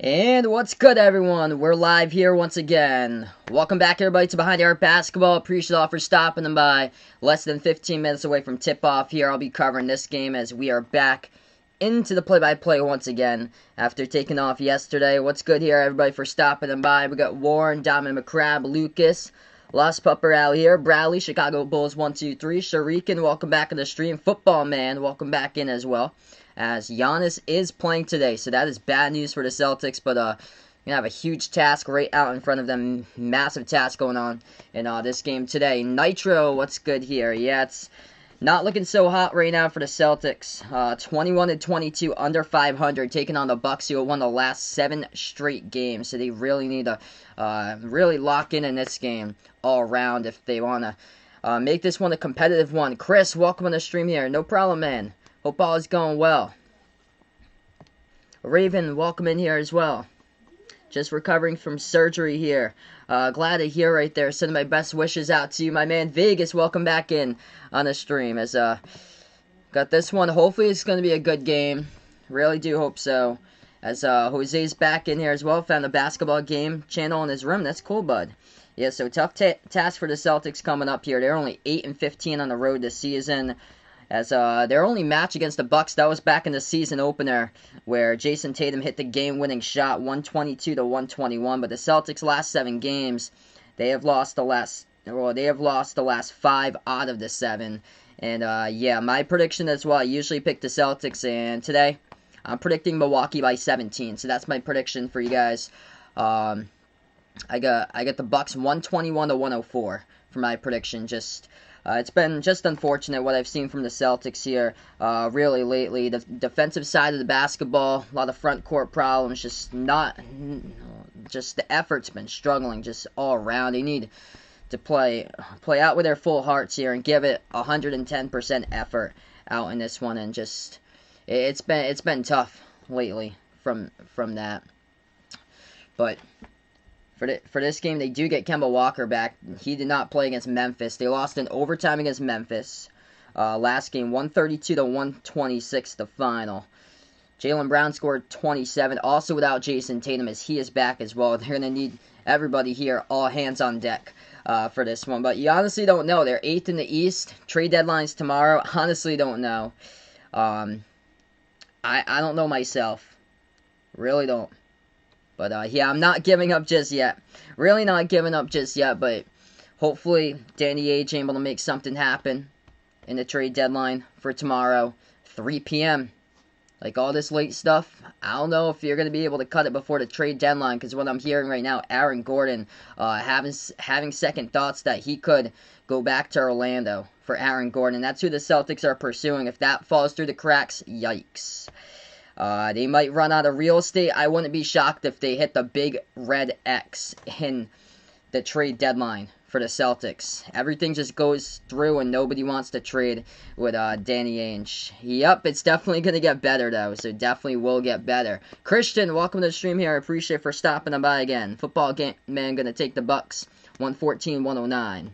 And what's good, everyone? We're live here once again. Welcome back, everybody, to Behind the Arc Basketball. Appreciate all for stopping them by. Less than 15 minutes away from tip-off here. I'll be covering this game as we are back into the play-by-play once again after taking off yesterday. What's good here, everybody, for stopping them by? We got Warren, Diamond McCrab, Lucas, Lost Pupper out here, Bradley, Chicago Bulls 123, Sharikan, welcome back to the stream, Football Man, welcome back in as well, as Giannis is playing today, so that is bad news for the Celtics, but gonna have a huge task right out in front of them, massive task going on in this game today. Nitro, what's good here? Yeah, it's not looking so hot right now for the Celtics. 21-22, under 500, taking on the Bucks, who have won the last 7 straight games. So they really need to really lock in this game all around if they want to make this one a competitive one. Chris, welcome on the stream here. No problem, man. Hope all is going well. Raven, welcome in here as well. Just recovering from surgery here. Glad to hear right there. Sending my best wishes out to you. My man Vegas, welcome back in on the stream. As got this one. Hopefully it's going to be a good game. Really do hope so. As Jose's back in here as well. Found a basketball game channel in his room. That's cool, bud. Yeah, so tough task for the Celtics coming up here. They're only 8-15 on the road this season. As their only match against the Bucks, that was back in the season opener, where Jason Tatum hit the game-winning shot, 122-121. But the Celtics' last 7 games, they have lost the last 5 out of the 7. And yeah, my prediction as well. I usually pick the Celtics, and today I'm predicting Milwaukee by 17. So that's my prediction for you guys. I got the Bucks 121-104 for my prediction. It's been just unfortunate what I've seen from the Celtics here, really lately. The defensive side of the basketball, a lot of front court problems, just the effort's been struggling just all around. They need to play out with their full hearts here and give it 110% effort out in this one, and just it's been tough lately from that. But for this game, they do get Kemba Walker back. He did not play against Memphis. They lost in overtime against Memphis. Last game, 132-126, the final. Jaylen Brown scored 27, also without Jason Tatum, as he is back as well. They're going to need everybody here, all hands on deck for this one. But you honestly don't know. They're 8th in the East. Trade deadline's tomorrow. Honestly don't know. I don't know myself. Really don't. But, yeah, I'm not giving up just yet. Really not giving up just yet, but hopefully Danny Ainge able to make something happen in the trade deadline for tomorrow, 3 p.m. Like, all this late stuff, I don't know if you're going to be able to cut it before the trade deadline, because what I'm hearing right now, Aaron Gordon having second thoughts that he could go back to Orlando for Aaron Gordon. That's who the Celtics are pursuing. If that falls through the cracks, yikes. They might run out of real estate. I wouldn't be shocked if they hit the big red X in the trade deadline for the Celtics. Everything just goes through and nobody wants to trade with Danny Ainge. Yep, it's definitely going to get better, though, so definitely will get better. Christian, welcome to the stream here. I appreciate it for stopping by again. Football game man going to take the Bucks, 114-109.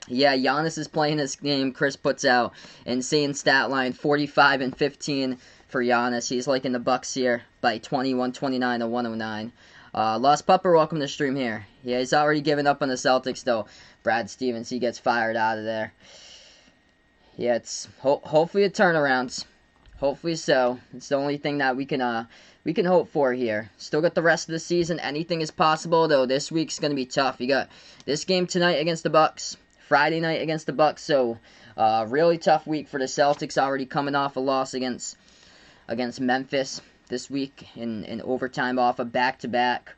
Yeah, Giannis is playing this game. Chris puts out insane stat line, 45-15 for Giannis. He's like in the Bucks here by 21-29-109. Lost Pupper, welcome to the stream here. Yeah, he's already given up on the Celtics, though. Brad Stevens, he gets fired out of there. Yeah, it's hopefully a turnaround. Hopefully so. It's the only thing that we can hope for here. Still got the rest of the season. Anything is possible, though. This week's going to be tough. You got this game tonight against the Bucks. Friday night against the Bucks. So, really tough week for the Celtics. Already coming off a loss against Memphis this week in overtime off a back-to-back.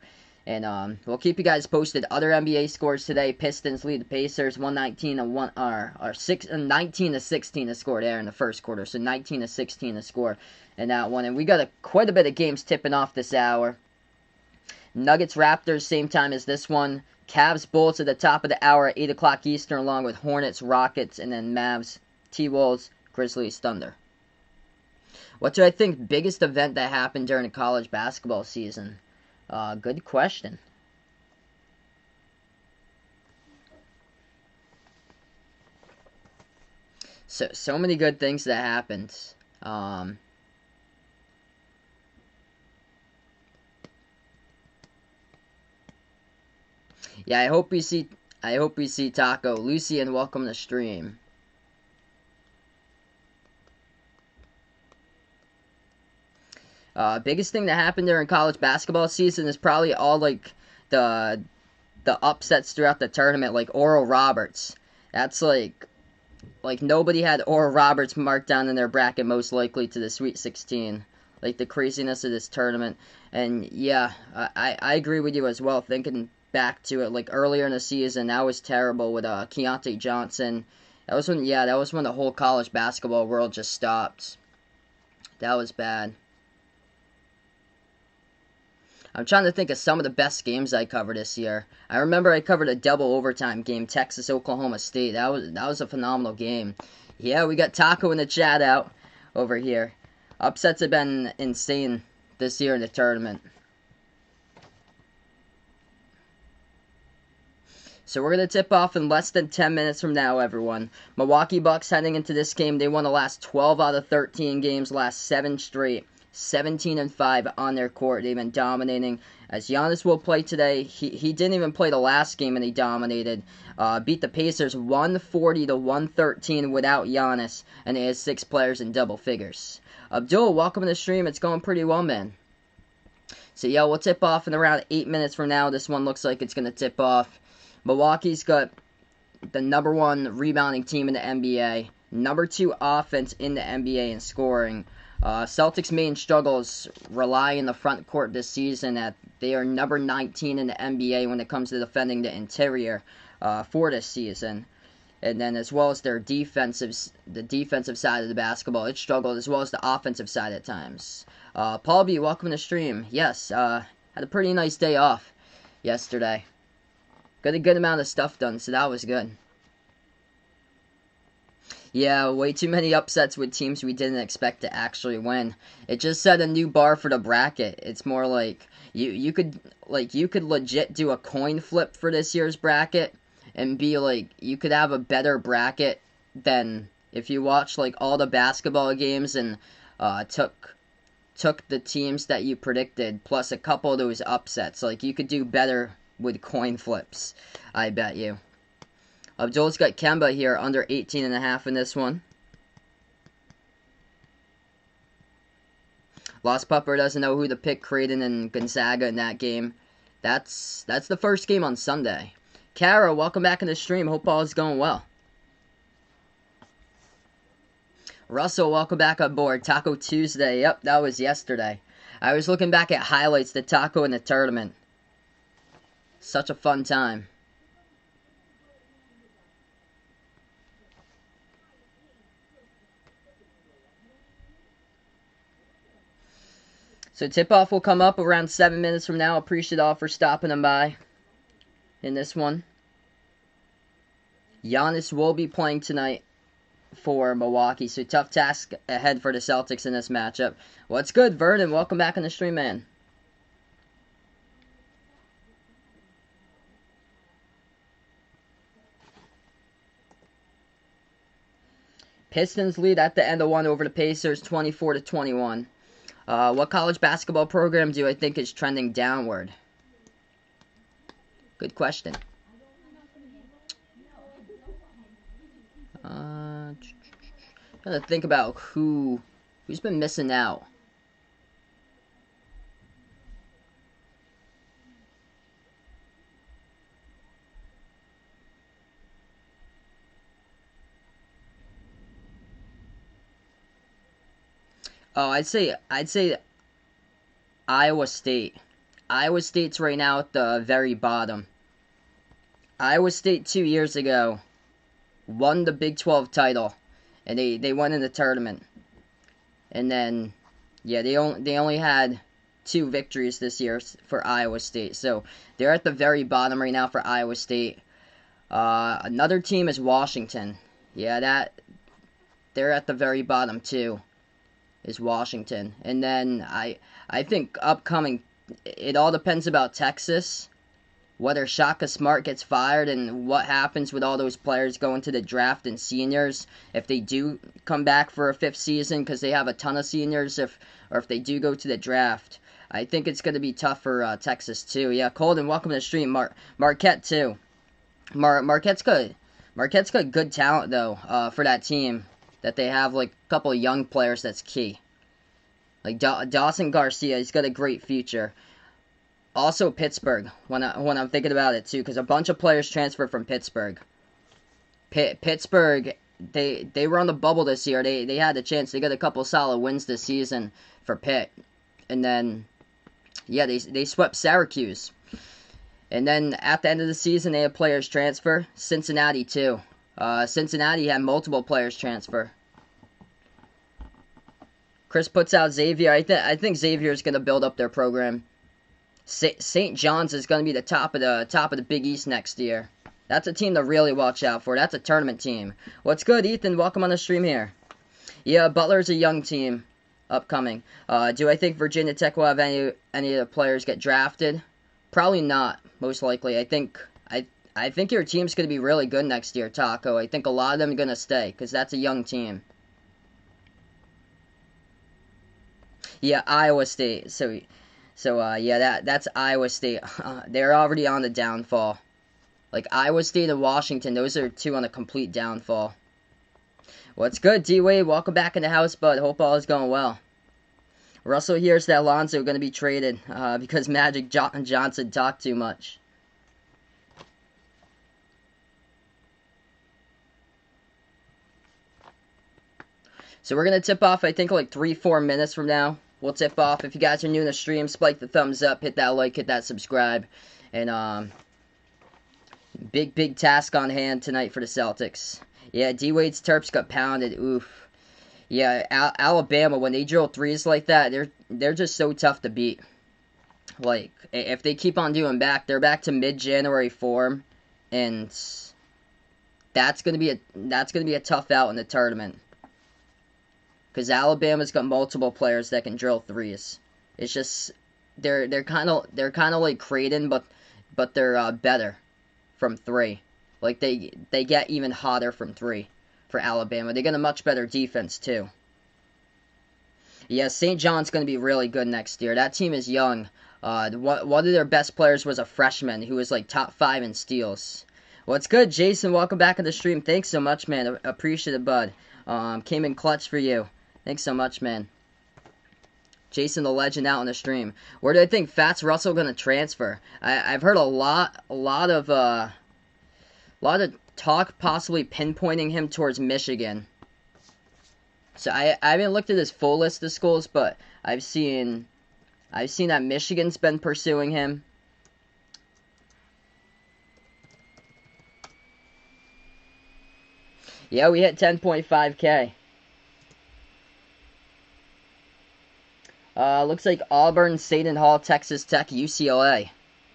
And we'll keep you guys posted. Other NBA scores today. Pistons lead the Pacers 19-16 to score there in the first quarter. So 19-16 to score in that one. And we got quite a bit of games tipping off this hour. Nuggets Raptors same time as this one. Cavs Bulls at the top of the hour at 8 o'clock Eastern, along with Hornets Rockets, and then Mavs T-Wolves Grizzlies Thunder. What do I think biggest event that happened during the college basketball season? Good question. So many good things that happened. Yeah, I hope we see Taco. Lucian, welcome to stream. Biggest thing that happened during college basketball season is probably all like the upsets throughout the tournament, like Oral Roberts. That's like nobody had Oral Roberts marked down in their bracket most likely to the Sweet 16. Like the craziness of this tournament. And yeah, I agree with you as well. Thinking back to it, like earlier in the season, that was terrible with Keontae Johnson. That was when the whole college basketball world just stopped. That was bad. I'm trying to think of some of the best games I covered this year. I remember I covered a double overtime game, Texas Oklahoma State. That was a phenomenal game. Yeah, we got Taco in the chat out over here. Upsets have been insane this year in the tournament. So we're going to tip off in less than 10 minutes from now, everyone. Milwaukee Bucks heading into this game. They won the last 12 out of 13 games, last 7 straight. 17-5 on their court. They've been dominating. As Giannis will play today, he didn't even play the last game and he dominated. Beat the Pacers 140-113 without Giannis, and they had 6 players in double figures. Abdul, welcome to the stream. It's going pretty well, man. So yeah, we'll tip off in around 8 minutes from now. This one looks like it's going to tip off. Milwaukee's got the number 1 rebounding team in the NBA, number 2 offense in the NBA in scoring. Celtics' main struggles rely in the front court this season at they are number 19 in the NBA when it comes to defending the interior for this season. And then as well as the defensive side of the basketball, it struggled as well as the offensive side at times. Paul B, welcome to the stream. Yes, had a pretty nice day off yesterday. Got a good amount of stuff done, so that was good. Yeah, way too many upsets with teams we didn't expect to actually win. It just set a new bar for the bracket. It's more like you could legit do a coin flip for this year's bracket and be like you could have a better bracket than if you watched like all the basketball games and took the teams that you predicted plus a couple of those upsets. Like you could do better with coin flips, I bet you. Abdul's got Kemba here under 18.5 in this one. Lost Pupper doesn't know who to pick, Creighton and Gonzaga in that game. That's the first game on Sunday. Kara, welcome back in the stream. Hope all is going well. Russell, welcome back on board. Taco Tuesday. Yep, that was yesterday. I was looking back at highlights, the Taco in the tournament. Such a fun time. So tip-off will come up around 7 minutes from now. Appreciate all for stopping them by in this one. Giannis will be playing tonight for Milwaukee, so tough task ahead for the Celtics in this matchup. What's good, Vernon? Welcome back on the stream, man. Pistons lead at the end of one over the Pacers, 24-21. What college basketball program do I think is trending downward? Good question. Trying to think about who's been missing out. Oh, I'd say Iowa State. Iowa State's right now at the very bottom. Iowa State 2 years ago won the Big 12 title, and they went in the tournament. And then, yeah, they only had 2 victories this year for Iowa State. So they're at the very bottom right now for Iowa State. Another team is Washington. Yeah, they're at the very bottom too. Is Washington. And then I think upcoming, it all depends about Texas, whether Shaka Smart gets fired and what happens with all those players going to the draft and seniors, if they do come back for a 5th season because they have a ton of seniors, or if they do go to the draft. I think it's going to be tough for Texas too. Yeah, Colden, welcome to the stream. Marquette too. Marquette's good. Marquette's got good talent though for that team. That they have like a couple of young players that's key. Like Dawson Garcia, he's got a great future. Also Pittsburgh, when I'm thinking about it too, because a bunch of players transferred from Pittsburgh. Pittsburgh, they were on the bubble this year. They had a chance. They got a couple solid wins this season for Pitt, and then yeah, they swept Syracuse. And then at the end of the season, they had players transfer. Cincinnati too. Cincinnati had multiple players transfer. Chris puts out Xavier. I think Xavier is going to build up their program. St. John's is going to be the top of the Big East next year. That's a team to really watch out for. That's a tournament team. What's good, Ethan? Welcome on the stream here. Yeah, Butler's a young team upcoming. Do I think Virginia Tech will have any of the players get drafted? Probably not, most likely. I think your team's going to be really good next year, Taco. I think a lot of them are going to stay because that's a young team. Yeah, Iowa State. So yeah, that's Iowa State. They're already on the downfall. Like Iowa State and Washington, those are two on a complete downfall. What's good, D-Wade? Welcome back in the house, bud. Hope all is going well. Russell hears that Alonzo going to be traded because Magic Johnson talked too much. So we're going to tip off, I think, like 3-4 minutes from now. We'll tip off. If you guys are new to the stream, spike the thumbs up, hit that like, hit that subscribe. And big task on hand tonight for the Celtics. Yeah, D-Wade's Terps got pounded. Oof. Yeah, Alabama, when they drill threes like that, they're just so tough to beat. Like, if they keep on doing they're back to mid-January form, and that's gonna be a tough out in the tournament. Because Alabama's got multiple players that can drill threes. It's just they're kind of like Creighton, but they're better from three. Like they get even hotter from three for Alabama. They get a much better defense too. Yeah, St. John's going to be really good next year. That team is young. One of their best players was a freshman who was like top 5 in steals. What's good, Jason? Welcome back on the stream. Thanks so much, man. Appreciate it, bud. Came in clutch for you. Thanks so much, man. Jason the legend out on the stream. Where do I think Fats Russell going to transfer? I've heard a lot of talk possibly pinpointing him towards Michigan. So I haven't looked at his full list of schools, but I've seen that Michigan's been pursuing him. Yeah, we hit 10.5K. Looks like Auburn, Seton Hall, Texas Tech, UCLA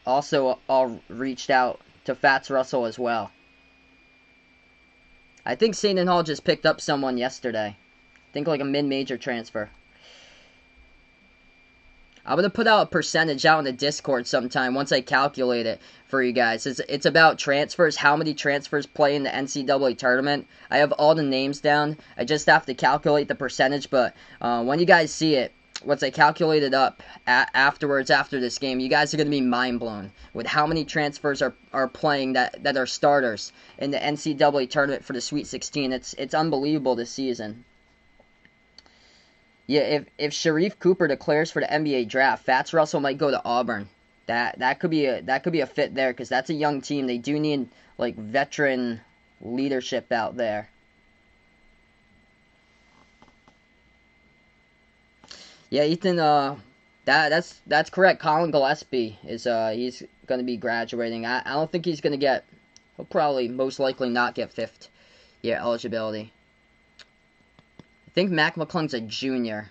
also all reached out to Fats Russell as well. I think Seton Hall just picked up someone yesterday. I think like a mid-major transfer. I'm going to put out a percentage out in the Discord sometime once I calculate it for you guys. It's about transfers, how many transfers play in the NCAA tournament. I have all the names down. I just have to calculate the percentage, but when you guys see it, once I calculate it up afterwards, after this game, you guys are going to be mind-blown with how many transfers are playing that are starters in the NCAA tournament for the Sweet 16. It's unbelievable this season. Yeah, if Sharif Cooper declares for the NBA draft, Fats Russell might go to Auburn. That could be a fit there because that's a young team. They do need like veteran leadership out there. Yeah, Ethan. That's correct. Colin Gillespie is he's going to be graduating. I don't think he's going to get. He'll probably most likely not get fifth year eligibility. I think Mac McClung's a junior.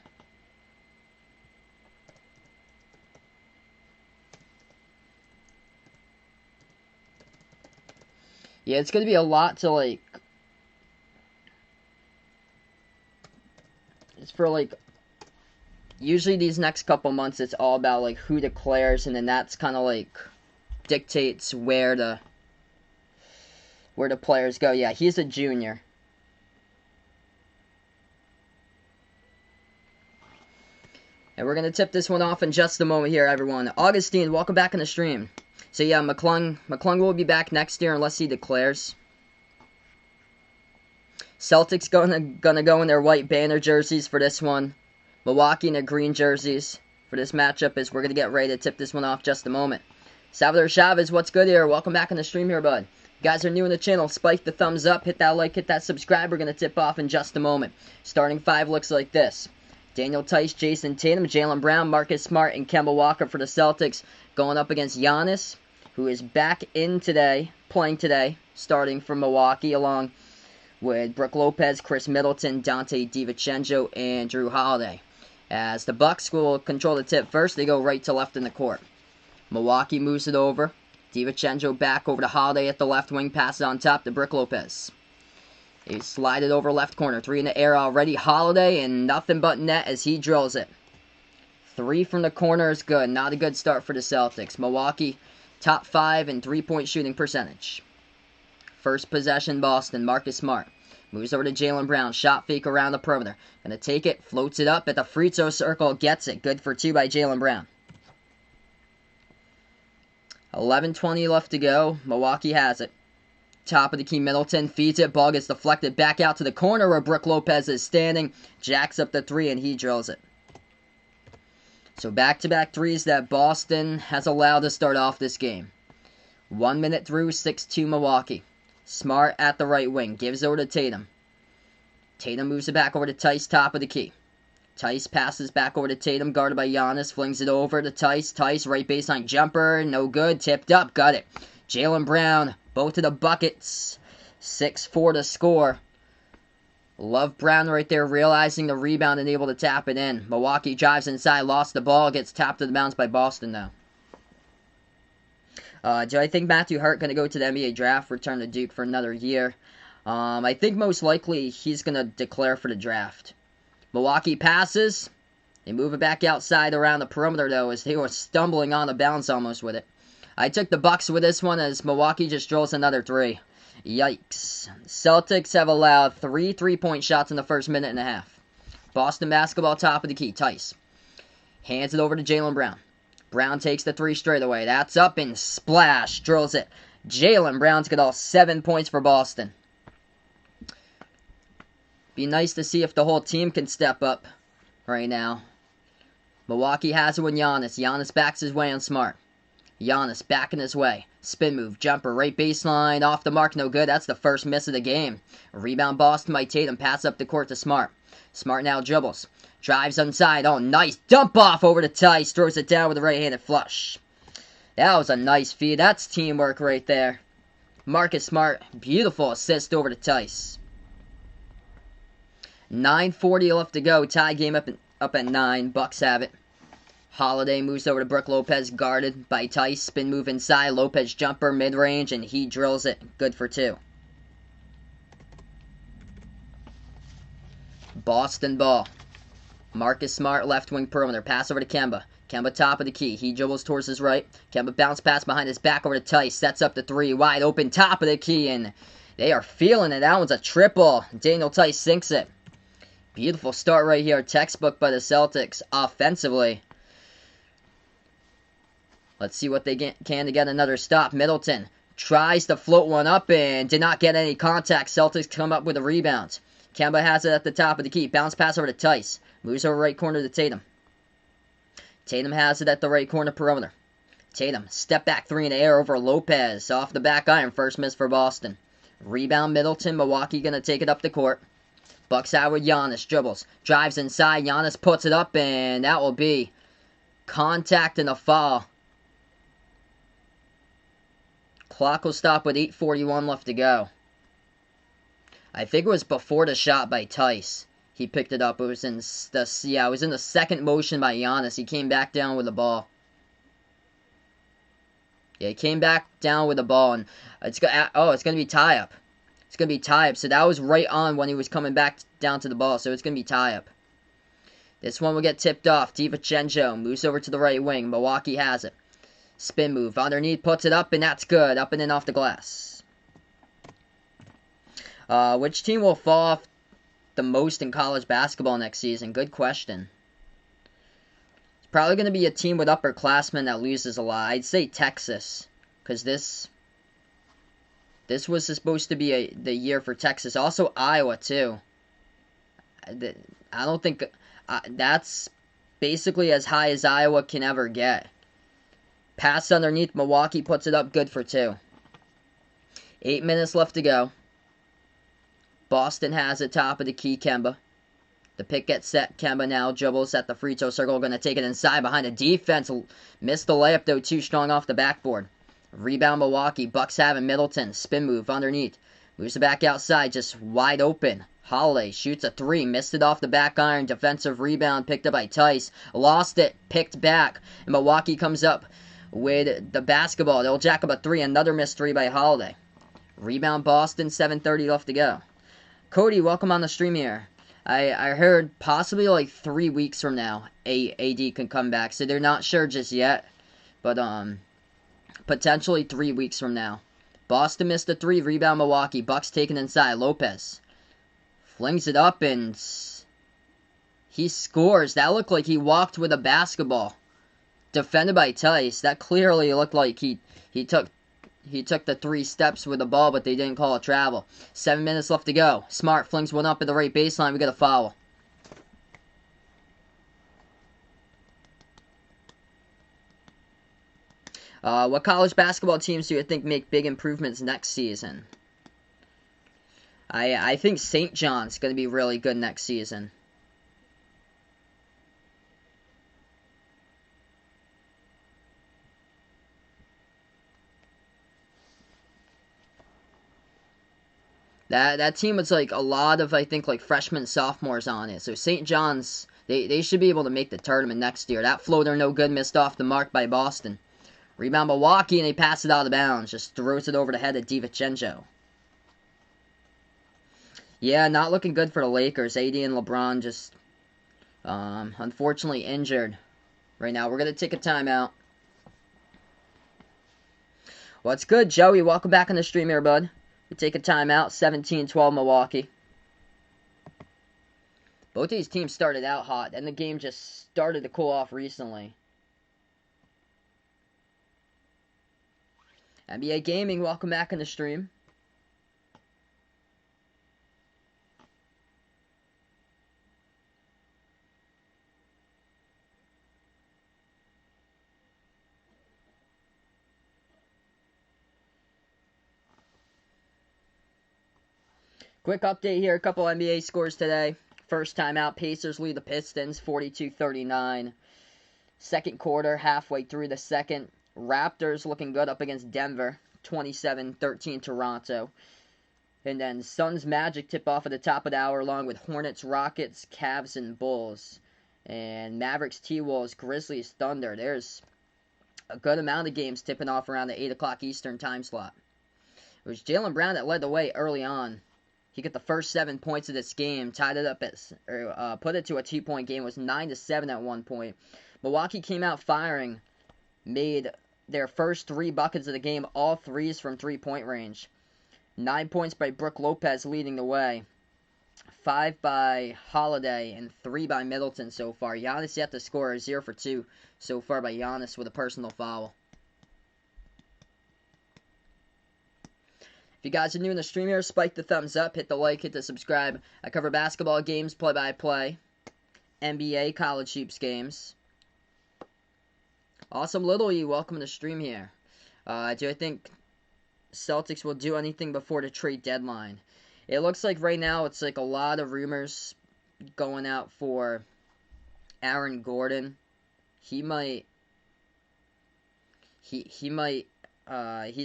Yeah, it's going to be a lot to like. It's for like. Usually these next couple months, it's all about like who declares, and then that's kind of like dictates where the players go. Yeah, he's a junior. And we're going to tip this one off in just a moment here, everyone. Augustine, welcome back on the stream. So yeah, McClung will be back next year unless he declares. Celtics gonna go in their white banner jerseys for this one. Milwaukee in their green jerseys for this matchup as we're going to get ready to tip this one off just a moment. Salvador Chavez, what's good here? Welcome back on the stream here, bud. You guys are new in the channel, spike the thumbs up, hit that like, hit that subscribe. We're going to tip off in just a moment. Starting five looks like this. Daniel Tice, Jason Tatum, Jaylen Brown, Marcus Smart, and Kemba Walker for the Celtics going up against Giannis, who is back in today, playing today, starting from Milwaukee, along with Brook Lopez, Chris Middleton, Dante DiVincenzo, and Drew Holiday. As the Bucks will control the tip first, they go right to left in the court. Milwaukee moves it over. DiVincenzo back over to Holiday at the left wing, passes on top to Brook Lopez. He slide it over left corner. Three in the air already. Holiday and nothing but net as he drills it. Three from the corner is good. Not a good start for the Celtics. Milwaukee, top 5 in three-point shooting percentage. First possession, Boston. Marcus Smart moves over to Jaylen Brown. Shot fake around the perimeter. Gonna take it. Floats it up at the free throw circle. Gets it. Good for 2 by Jaylen Brown. 11:20 left to go. Milwaukee has it. Top of the key, Middleton feeds it. Ball gets deflected back out to the corner where Brook Lopez is standing. Jacks up the 3 and he drills it. So back-to-back threes that Boston has allowed to start off this game. 1 minute through, 6-2 Milwaukee. Smart at the right wing. Gives over to Tatum. Tatum moves it back over to Tice, top of the key. Tice passes back over to Tatum, guarded by Giannis. Flings it over to Tice. Tice, right baseline jumper. No good. Tipped up. Got it. Jaylen Brown, both of the buckets. 6-4 to score. Love Brown right there, realizing the rebound and able to tap it in. Milwaukee drives inside, lost the ball. Gets tapped to the bounce by Boston, though. Do I think Matthew Hurt going to go to the NBA draft, return to Duke for another year? I think most likely he's going to declare for the draft. Milwaukee passes. They move it back outside around the perimeter, though, as they were stumbling on the bounce almost with it. I took the Bucks with this one as Milwaukee just drills another 3. Yikes. Celtics have allowed 3 3-point shots in the first minute and a half. Boston basketball, top of the key. Tice hands it over to Jaylen Brown. Brown takes the 3 straight away. That's up and splash. Drills it. Jaylen Brown's got all 7 points for Boston. Be nice to see if the whole team can step up right now. Milwaukee has it with Giannis. Giannis backs his way on Smart. Giannis backing his way. Spin move. Jumper. Right baseline. Off the mark. No good. That's the first miss of the game. Rebound Boston by Tatum. Pass up the court to Smart. Smart now dribbles. Drives inside. Oh, nice. Dump off over to Tice. Throws it down with a right-handed flush. That was a nice feed. That's teamwork right there. Marcus Smart. Beautiful assist over to Tice. 9:40 left to go. Tie game up at 9. Bucks have it. Holiday moves over to Brook Lopez, guarded by Tice. Spin move inside. Lopez jumper mid-range, and he drills it. Good for 2. Boston ball. Marcus Smart, left wing perimeter. Pass over to Kemba. Kemba top of the key. He dribbles towards his right. Kemba bounce pass behind his back over to Tice. Sets up the 3. Wide open top of the key, and they are feeling it. That one's a triple. Daniel Tice sinks it. Beautiful start right here. Textbook by the Celtics offensively. Let's see what they can to get another stop. Middleton tries to float one up and did not get any contact. Celtics come up with a rebound. Kemba has it at the top of the key. Bounce pass over to Tice. Moves over right corner to Tatum. Tatum has it at the right corner perimeter. Tatum, step back 3 in the air over Lopez. Off the back iron. First miss for Boston. Rebound Middleton. Milwaukee going to take it up the court. Bucks out with Giannis. Dribbles. Drives inside. Giannis puts it up, and that will be contact and a foul. Clock will stop with 8:41 left to go. I think it was before the shot by Tice. He picked it up. It was in the second motion by Giannis. He came back down with the ball. Yeah, he came back down with the ball, and it's going to be tie up. It's going to be tie up. So that was right on when he was coming back down to the ball. So it's going to be tie up. This one will get tipped off. DiVincenzo moves over to the right wing. Milwaukee has it. Spin move. Underneath, puts it up, and that's good. Up and in off the glass. Which team will fall off the most in college basketball next season? Good question. Probably going to be a team with upperclassmen that loses a lot. I'd say Texas, because this was supposed to be the year for Texas. Also Iowa too. I don't think that's basically as high as Iowa can ever get. Pass underneath, Milwaukee puts it up good for 2. 8 minutes left to go. Boston has it, top of the key, Kemba. The pick gets set, Kemba now dribbles at the free throw circle, going to take it inside behind the defense. Missed the layup though, too strong off the backboard. Rebound Milwaukee, Bucks have it, Middleton, spin move underneath. Moves it back outside, just wide open. Holiday shoots a 3, missed it off the back iron. Defensive rebound picked up by Tice. Lost it, picked back. And Milwaukee comes up with the basketball. They'll jack up a 3, another missed 3 by Holiday. Rebound Boston, 7:30 left to go. Cody, welcome on the stream here. I heard possibly like 3 weeks from now AD can come back. So they're not sure just yet. But potentially 3 weeks from now. Boston missed a 3, rebound Milwaukee. Bucks taken inside. Lopez flings it up and he scores. That looked like he walked with a basketball. Defended by Tice. That clearly looked like he took the 3 steps with the ball, but they didn't call a travel. 7 minutes left to go. Smart flings one up at the right baseline. We got a foul. What college basketball teams do you think make big improvements next season? I think St. John's going to be really good next season. That team was like a lot of, I think, like freshmen, sophomores on it. So St. John's, they should be able to make the tournament next year. That floater no good, missed off the mark by Boston. Rebound Milwaukee, and they pass it out of bounds. Just throws it over the head of DiVincenzo. Yeah, not looking good for the Lakers. AD and LeBron just, unfortunately injured right now. We're going to take a timeout. What's good, Joey? Welcome back on the stream here, bud. We take a timeout. 17-12 Milwaukee. Both these teams started out hot, and the game just started to cool off recently. NBA Gaming, welcome back on the stream. Quick update here, a couple NBA scores today. First time out, Pacers lead the Pistons 42-39. Second quarter, halfway through the second. Raptors looking good up against Denver, 27-13 Toronto. And then Suns Magic tip off at the top of the hour along with Hornets, Rockets, Cavs, and Bulls. And Mavericks, T-Wolves, Grizzlies, Thunder. There's a good amount of games tipping off around the 8 o'clock Eastern time slot. It was Jaylen Brown that led the way early on. He got the first 7 points of this game, tied it up put it to a 2-point game. It was 9-7 at one point. Milwaukee came out firing, made their first 3 buckets of the game, all threes from 3-point range. 9 points by Brook Lopez leading the way. 5 by Holiday and 3 by Middleton so far. Giannis yet to score, 0 for 2 so far by Giannis with a personal foul. If you guys are new in the stream here, spike the thumbs up, hit the like, hit the subscribe. I cover basketball games, play-by-play, NBA, college hoops games. Awesome Little E, welcome to the stream here. Do I think Celtics will do anything before the trade deadline? It looks like right now it's like a lot of rumors going out for Aaron Gordon. He's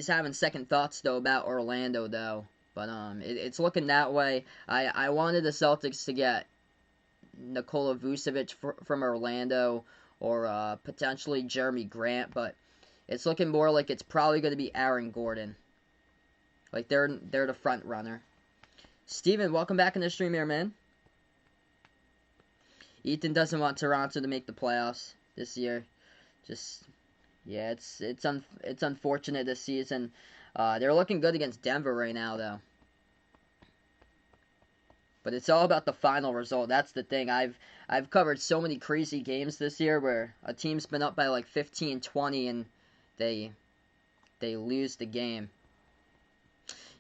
having second thoughts, though, about Orlando, though. But it's looking that way. I wanted the Celtics to get Nikola Vucevic from Orlando or potentially Jeremy Grant, but it's looking more like it's probably going to be Aaron Gordon. Like, they're the front runner. Steven, welcome back in the stream here, man. Ethan doesn't want Toronto to make the playoffs this year. Yeah, it's unfortunate this season. They're looking good against Denver right now, though. But it's all about the final result. That's the thing. I've covered so many crazy games this year where a team's been up by like 15, 20, and they lose the game.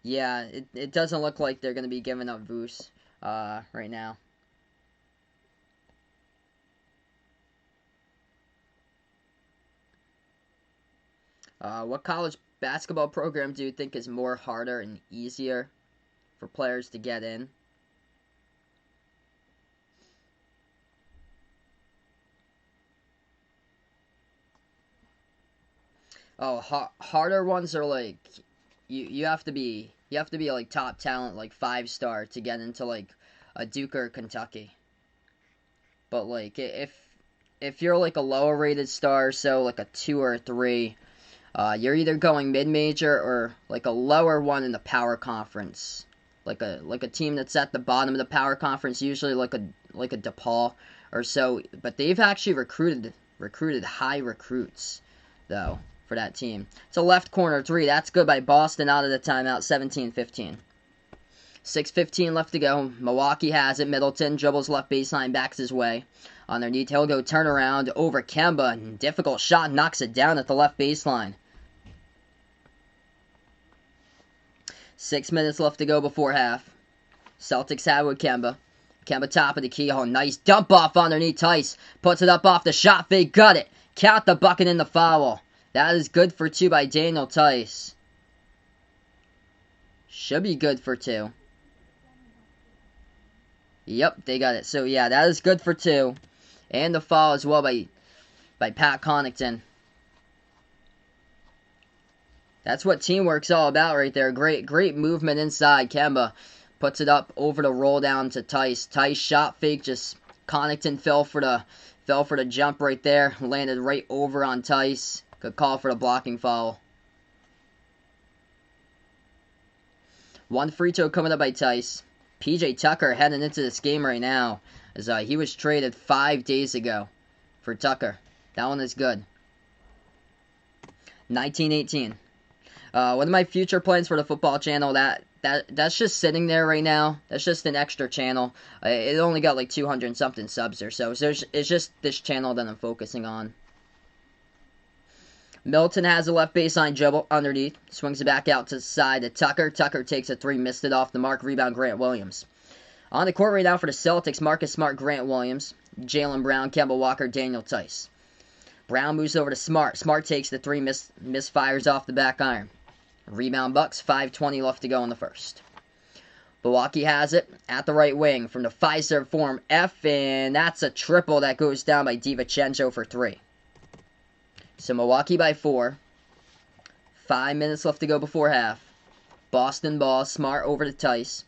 Yeah, it doesn't look like they're going to be giving up Voos right now. What college basketball program do you think is more harder and easier for players to get in? Oh, harder ones are like you have to be like top talent, like 5-star to get into like a Duke or Kentucky. But like if you're like a lower rated star, so like a 2 or a 3, you're either going mid-major or like a lower one in the power conference. Like a team that's at the bottom of the power conference, usually like a DePaul or so. But they've actually recruited high recruits though for that team. It's a left corner 3. That's good by Boston out of the timeout. 17-15. 6:15 left to go. Milwaukee has it. Middleton dribbles left baseline, backs his way. Underneath, he'll go turnaround over Kemba. Difficult shot, knocks it down at the left baseline. 6 minutes left to go before half. Celtics have with Kemba. Kemba top of the key. Oh, nice dump off underneath Tice. Puts it up off the shot fake. Got it. Count the bucket in the foul. That is good for 2 by Daniel Tice. Should be good for 2. Yep, they got it. So, yeah, that is good for 2. And the foul as well by Pat Connaughton. That's what teamwork's all about right there. Great movement inside. Kemba puts it up over the roll down to Tice. Tice shot fake. Just Connaughton fell for the jump right there. Landed right over on Tice. Good call for the blocking foul. 1 free throw coming up by Tice. PJ Tucker heading into this game right now, as he was traded 5 days ago for Tucker. That one is good. 19-18. One of my future plans for the football channel, that's just sitting there right now. That's just an extra channel. It only got like 200 and something subs or so. So it's just this channel that I'm focusing on. Milton has a left baseline dribble underneath. Swings it back out to the side to Tucker. Tucker takes a 3, missed it off the mark. Rebound, Grant Williams. On the court right now for the Celtics, Marcus Smart, Grant Williams, Jaylen Brown, Kemba Walker, Daniel Tice. Brown moves over to Smart. Smart takes the 3, misfires off the back iron. Rebound Bucks, 5:20 left to go in the first. Milwaukee has it at the right wing from the Fiserv form F, and that's a triple that goes down by DiVincenzo for 3. So Milwaukee by 4. 5 minutes left to go before half. Boston ball, Smart over to Tice.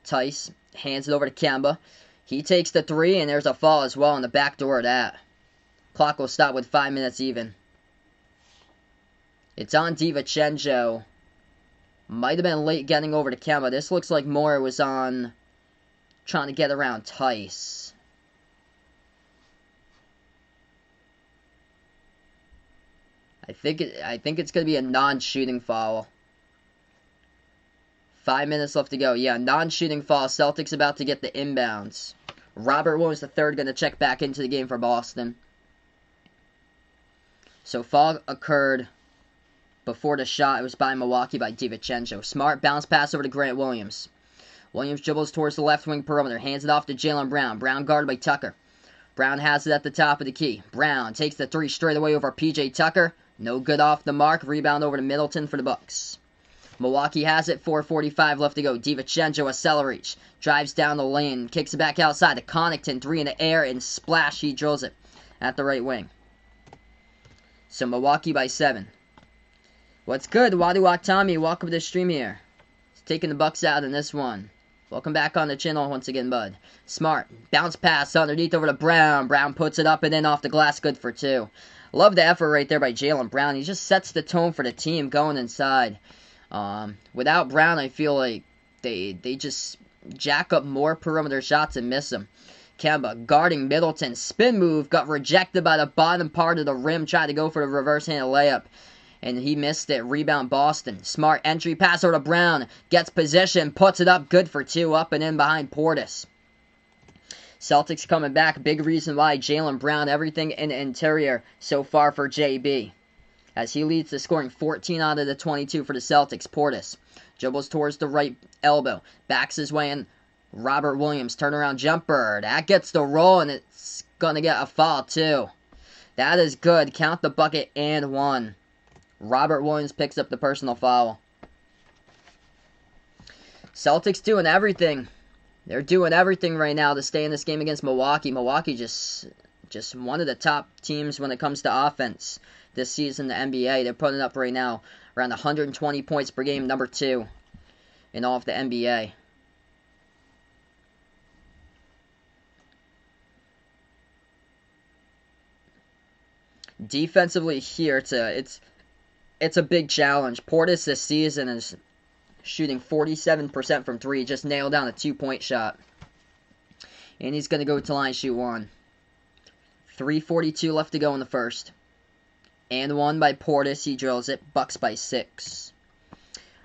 Tice hands it over to Kemba. He takes the 3, and there's a foul as well on the back door of that. Clock will stop with 5 minutes even. It's on DiVincenzo. Might have been late getting over to Kemba. This looks like more was on trying to get around Tice. I think it's going to be a non-shooting foul. 5 minutes left to go. Yeah, non-shooting foul. Celtics about to get the inbounds. Robert Williams III going to check back into the game for Boston. So foul occurred before the shot. It was by Milwaukee by DiVincenzo. Smart bounce pass over to Grant Williams. Williams dribbles towards the left wing perimeter. Hands it off to Jaylen Brown. Brown guarded by Tucker. Brown has it at the top of the key. Brown takes the 3 straight away over PJ Tucker. No good off the mark. Rebound over to Middleton for the Bucks. Milwaukee has it. 4:45 left to go. DiVincenzo accelerates. Drives down the lane. Kicks it back outside to Connaughton. 3 in the air and splash. He drills it at the right wing. So Milwaukee by 7. What's good? Wadu Watami, welcome to the stream here. He's taking the Bucks out in this one. Welcome back on the channel once again, bud. Smart. Bounce pass underneath over to Brown. Brown puts it up and in off the glass. Good for 2. Love the effort right there by Jaylen Brown. He just sets the tone for the team going inside. Without Brown, I feel like they just jack up more perimeter shots and miss them. Kemba guarding Middleton. Spin move. Got rejected by the bottom part of the rim. Tried to go for the reverse handed layup. and he missed it. Rebound Boston. Smart entry pass over to Brown. Gets position, puts it up, good for two, up and in behind Portis. Celtics coming back. Big reason why Jaylen Brown, everything in the interior so far for JB. As he leads the scoring 14 out of the 22 for the Celtics. Portis dribbles towards the right elbow. Backs his way in. Robert Williams, turnaround jumper. That gets the roll, and it's going to get a foul, too. That is good. Count the bucket and one. Robert Williams picks up the personal foul. Celtics doing everything. They're doing everything right now to stay in this game against Milwaukee. Milwaukee just one of the top teams when it comes to offense this season in the NBA. They're putting up right now around 120 points per game, number 2 in all of the NBA. Defensively here, it's a big challenge. Portis this season is shooting 47% from 3. Just nailed down a 2-point shot. And he's going to go to line shoot 1. 3:42 left to go in the first. And one by Portis. He drills it. Bucks by 6.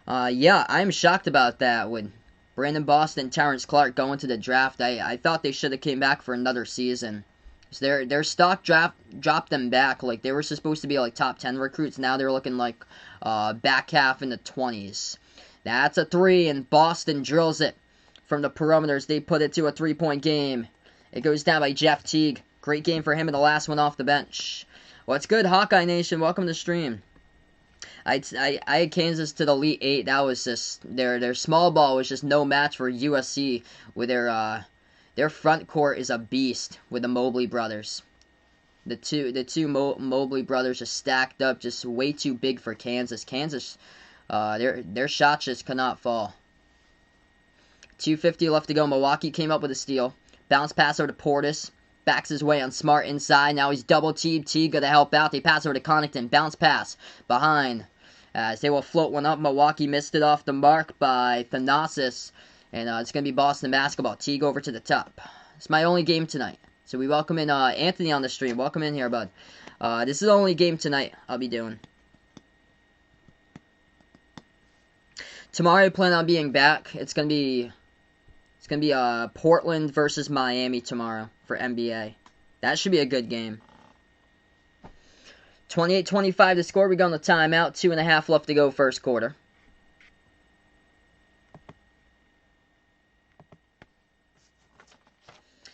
Yeah, I'm shocked about that. With Brandon Boston, Terrence Clark going to the draft, I thought they should have came back for another season. Their stock dropped them back. Like, they were supposed to be like top 10 recruits. Now they're looking like back half in the 20s. That's a 3, and Boston drills it from the perimeters. They put it to a 3-point game. It goes down by Jeff Teague. Great game for him in the last one off the bench. What's good, Hawkeye Nation? Welcome to the stream. I had Kansas to the Elite 8. That was just their small ball was just no match for USC with their front court is a beast with the Mobley brothers. The two Mobley brothers just stacked up, just way too big for Kansas. Kansas, their shots just cannot fall. 2:50 left to go. Milwaukee came up with a steal. Bounce pass over to Portis. Backs his way on Smart inside. Now he's double teamed. T gonna help out. They pass over to Connaughton. Bounce pass behind. As they will float one up. Milwaukee missed it off the mark by Thanasis. And it's going to be Boston basketball. Teague over to the top. It's my only game tonight. So we welcome in Anthony on the stream. Welcome in here, bud. This is the only game tonight I'll be doing. Tomorrow I plan on being back. It's going to be Portland versus Miami tomorrow for NBA. That should be a good game. 28-25 to score. We go on the timeout. 2.5 left to go first quarter.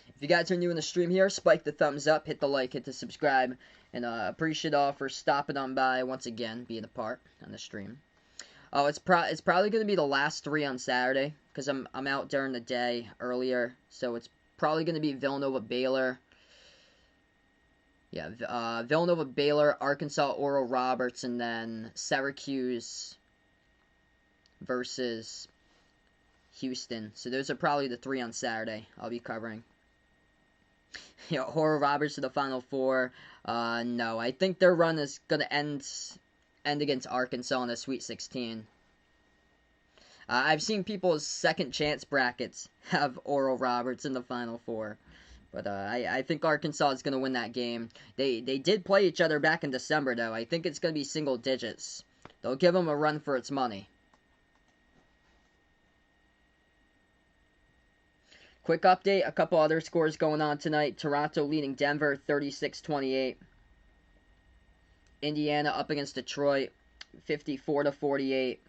If you guys are new in the stream here, spike the thumbs up, hit the like, hit the subscribe, and appreciate all for stopping on by once again, being a part on the stream. Oh, it's probably going to be the last 3 on Saturday, because I'm out during the day earlier, so it's probably going to be Villanova Baylor. Yeah, Villanova Baylor, Arkansas Oral Roberts, and then Syracuse versus Houston. So those are probably the 3 on Saturday I'll be covering. Yeah, Oral Roberts to the Final Four. No, I think their run is going to end against Arkansas in the Sweet 16. I've seen people's second chance brackets have Oral Roberts in the Final Four. But I think Arkansas is going to win that game. They did play each other back in December, though. I think it's going to be single digits. They'll give them a run for its money. Quick update. A couple other scores going on tonight. Toronto leading Denver 36-28. Indiana up against Detroit 54-48.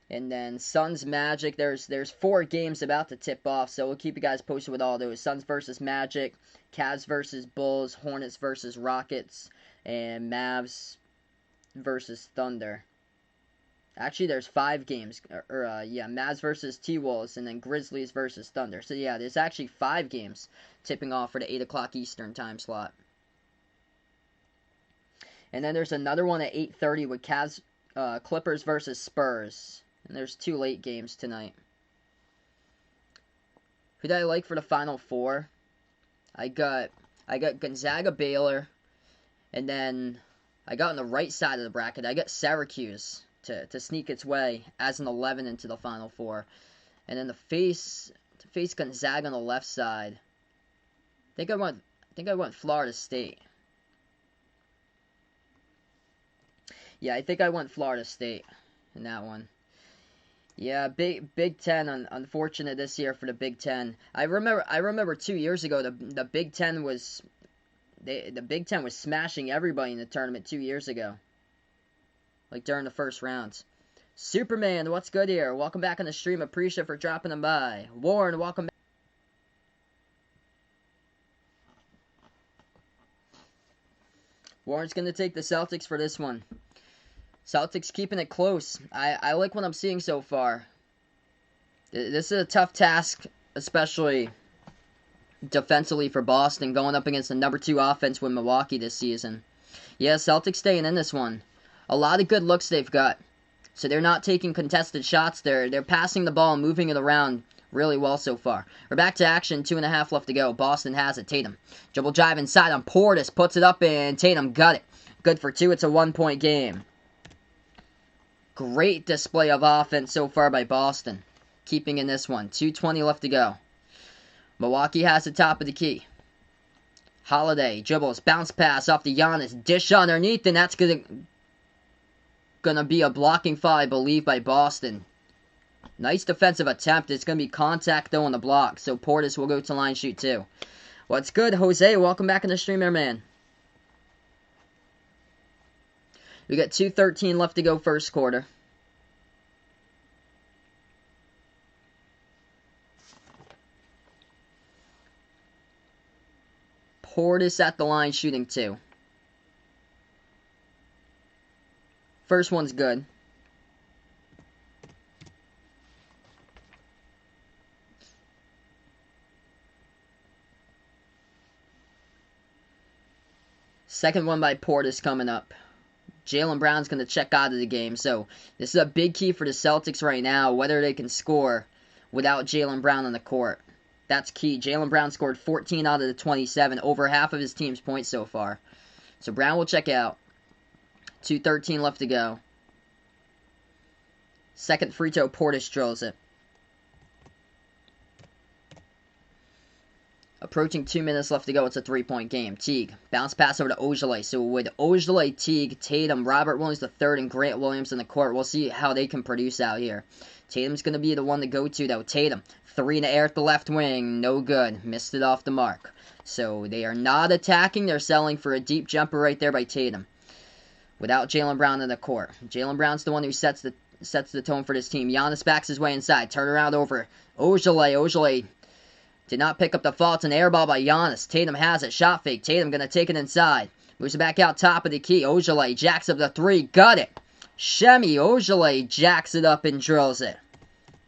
And then Suns Magic, there's 4 games about to tip off, so we'll keep you guys posted with all those. Suns versus Magic, Cavs versus Bulls, Hornets versus Rockets, and Mavs versus Thunder. Actually, there's 5 games, Mavs versus T-Wolves, and then Grizzlies versus Thunder. So yeah, there's actually 5 games tipping off for the 8 o'clock Eastern time slot. And then there's another one at 8:30 with Cavs, Clippers versus Spurs. And there's 2 late games tonight. Who did I like for the Final Four? I got Gonzaga Baylor. And then I got on the right side of the bracket. I got Syracuse to sneak its way as an 11 into the Final Four. And then to face Gonzaga on the left side. I think I went Florida State. Yeah, I think I went Florida State in that one. Yeah, Big Ten. Unfortunate this year for the Big Ten. I remember 2 years ago the Big Ten was the Big Ten was smashing everybody in the tournament 2 years ago, like during the first rounds. Superman, what's good here? Welcome back on the stream. Appreciate for dropping them by. Warren, welcome back. Warren's gonna take the Celtics for this one. Celtics keeping it close. I like what I'm seeing so far. This is a tough task, especially defensively for Boston, going up against the number 2 offense with Milwaukee this season. Yeah, Celtics staying in this one. A lot of good looks they've got. So they're not taking contested shots. They're passing the ball and moving it around really well so far. We're back to action. 2.5 left to go. Boston has it. Tatum. Dribble drive inside on Portis. Puts it up and Tatum got it. Good for 2. It's a 1-point game. Great display of offense so far by Boston. Keeping in this one. 2:20 left to go. Milwaukee has the top of the key. Holiday dribbles, bounce pass off the Giannis, dish underneath, and that's gonna be a blocking foul, I believe, by Boston. Nice defensive attempt. It's gonna be contact though on the block, so Portis will go to line shoot too. What's good, Jose? Welcome back in the stream, man. We got 2:13 left to go, first quarter. Portis at the line shooting 2. First one's good. Second one by Portis coming up. Jaylen Brown's going to check out of the game. So this is a big key for the Celtics right now, whether they can score without Jaylen Brown on the court. That's key. Jaylen Brown scored 14 out of the 27, over half of his team's points so far. So Brown will check out. 2:13 left to go. Second free throw, Portis drills it. Approaching 2 minutes left to go. It's a 3-point game. Teague. Bounce pass over to Ojale. So with Ojale, Teague, Tatum, Robert Williams III, and Grant Williams in the court, we'll see how they can produce out here. Tatum's going to be the one to go to, though. Tatum. 3 in the air at the left wing. No good. Missed it off the mark. So they are not attacking. They're selling for a deep jumper right there by Tatum. Without Jaylen Brown in the court. Jaylen Brown's the one who sets the tone for this team. Giannis backs his way inside. Turn around over Ojale. Ojale did not pick up the fault. It's an air ball by Giannis. Tatum has it. Shot fake. Tatum going to take it inside. Moves it back out top of the key. Ojale jacks up the 3. Got it. Shemi Ojale jacks it up and drills it.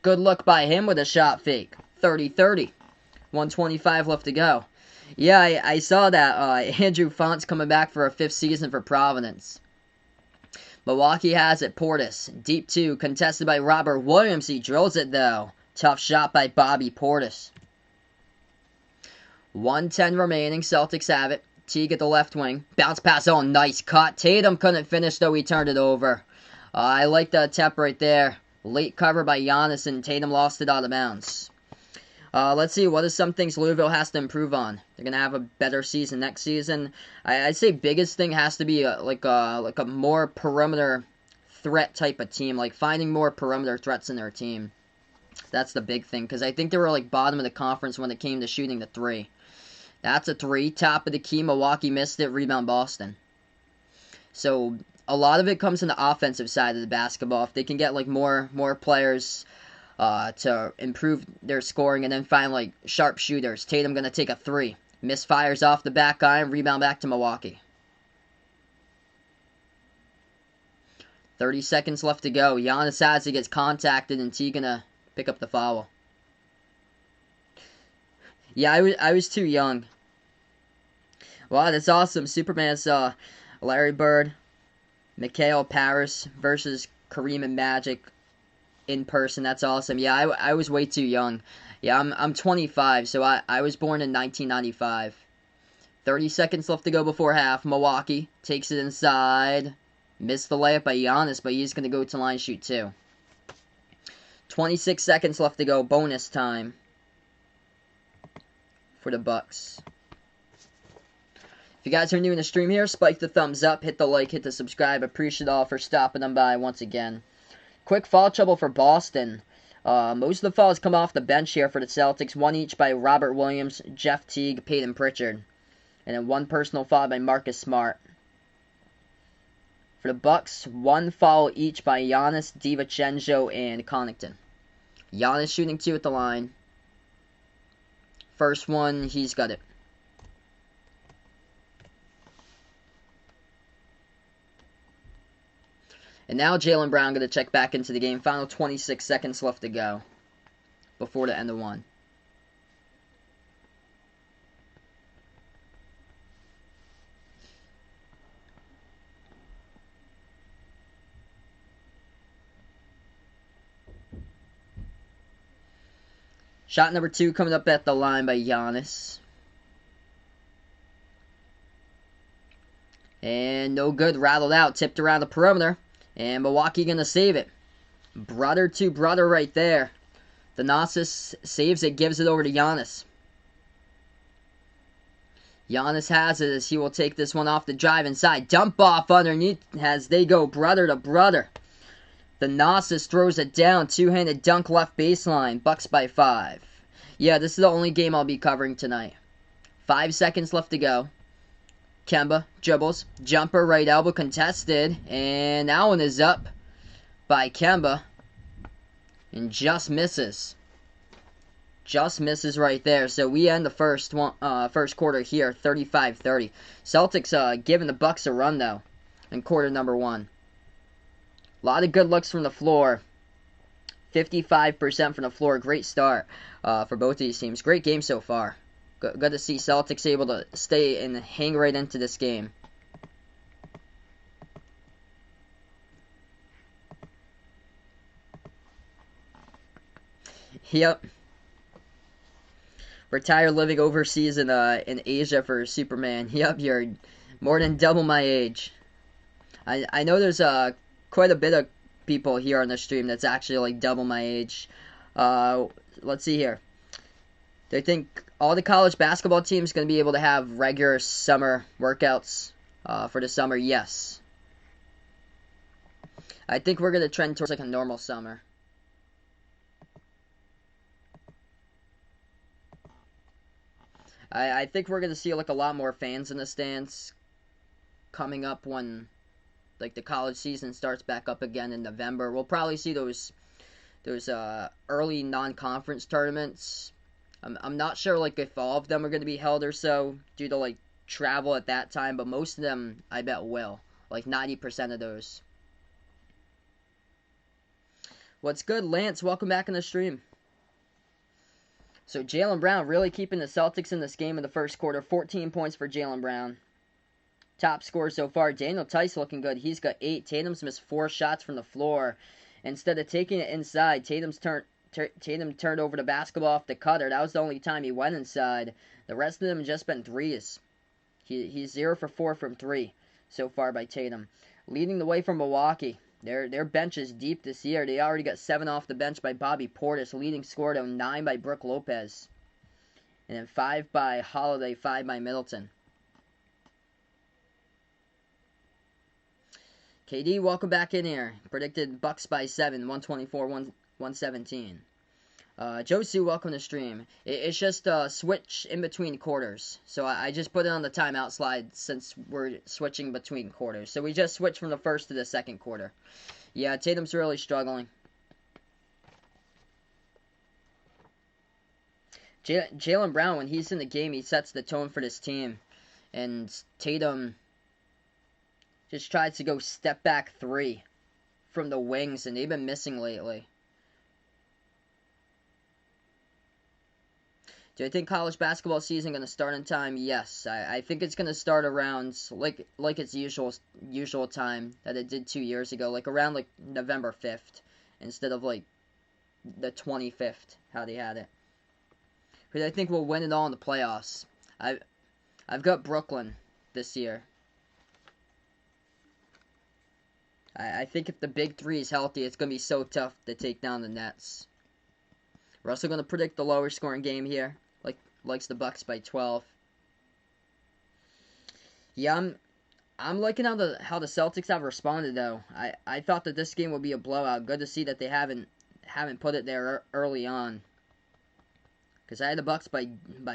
Good look by him with a shot fake. 30-30. 1:25 left to go. Yeah, I saw that. Andrew Font's coming back for a 5th season for Providence. Milwaukee has it. Portis. Deep 2. Contested by Robert Williams. He drills it, though. Tough shot by Bobby Portis. 1:10 remaining. Celtics have it. Teague at the left wing. Bounce pass. Oh, nice cut. Tatum couldn't finish, though. He turned it over. I like the attempt right there. Late cover by Giannis, and Tatum lost it out of bounds. Let's see. What are some things Louisville has to improve on? They're going to have a better season next season. I'd say biggest thing has to be like a more perimeter threat type of team. Like finding more perimeter threats in their team. That's the big thing. Because I think they were like bottom of the conference when it came to shooting the 3. That's a 3. Top of the key. Milwaukee missed it. Rebound Boston. So a lot of it comes in the offensive side of the basketball. If they can get like more players to improve their scoring and then find like sharp shooters. Tatum going to take a 3. Misfires off the back iron. Rebound back to Milwaukee. 30 seconds left to go. Giannis has it, gets contacted, and T going to pick up the foul. Yeah, I was too young. Wow, that's awesome. Superman saw Larry Bird, Mikhail Paris versus Kareem and Magic in person. That's awesome. Yeah, I was way too young. Yeah, I'm 25, so I was born in 1995. 30 seconds left to go before half. Milwaukee takes it inside. Missed the layup by Giannis, but he's going to go to line shoot too. 26 seconds left to go. Bonus time for the Bucks. If you guys are new in the stream here, spike the thumbs up, hit the like, hit the subscribe. Appreciate all for stopping them by once again. Quick foul trouble for Boston. Most of the fouls come off the bench here for the Celtics. One each by Robert Williams, Jeff Teague, Peyton Pritchard. And then one personal foul by Marcus Smart. For the Bucks, one foul each by Giannis, DiVincenzo, and Connaughton. Giannis shooting 2 at the line. First one, he's got it. And now Jaylen Brown going to check back into the game. Final 26 seconds left to go before the end of one. Shot number 2 coming up at the line by Giannis. And no good. Rattled out. Tipped around the perimeter. And Milwaukee going to save it. Brother to brother right there. Thanasis saves it. Gives it over to Giannis. Giannis has it as he will take this one off the drive inside. Dump off underneath as they go brother to brother. Thanasis throws it down. Two-handed dunk left baseline. Bucks by 5. Yeah, this is the only game I'll be covering tonight. 5 seconds left to go. Kemba dribbles. Jumper right elbow contested. And that one is up by Kemba. And just misses. Just misses right there. So we end the first quarter here. 35-30. Celtics giving the Bucks a run though. In quarter number 1. A lot of good looks from the floor. 55% from the floor. Great start for both of these teams. Great game so far. Good to see Celtics able to stay and hang right into this game. Yep. Retire living overseas in Asia for Superman. Yep, you're more than double my age. I know there's quite a bit of people here on the stream that's actually like double my age. Let's see here. Do you think all the college basketball teams going to be able to have regular summer workouts for the summer? Yes. I think we're going to trend towards like a normal summer. I think we're going to see like a lot more fans in the stands coming up when like the college season starts back up again in November. We'll probably see those early non-conference tournaments. I'm not sure like if all of them are going to be held or so due to like travel at that time, but most of them I bet will. Like 90% of those. What's good, Lance? Welcome back in the stream. So Jaylen Brown really keeping the Celtics in this game in the first quarter. 14 points for Jaylen Brown. Top scorer so far. Daniel Tice looking good. He's got 8. Tatum's missed 4 shots from the floor. Instead of taking it inside, Tatum turned over the basketball off the cutter. That was the only time he went inside. The rest of them just been threes. He's 0 for 4 from 3 so far by Tatum. Leading the way from Milwaukee. Their bench is deep this year. They already got 7 off the bench by Bobby Portis. Leading scorer to 9 by Brook Lopez. And then 5 by Holiday, 5 by Middleton. KD, welcome back in here. Predicted Bucks by 7, 124-117. Josu, welcome to stream. It's just a switch in between quarters. So I just put it on the timeout slide since we're switching between quarters. So we just switched from the first to the second quarter. Yeah, Tatum's really struggling. Jaylen Brown, when he's in the game, he sets the tone for this team. And Tatum just tries to go step back 3 from the wings, and they've been missing lately. Do I think college basketball season going to start in time? Yes. I think it's going to start around like its usual time that it did 2 years ago, like around like November 5th instead of like the 25th, how they had it. Because I think we'll win it all in the playoffs. I've got Brooklyn this year. I think if the big 3 is healthy, it's going to be so tough to take down the Nets. We're also going to predict the lower scoring game here. Likes the Bucks by 12. Yeah, I'm liking how the Celtics have responded though. I thought that this game would be a blowout. Good to see that they haven't put it there early on. Because I had the Bucks by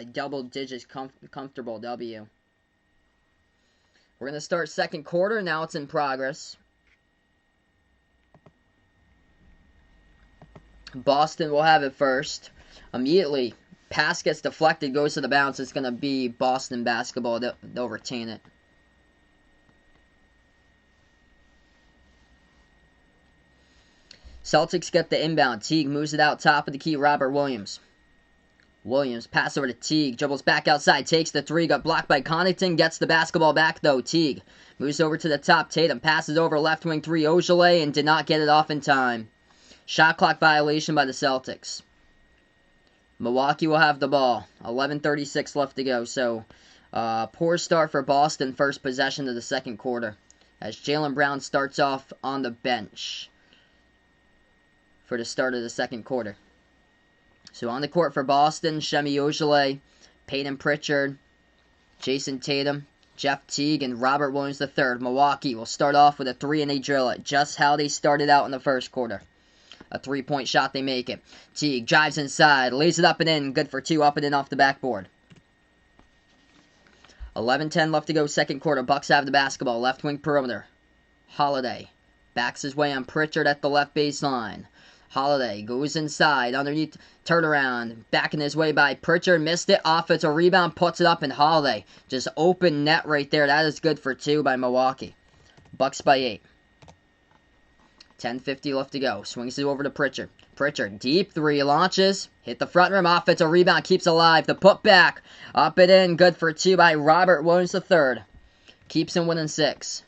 double digits, comfortable W. We're gonna start second quarter. Now it's in progress. Boston will have it first. Immediately, pass gets deflected, goes to the bounce. It's gonna be Boston basketball. They'll retain it. Celtics get the inbound. Teague moves it out top of the key. Robert Williams. Williams, pass over to Teague. Dribbles back outside. Takes the three. Got blocked by Connaughton. Gets the basketball back, though. Teague moves over to the top. Tatum passes over left wing three. Ojale and did not get it off in time. Shot clock violation by the Celtics. Milwaukee will have the ball. 11:36 left to go. So, poor start for Boston. First possession of the second quarter. As Jaylen Brown starts off on the bench for the start of the second quarter. So on the court for Boston, Shemi Ojale, Peyton Pritchard, Jason Tatum, Jeff Teague, and Robert Williams III. Milwaukee will start off with a three and they drill it, just how they started out in the first quarter. A three-point shot, they make it. Teague drives inside, lays it up and in, good for two, up and in off the backboard. 11:10 left to go, second quarter. Bucks have the basketball, left wing perimeter. Holiday backs his way on Pritchard at the left baseline. Holiday goes inside, underneath, turnaround, backing his way by Pritchard, missed it, offensive rebound, puts it up, and Holiday, just open net right there. That is good for two by Milwaukee. Bucks by 8. 10:50 left to go. Swings it over to Pritchard. Pritchard, deep three, launches, hit the front rim, offensive rebound, keeps alive. The putback, up and in, good for two by Robert Williams III. Keeps him winning 6.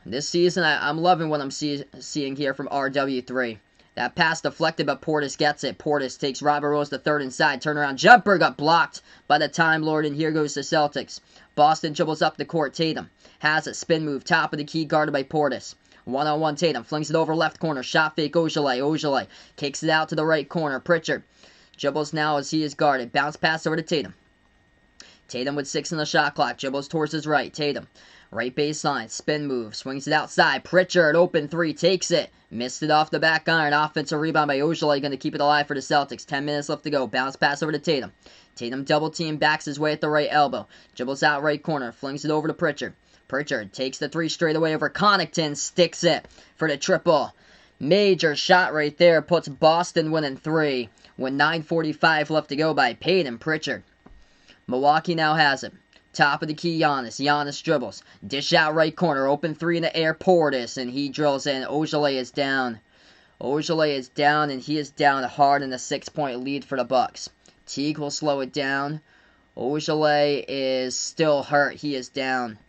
This season, I'm loving what I'm seeing here from RW3. That pass deflected, but Portis gets it. Portis takes Robert Williams III inside. Turnaround jumper got blocked by the Time Lord, and here goes the Celtics. Boston dribbles up the court. Tatum has it. Spin move. Top of the key, guarded by Portis. One-on-one Tatum. Flings it over left corner. Shot fake Ojale. Ojale kicks it out to the right corner. Pritchard dribbles now as he is guarded. Bounce pass over to Tatum. Tatum with 6 in the shot clock. Dribbles towards his right. Tatum. Right baseline, spin move, swings it outside. Pritchard, open three, takes it. Missed it off the back iron. Offensive rebound by Ojale, going to keep it alive for the Celtics. 10 minutes left to go. Bounce pass over to Tatum. Tatum double team, backs his way at the right elbow. Dribbles out right corner, flings it over to Pritchard. Pritchard takes the three straight away over Connaughton, sticks it for the triple. Major shot right there, puts Boston winning 3 with 9:45 left to go by Peyton Pritchard. Milwaukee now has it. Top of the key, Giannis. Giannis dribbles. Dish out right corner. Open three in the air. Portis. And he drills in. Ojale is down. Ojale is down, and he is down hard in a 6-point lead for the Bucks. Teague will slow it down. Ojale is still hurt. He is down.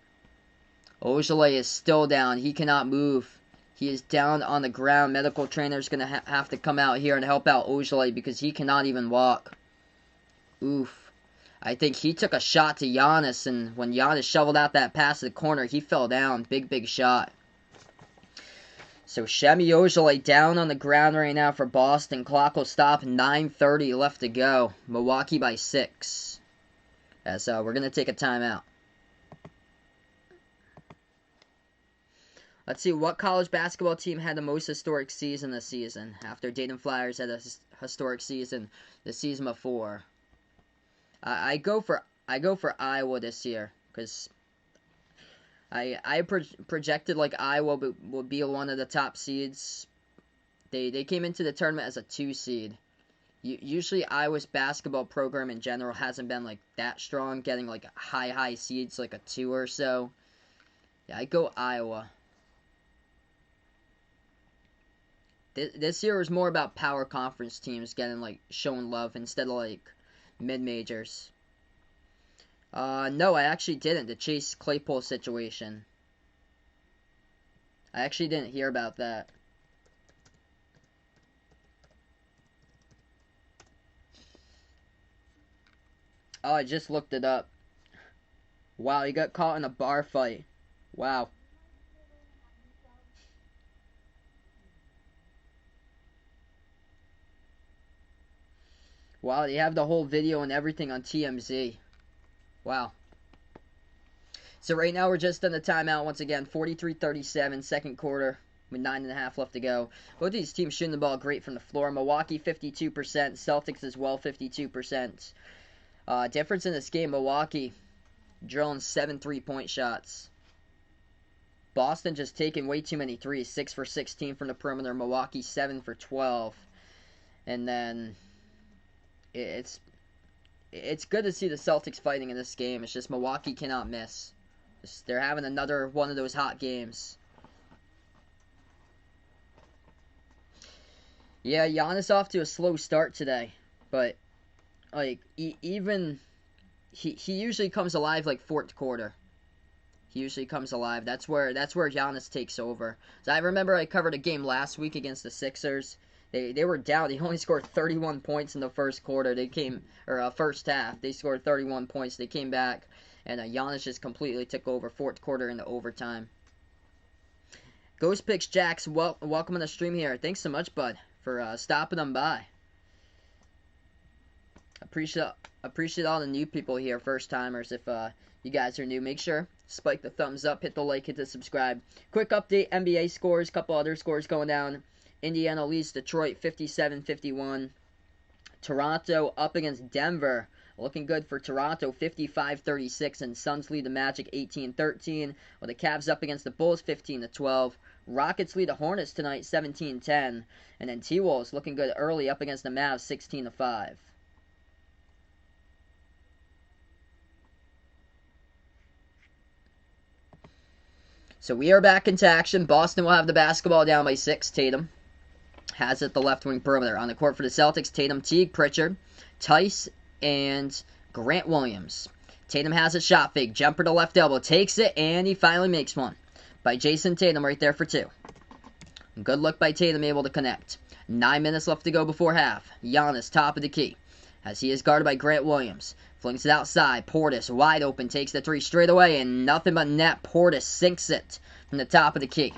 Ojale is still down. He cannot move. He is down on the ground. Medical trainer is going to have to come out here and help out Ojale because he cannot even walk. Oof. I think he took a shot to Giannis, and when Giannis shoveled out that pass to the corner, he fell down. Big shot. So Shemi Ojale down on the ground right now for Boston. Clock will stop. 9:30 left to go. Milwaukee by 6. As we're going to take a timeout. Let's see, what college basketball team had the most historic season this season? After Dayton Flyers had a historic season the season before. I go for Iowa this year because I projected like Iowa would be one of the top seeds. They came into the tournament as a 2 seed. Usually Iowa's basketball program in general hasn't been like that strong, getting like high seeds like a 2 or so. Yeah, I go Iowa. This year was more about power conference teams getting like shown love instead of like mid-majors. No, I actually didn't. The Chase Claypool situation. I actually didn't hear about that. Oh, I just looked it up. Wow, he got caught in a bar fight. Wow. Wow, they have the whole video and everything on TMZ. Wow. So right now we're just in the timeout once again. 43-37, second quarter with 9.5 left to go. Both these teams shooting the ball great from the floor. Milwaukee 52%, Celtics as well 52%. Difference in this game, Milwaukee drilling 7 3-point shots. Boston just taking way too many threes. 6 for 16 from the perimeter. Milwaukee 7 for 12. And then it's good to see the Celtics fighting in this game. It's just Milwaukee cannot miss. They're having another one of those hot games. Yeah, Giannis off to a slow start today, but like even he usually comes alive like fourth quarter. He usually comes alive. That's where Giannis takes over. So I remember I covered a game last week against the Sixers. They were down. He only scored 31 points in the first quarter. First half. They scored 31 points. They came back, and Giannis just completely took over fourth quarter into overtime. Ghost Picks Jax, welcome on the stream here. Thanks so much, bud, for stopping on by. Appreciate all the new people here, first timers. If you guys are new, make sure spike the thumbs up, hit the like, hit the subscribe. Quick update: NBA scores, couple other scores going down. Indiana leads Detroit 57-51. Toronto up against Denver. Looking good for Toronto, 55-36, and Suns lead the Magic 18-13. While the Cavs up against the Bulls 15-12. Rockets lead the Hornets tonight 17-10. And then T-Wolves looking good early up against the Mavs 16-5. So we are back into action. Boston will have the basketball down by 6. Tatum has it the left wing perimeter. On the court for the Celtics, Tatum, Teague, Pritchard, Tice, and Grant Williams. Tatum has a shot fake. Jumper to left elbow. Takes it, and he finally makes one. By Jason Tatum right there for 2. Good look by Tatum, able to connect. 9 minutes left to go before half. Giannis, top of the key, as he is guarded by Grant Williams. Flings it outside. Portis, wide open, takes the 3 straight away, and nothing but net. Portis sinks it from the top of the key.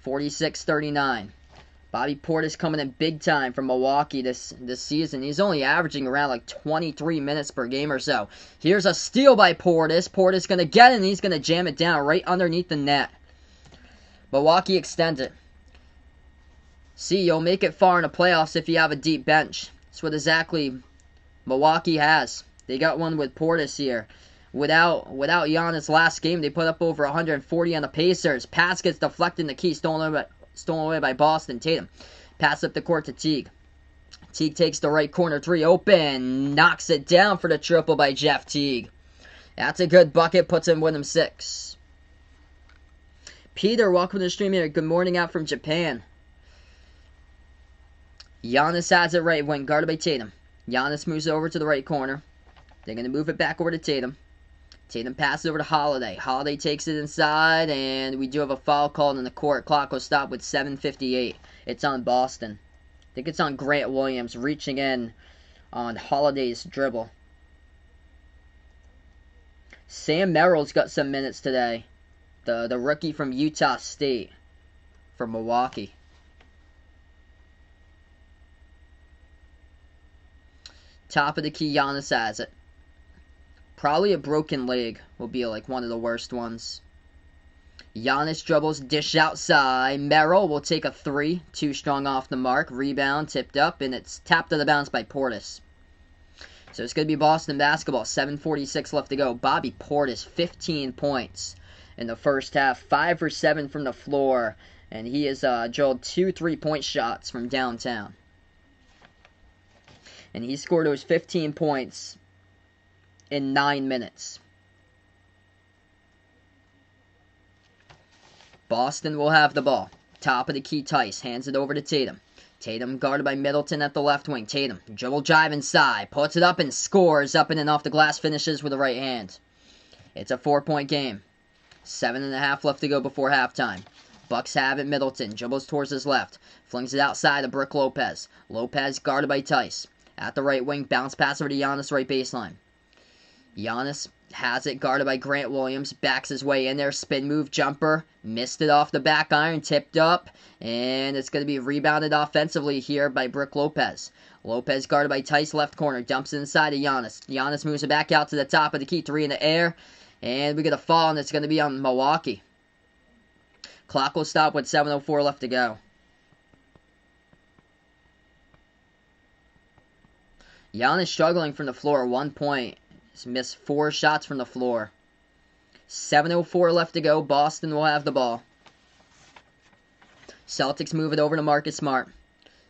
46-39. Bobby Portis coming in big time from Milwaukee this season. He's only averaging around like 23 minutes per game or so. Here's a steal by Portis. Portis going to get it, and he's going to jam it down right underneath the net. Milwaukee extends it. See, you'll make it far in the playoffs if you have a deep bench. That's what exactly Milwaukee has. They got one with Portis here. Without Giannis last game, they put up over 140 on the Pacers. Pass gets deflected in the key, stolen away by Boston. Tatum pass up the court to Teague. Teague takes the right corner 3 open. Knocks it down for the triple by Jeff Teague. That's a good bucket. Puts him with him 6. Peter, welcome to the stream here. Good morning out from Japan. Giannis has it right wing, guarded by Tatum. Giannis moves over to the right corner. They're going to move it back over to Tatum. Tatum passes over to Holiday. Holiday takes it inside, and we do have a foul called in the court. Clock will stop with 7:58. It's on Boston. I think it's on Grant Williams reaching in on Holiday's dribble. Sam Merrill's got some minutes today. The rookie from Utah State, from Milwaukee. Top of the key, Giannis has it. Probably a broken leg will be like one of the worst ones. Giannis dribbles, dish outside. Merrill will take a 3. Too strong off the mark. Rebound, tipped up, and it's tapped to the bounce by Portis. So it's going to be Boston basketball. 7:46 left to go. Bobby Portis, 15 points in the first half. 5 for 7 from the floor. And he has drilled 2 3-point shots from downtown. And he scored those 15 points in 9 minutes. Boston will have the ball. Top of the key, Tice hands it over to Tatum. Tatum guarded by Middleton at the left wing. Tatum, dribble drive inside, puts it up and scores. Up and off the glass, finishes with the right hand. It's a 4-point game. 7.5 left to go before halftime. Bucks have it. Middleton dribbles towards his left. Flings it outside to Brook Lopez. Lopez guarded by Tice. At the right wing, bounce pass over to Giannis, right baseline. Giannis has it, guarded by Grant Williams. Backs his way in there. Spin move, jumper. Missed it off the back iron. Tipped up. And it's going to be rebounded offensively here by Brook Lopez. Lopez guarded by Tice, left corner. Dumps it inside to Giannis. Giannis moves it back out to the top of the key. 3 in the air. And we get a foul, and it's going to be on Milwaukee. Clock will stop with 7:04 left to go. Giannis struggling from the floor, 1 point. He's missed 4 shots from the floor. 7:04 left to go. Boston will have the ball. Celtics move it over to Marcus Smart.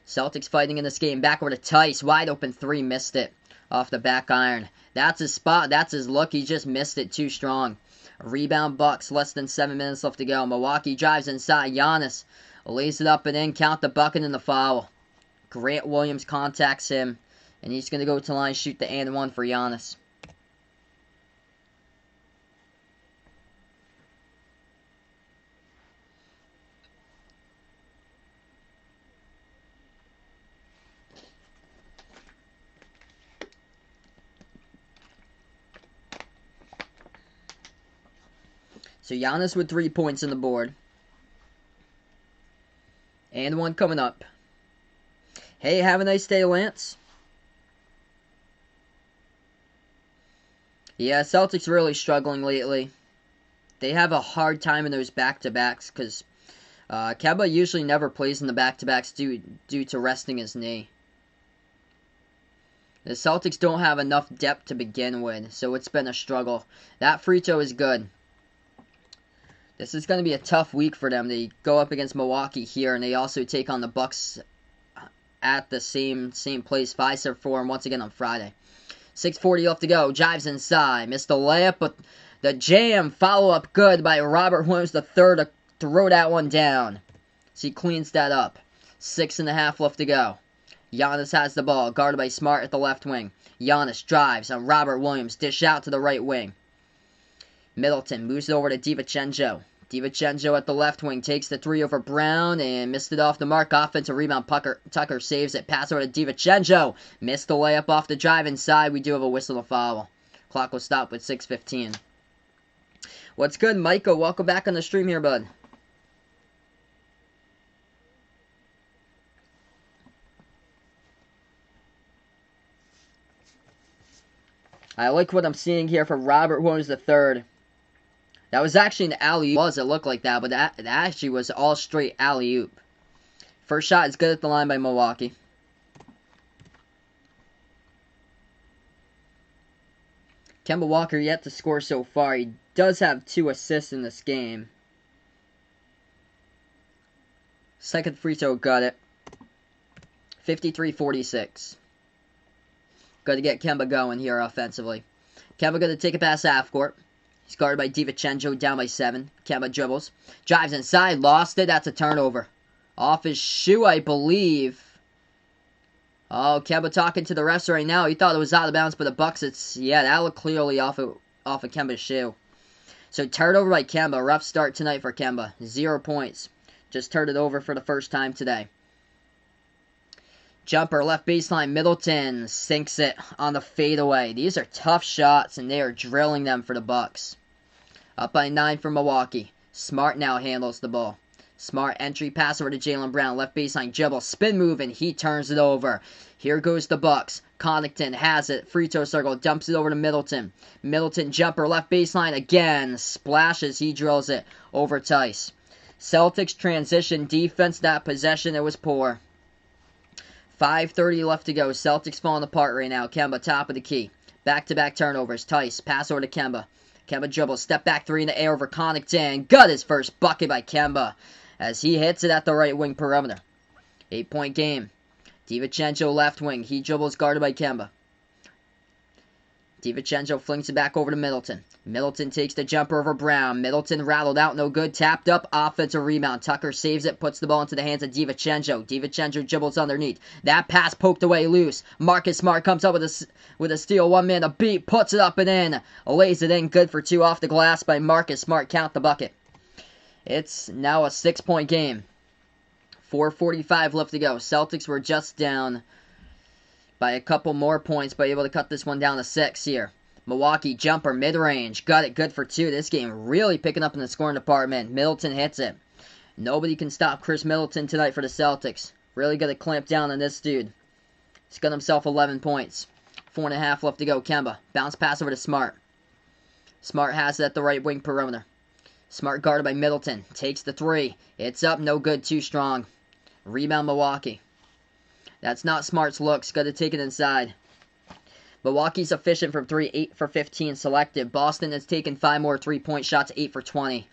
Celtics fighting in this game. Back over to Tice. Wide open 3. Missed it. Off the back iron. That's his spot. That's his look. He just missed it too strong. Rebound Bucks. Less than 7 minutes left to go. Milwaukee drives inside. Giannis lays it up and in. Count the bucket and the foul. Grant Williams contacts him. And he's going to go to the line, shoot the and one for Giannis. So Giannis with 3 points on the board. And one coming up. Hey, have a nice day, Lance. Yeah, Celtics really struggling lately. They have a hard time in those back-to-backs because Kemba usually never plays in the back-to-backs due to resting his knee. The Celtics don't have enough depth to begin with, so it's been a struggle. That free throw is good. This is going to be a tough week for them. They go up against Milwaukee here, and they also take on the Bucks at the same place, 5-4, and once again on Friday. 6:40 left to go. Jives inside. Missed the layup, but the jam follow-up good by Robert Williams III to throw that one down. So he cleans that up. 6.5 left to go. Giannis has the ball, guarded by Smart at the left wing. Giannis drives on Robert Williams. Dish out to the right wing. Middleton moves it over to DiVincenzo. DiVincenzo at the left wing takes the 3 over Brown and missed it off the mark. Offensive rebound. Tucker saves it. Pass over to DiVincenzo. Missed the layup off the drive inside. We do have a whistle to foul. Clock will stop with 6:15. What's good, Michael? Welcome back on the stream here, bud. I like what I'm seeing here for Robert Williams III. That was actually an alley-oop. It looked like that, but that actually was all straight alley-oop. First shot is good at the line by Milwaukee. Kemba Walker yet to score so far. He does have 2 assists in this game. Second free throw, got it. 53-46. Got to get Kemba going here offensively. Kemba going to take it past half court. He's guarded by DiVincenzo, down by 7. Kemba dribbles. Drives inside, lost it. That's a turnover. Off his shoe, I believe. Oh, Kemba talking to the refs right now. He thought it was out of bounds, but the Bucks, that looked clearly off of Kemba's shoe. So, turnover by Kemba. Rough start tonight for Kemba. 0 points. Just turned it over for the first time today. Jumper, left baseline, Middleton sinks it on the fadeaway. These are tough shots, and they are drilling them for the Bucks. Up by 9 for Milwaukee. Smart now handles the ball. Smart entry pass over to Jaylen Brown. Left baseline dribble. Spin move, and he turns it over. Here goes the Bucks. Connaughton has it. Free throw circle. Dumps it over to Middleton. Middleton jumper. Left baseline again. Splashes. He drills it over Tice. Celtics transition defense. That possession, it was poor. 5:30 left to go. Celtics falling apart right now. Kemba, top of the key. Back-to-back turnovers. Tice. Pass over to Kemba. Kemba dribbles. Step back 3 in the air over Connaughton. Got his first bucket by Kemba as he hits it at the right wing perimeter. 8-point game. DiVincenzo left wing. He dribbles, guarded by Kemba. DiVincenzo flings it back over to Middleton. Middleton takes the jumper over Brown. Middleton rattled out, no good. Tapped up, offensive rebound. Tucker saves it, puts the ball into the hands of DiVincenzo. DiVincenzo dribbles underneath. That pass poked away loose. Marcus Smart comes up with a steal. One man a beat, puts it up and in. Lays it in, good for 2 off the glass by Marcus Smart. Count the bucket. It's now a 6-point game. 4:45 left to go. Celtics were just down by a couple more points, but able to cut this one down to 6 here. Milwaukee jumper, mid-range. Got it, good for 2. This game really picking up in the scoring department. Middleton hits it. Nobody can stop Chris Middleton tonight for the Celtics. Really got to clamp down on this dude. He's got himself 11 points. 4.5 left to go. Kemba. Bounce pass over to Smart. Smart has it at the right wing perimeter. Smart guarded by Middleton. Takes the three. It's up. No good. Too strong. Rebound Milwaukee. That's not Smart's looks. Got to take it inside. Milwaukee's efficient from 3, 8 for 15 selective. Boston has taken 5 more 3-point shots, 8 for 20.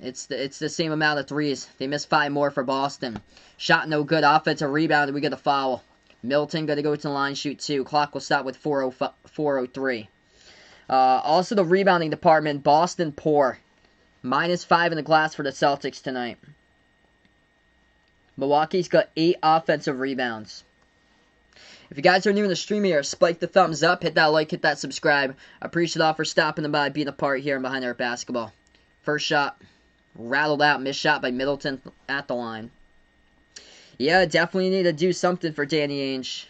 It's the same amount of threes. They missed 5 more for Boston. Shot no good. Offensive rebound, and we get a foul. Middleton got to go to the line, shoot 2. Clock will stop with 4:03. Also, the rebounding department, Boston poor. -5 in the glass for the Celtics tonight. Milwaukee's got 8 offensive rebounds. If you guys are new in the stream here, spike the thumbs up, hit that like, hit that subscribe. I appreciate all for stopping by, being a part here and behind our basketball. First shot, rattled out, missed shot by Middleton at the line. Yeah, definitely need to do something for Danny Ainge.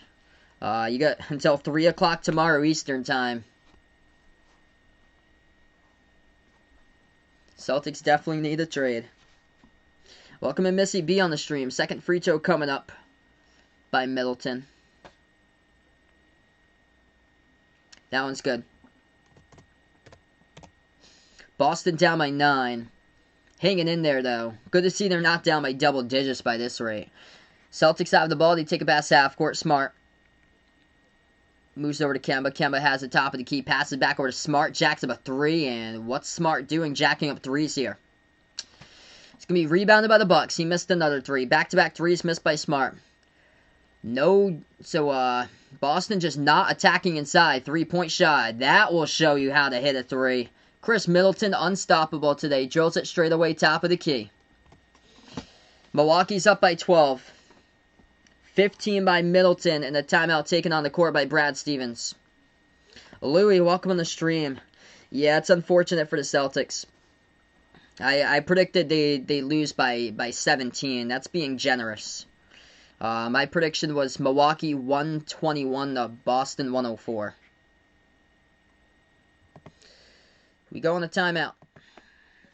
You got until 3 o'clock tomorrow Eastern time. Celtics definitely need a trade. Welcome to Missy B on the stream. Second free throw coming up by Middleton. That one's good. Boston down by 9. Hanging in there, though. Good to see they're not down by double digits by this rate. Celtics have the ball. They take it past half court. Smart. Moves over to Kemba. Kemba has the top of the key. Passes back over to Smart. Jacks up a 3. And what's Smart doing jacking up 3s here? It's going to be rebounded by the Bucks. He missed another 3. Back-to-back 3s missed by Smart. No, so, Boston just not attacking inside. 3-point shot. That will show you how to hit a 3. Chris Middleton, unstoppable today. Drills it straight away, top of the key. Milwaukee's up by 12. 15 by Middleton, and a timeout taken on the court by Brad Stevens. Louie, welcome on the stream. Yeah, it's unfortunate for the Celtics. I predicted they lose by 17. That's being generous. My prediction was Milwaukee 121 to Boston 104. We go on a timeout.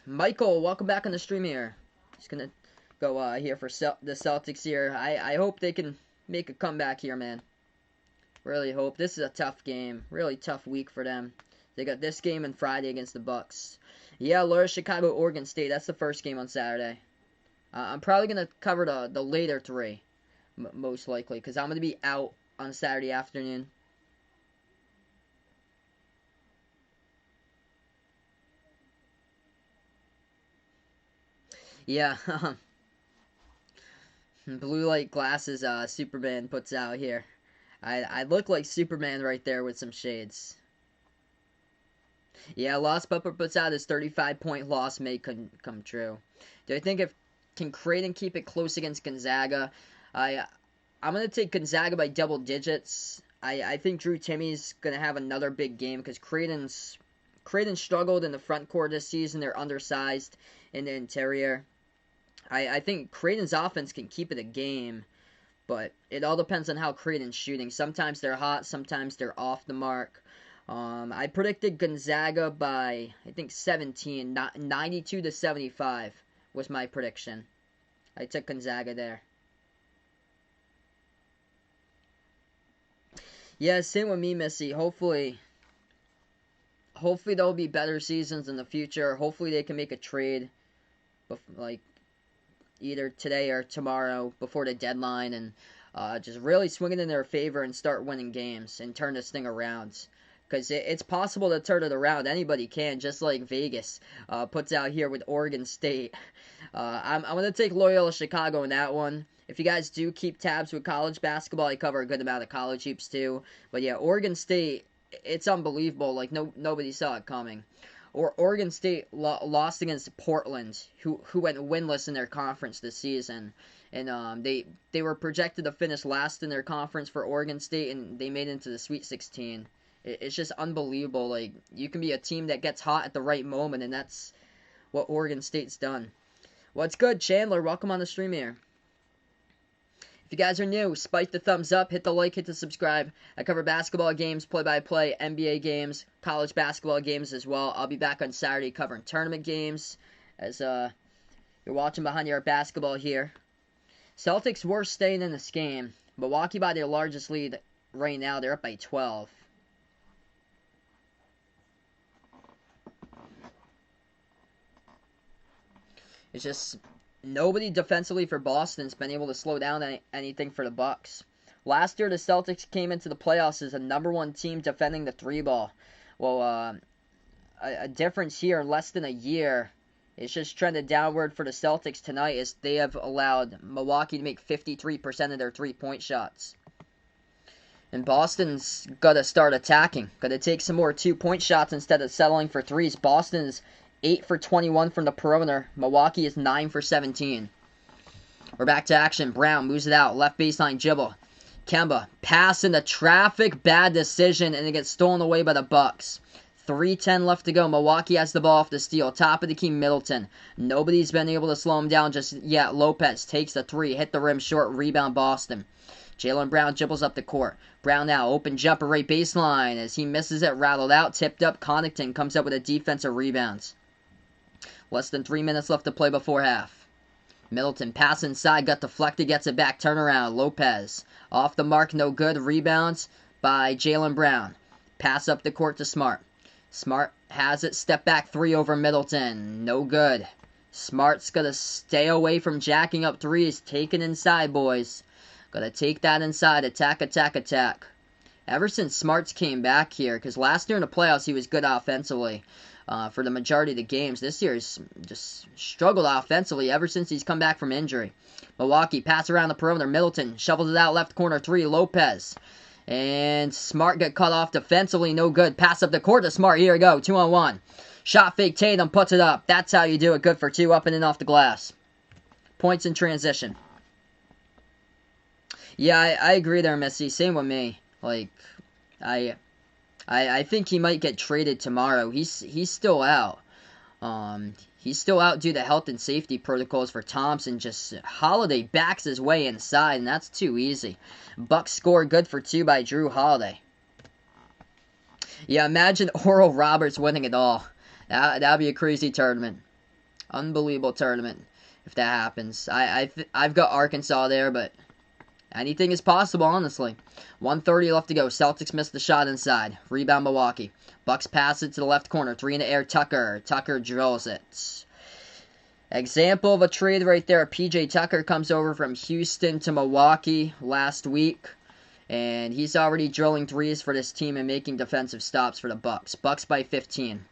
Michael, welcome back on the stream here. Just going to go here for the Celtics here. I hope they can make a comeback here, man. Really hope. This is a tough game. Really tough week for them. They got this game and Friday against the Bucks. Yeah, Laura, Chicago, Oregon State. That's the first game on Saturday. I'm probably going to cover the later 3. Most likely, because I'm going to be out on Saturday afternoon. Yeah, blue light glasses Superman puts out here. I look like Superman right there with some shades. Yeah, Lost Pupper puts out his 35-point loss may come true. Do I think can Creighton keep it close against Gonzaga? I'm going to take Gonzaga by double digits. I think Drew Timmy's going to have another big game because Creighton struggled in the front court this season. They're undersized in the interior. I think Creighton's offense can keep it a game, but it all depends on how Creighton's shooting. Sometimes they're hot, sometimes they're off the mark. I predicted Gonzaga by, I think, 17. 92 to 75 was my prediction. I took Gonzaga there. Yeah, same with me, Missy. Hopefully there'll be better seasons in the future. Hopefully they can make a trade, like, either today or tomorrow before the deadline and just really swing it in their favor and start winning games and turn this thing around. Because it's possible to turn it around. Anybody can, just like Vegas puts out here with Oregon State. I'm going to take Loyola Chicago in that one. If you guys do keep tabs with college basketball, I cover a good amount of college hoops too. But yeah, Oregon State, it's unbelievable. Like, nobody saw it coming. Or Oregon State lost against Portland, who went winless in their conference this season. And they were projected to finish last in their conference for Oregon State, and they made it into the Sweet 16. It's just unbelievable. Like, you can be a team that gets hot at the right moment, and that's what Oregon State's done. What's good, Chandler? Welcome on the stream here. If you guys are new, spike the thumbs up, hit the like, hit the subscribe. I cover basketball games, play-by-play, NBA games, college basketball games as well. I'll be back on Saturday covering tournament games as you're watching behind your basketball here. Celtics were staying in this game. Milwaukee by their largest lead right now. They're up by 12. It's just nobody defensively for Boston's been able to slow down anything for the Bucks. Last year, the Celtics came into the playoffs as a #1 team defending the 3-ball. Well, a difference here in less than a year. It's just trended downward for the Celtics tonight as they have allowed Milwaukee to make 53% of their 3-point shots. And Boston's got to start attacking. Got to take some more 2-point shots instead of settling for threes. Boston is 8 for 21 from the perimeter. Milwaukee is 9 for 17. We're back to action. Brown moves it out. Left baseline dribble. Kemba pass into traffic. Bad decision, and it gets stolen away by the Bucks. 3:10 left to go. Milwaukee has the ball off the steal. Top of the key, Middleton. Nobody's been able to slow him down just yet. Lopez takes the 3. Hit the rim short. Rebound Boston. Jaylen Brown dribbles up the court. Brown now, open jumper right baseline. As he misses it, rattled out, tipped up. Connaughton comes up with a defensive rebound. Less than 3 minutes left to play before half. Middleton pass inside, got deflected, gets it back, turnaround. Lopez off the mark, no good. Rebounds by Jaylen Brown. Pass up the court to Smart. Smart has it, step back 3 over Middleton. No good. Smart's got to stay away from jacking up threes. Take it inside, boys. Got to take that inside. Attack, attack, attack. Ever since Smarts came back here, because last year in the playoffs he was good offensively for the majority of the games. This year he's just struggled offensively ever since he's come back from injury. Milwaukee pass around the perimeter. Middleton shovels it out left corner 3. Lopez. And Smart got cut off defensively. No good. Pass up the court to Smart. Here we go. 2-on-1. Shot fake. Tatum puts it up. That's how you do it. Good for 2. Up and in off the glass. Points in transition. Yeah, I agree there, Missy. Same with me. Like, I think he might get traded tomorrow. He's still out. He's still out due to health and safety protocols for Thompson. Just Holiday backs his way inside, and that's too easy. Bucks score good for 2 by Drew Holiday. Yeah, imagine Oral Roberts winning it all. That'd be a crazy tournament. Unbelievable tournament if that happens. I've got Arkansas there, but anything is possible, honestly. 1:30 left to go. Celtics missed the shot inside. Rebound Milwaukee. Bucks pass it to the left corner. 3 in the air. Tucker drills it. Example of a trade right there. PJ Tucker comes over from Houston to Milwaukee last week. And he's already drilling threes for this team and making defensive stops for the Bucks. Bucks by 15.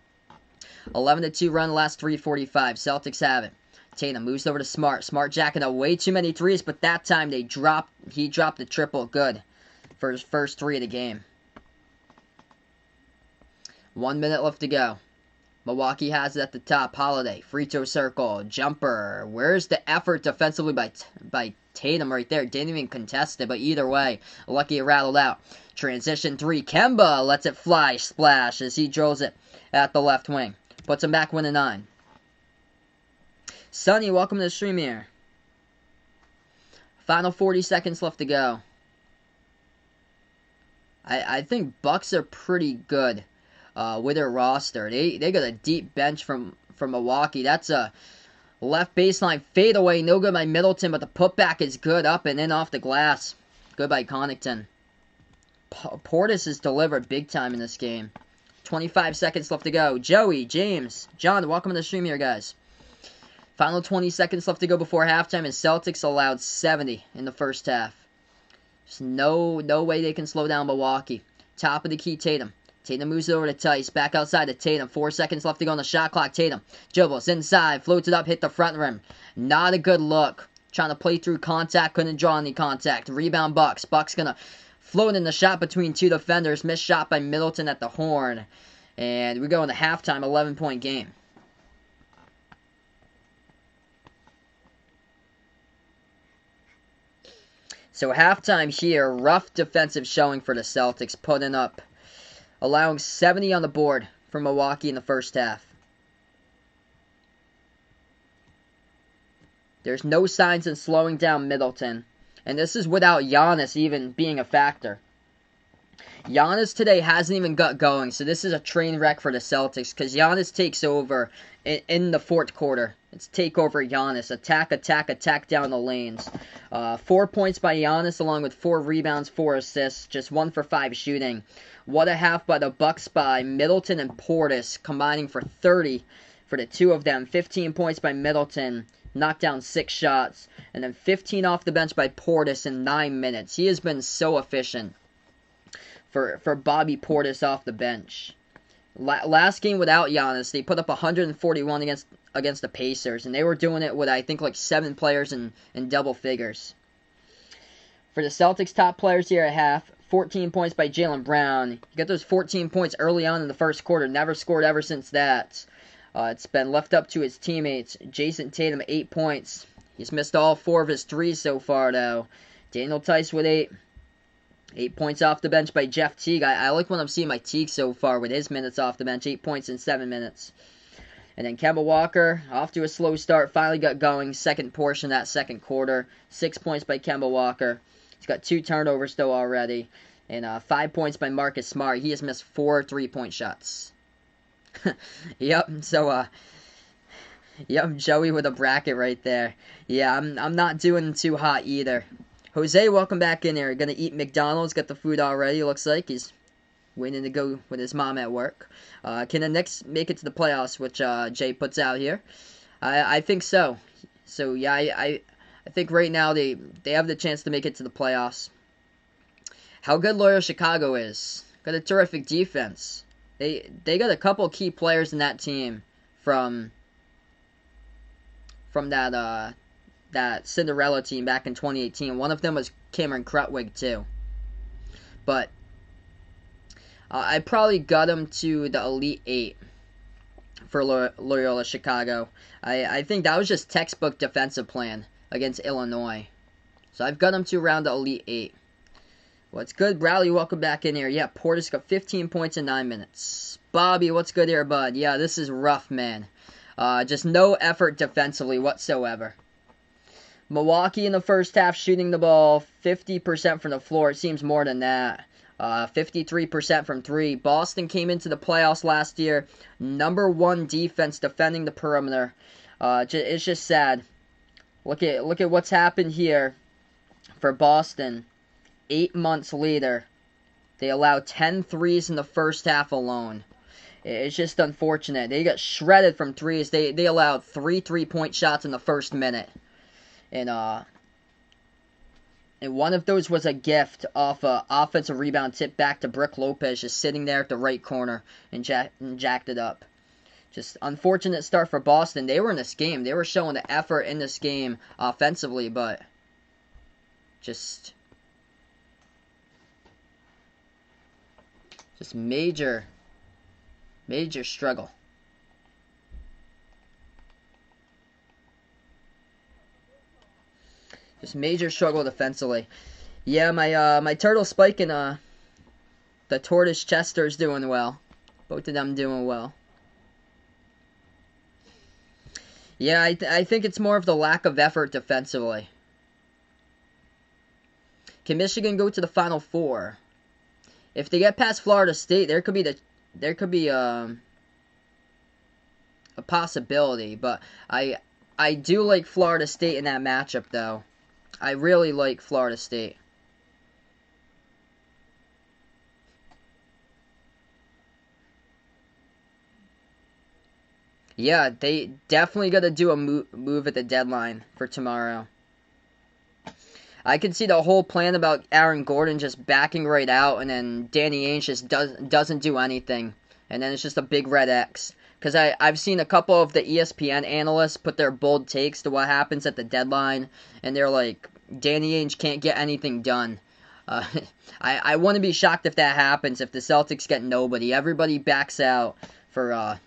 11-2 run, last 3:45. Celtics have it. Tatum moves over to Smart. Smart jacking up way too many threes, but that time he dropped the triple. Good for his first 3 of the game. 1 minute left to go. Milwaukee has it at the top. Holiday, free throw circle, jumper. Where's the effort defensively by Tatum right there? Didn't even contest it, but either way, lucky it rattled out. Transition 3. Kemba lets it fly. Splash as he drills it at the left wing. Puts him back, winning 9. Sonny, welcome to the stream here. Final 40 seconds left to go. I think Bucks are pretty good with their roster. They got a deep bench from Milwaukee. That's a left baseline fadeaway. No good by Middleton, but the putback is good up and in off the glass. Good by Connaughton. Portis has delivered big time in this game. 25 seconds left to go. Joey, James, John, welcome to the stream here, guys. Final 20 seconds left to go before halftime, and Celtics allowed 70 in the first half. There's no way they can slow down Milwaukee. Top of the key, Tatum. Tatum moves over to Tice. Back outside to Tatum. 4 seconds left to go on the shot clock. Tatum dribbles inside, floats it up, hit the front rim. Not a good look. Trying to play through contact, couldn't draw any contact. Rebound Bucks. Bucks gonna float in the shot between 2 defenders. Missed shot by Middleton at the horn. And we go into halftime, 11-point game. So halftime here, rough defensive showing for the Celtics, putting up, allowing 70 on the board for Milwaukee in the first half. There's no signs of slowing down Middleton, and this is without Giannis even being a factor. Giannis today hasn't even got going, so this is a train wreck for the Celtics, because Giannis takes over in the fourth quarter. It's take over Giannis. Attack, attack, attack down the lanes. 4 points by Giannis, along with 4 rebounds, 4 assists. Just 1 for 5 shooting. What a half by the Bucks by Middleton and Portis, combining for 30 for the 2 of them. 15 points by Middleton. knocked down 6 shots, and then 15 off the bench by Portis in 9 minutes. He has been so efficient for Bobby Portis off the bench. Last game without Giannis, they put up 141 against the Pacers, and they were doing it with, I think, like 7 players in double figures. For the Celtics, top players here at half, 14 points by Jaylen Brown. He got those 14 points early on in the first quarter, never scored ever since that. It's been left up to his teammates. Jason Tatum, 8 points. He's missed all 4 of his threes so far, though. Daniel Tice with 8. 8 points off the bench by Jeff Teague. I like what I'm seeing by Teague so far with his minutes off the bench. 8 points in 7 minutes. And then Kemba Walker, off to a slow start. Finally got going. Second portion of that second quarter. 6 points by Kemba Walker. He's got 2 turnovers, though, already. And 5 points by Marcus Smart. He has missed 4 3-point shots. Yep, so, yep, Joey with a bracket right there. Yeah, I'm not doing too hot either. Jose, welcome back in here. Gonna eat McDonald's, got the food already, looks like. He's waiting to go with his mom at work. Can the Knicks make it to the playoffs, which Jay puts out here? I think so. So, yeah, I think right now they have the chance to make it to the playoffs. How good Loyola Chicago is. Got a terrific defense. They got a couple key players in that team from that Cinderella team back in 2018. One of them was Cameron Krutwig too. But I probably got him to the Elite 8 for Loyola Chicago. I think that was just textbook defensive plan against Illinois. So I've got him to around the Elite 8. What's good, Bradley? Welcome back in here. Yeah, Portis got 15 points in 9 minutes. Bobby, what's good here, bud? Yeah, this is rough, man. Just no effort defensively whatsoever. Milwaukee in the first half shooting the ball 50% from the floor. It seems more than that. 53% from 3. Boston came into the playoffs last year. #1 defense defending the perimeter. It's just sad. Look at what's happened here for Boston. 8 months later, they allowed 10 threes in the first half alone. It's just unfortunate. They got shredded from threes. They allowed 3 3-point shots in the first minute. And one of those was a gift off a offensive rebound tip back to Brook Lopez, just sitting there at the right corner and jacked it up. Just unfortunate start for Boston. They were in this game. They were showing the effort in this game offensively, but just major struggle. Just major struggle defensively. Yeah, my Turtle Spike and the Tortoise Chester's doing well. Both of them doing well. Yeah, I think it's more of the lack of effort defensively. Can Michigan go to the Final Four? If they get past Florida State, there could be a possibility, but I do like Florida State in that matchup though. I really like Florida State. Yeah, they definitely got to do a move at the deadline for tomorrow. I could see the whole plan about Aaron Gordon just backing right out, and then Danny Ainge just doesn't do anything, and then it's just a big red X. Because I've seen a couple of the ESPN analysts put their bold takes to what happens at the deadline, and they're like, Danny Ainge can't get anything done. I wouldn't be shocked if that happens, if the Celtics get nobody. Everybody backs out for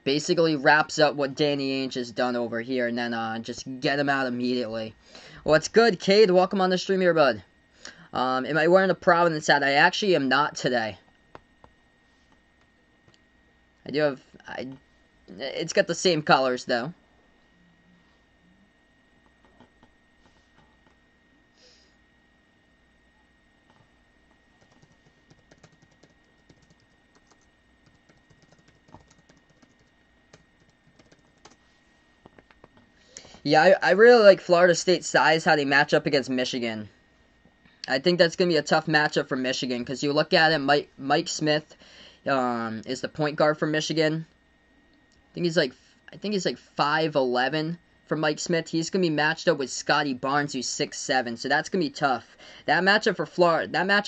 basically wraps up what Danny Ainge has done over here, and then just get him out immediately. What's good, Cade? Welcome on the stream here, bud. Am I wearing a Providence hat? I actually am not today. I do have... it's got the same colors, though. Yeah, I really like Florida State's size, how they match up against Michigan. I think that's going to be a tough matchup for Michigan, because you look at it, Mike Smith is the point guard for Michigan. I think he's like I think he's like 5'11" for Mike Smith. He's going to be matched up with Scotty Barnes, who's 6'7", so that's going to be tough. That matchup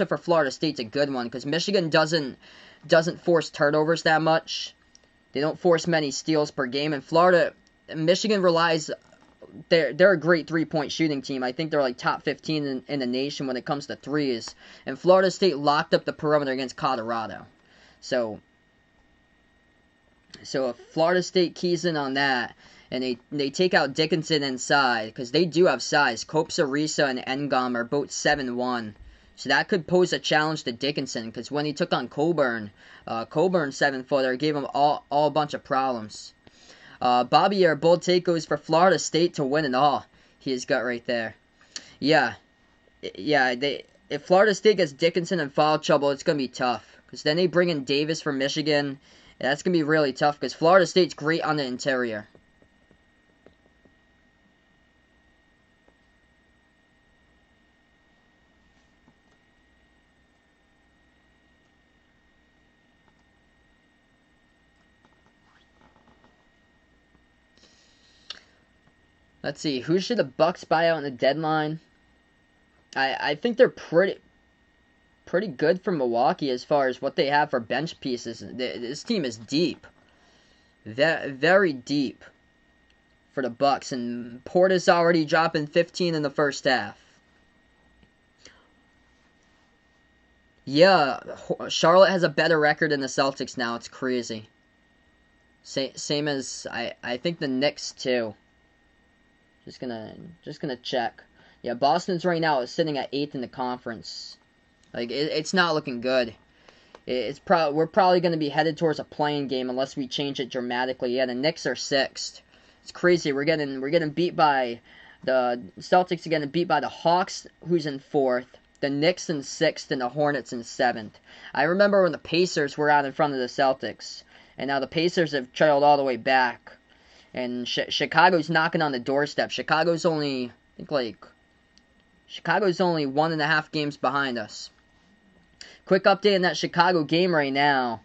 for Florida State's a good one because Michigan doesn't force turnovers that much. They don't force many steals per game, and Michigan relies. They're a great three-point shooting team. I think they're like top 15 in the nation when it comes to threes. And Florida State locked up the perimeter against Colorado. So if Florida State keys in on that, and they take out Dickinson inside, because they do have size. Kopsa-Risa and Ngom are both 7'1". So that could pose a challenge to Dickinson, because when he took on Coburn, 7-footer, gave him all a bunch of problems. Bobby, our bold take goes for Florida State to win it all. He has got right there. Yeah. If Florida State gets Dickinson in foul trouble, it's going to be tough. Because then they bring in Davis from Michigan. And that's going to be really tough because Florida State's great on the interior. Let's see. Who should the Bucks buy out in the deadline? I think they're pretty good for Milwaukee as far as what they have for bench pieces. This team is deep. Very deep for the Bucks. And Portis already dropping 15 in the first half. Yeah, Charlotte has a better record than the Celtics now. It's crazy. Same as, I think the Knicks too. Just gonna check. Yeah, Boston's right now is sitting at 8th in the conference. Like it's not looking good. We're probably gonna be headed towards a playing game unless we change it dramatically. Yeah, the Knicks are 6th. It's crazy. We're getting beat by the Celtics are getting beat by the Hawks, who's in 4th. The Knicks in 6th and the Hornets in 7th. I remember when the Pacers were out in front of the Celtics, and now the Pacers have trailed all the way back. And Chicago's knocking on the doorstep. Chicago's only 1.5 games behind us. Quick update on that Chicago game right now.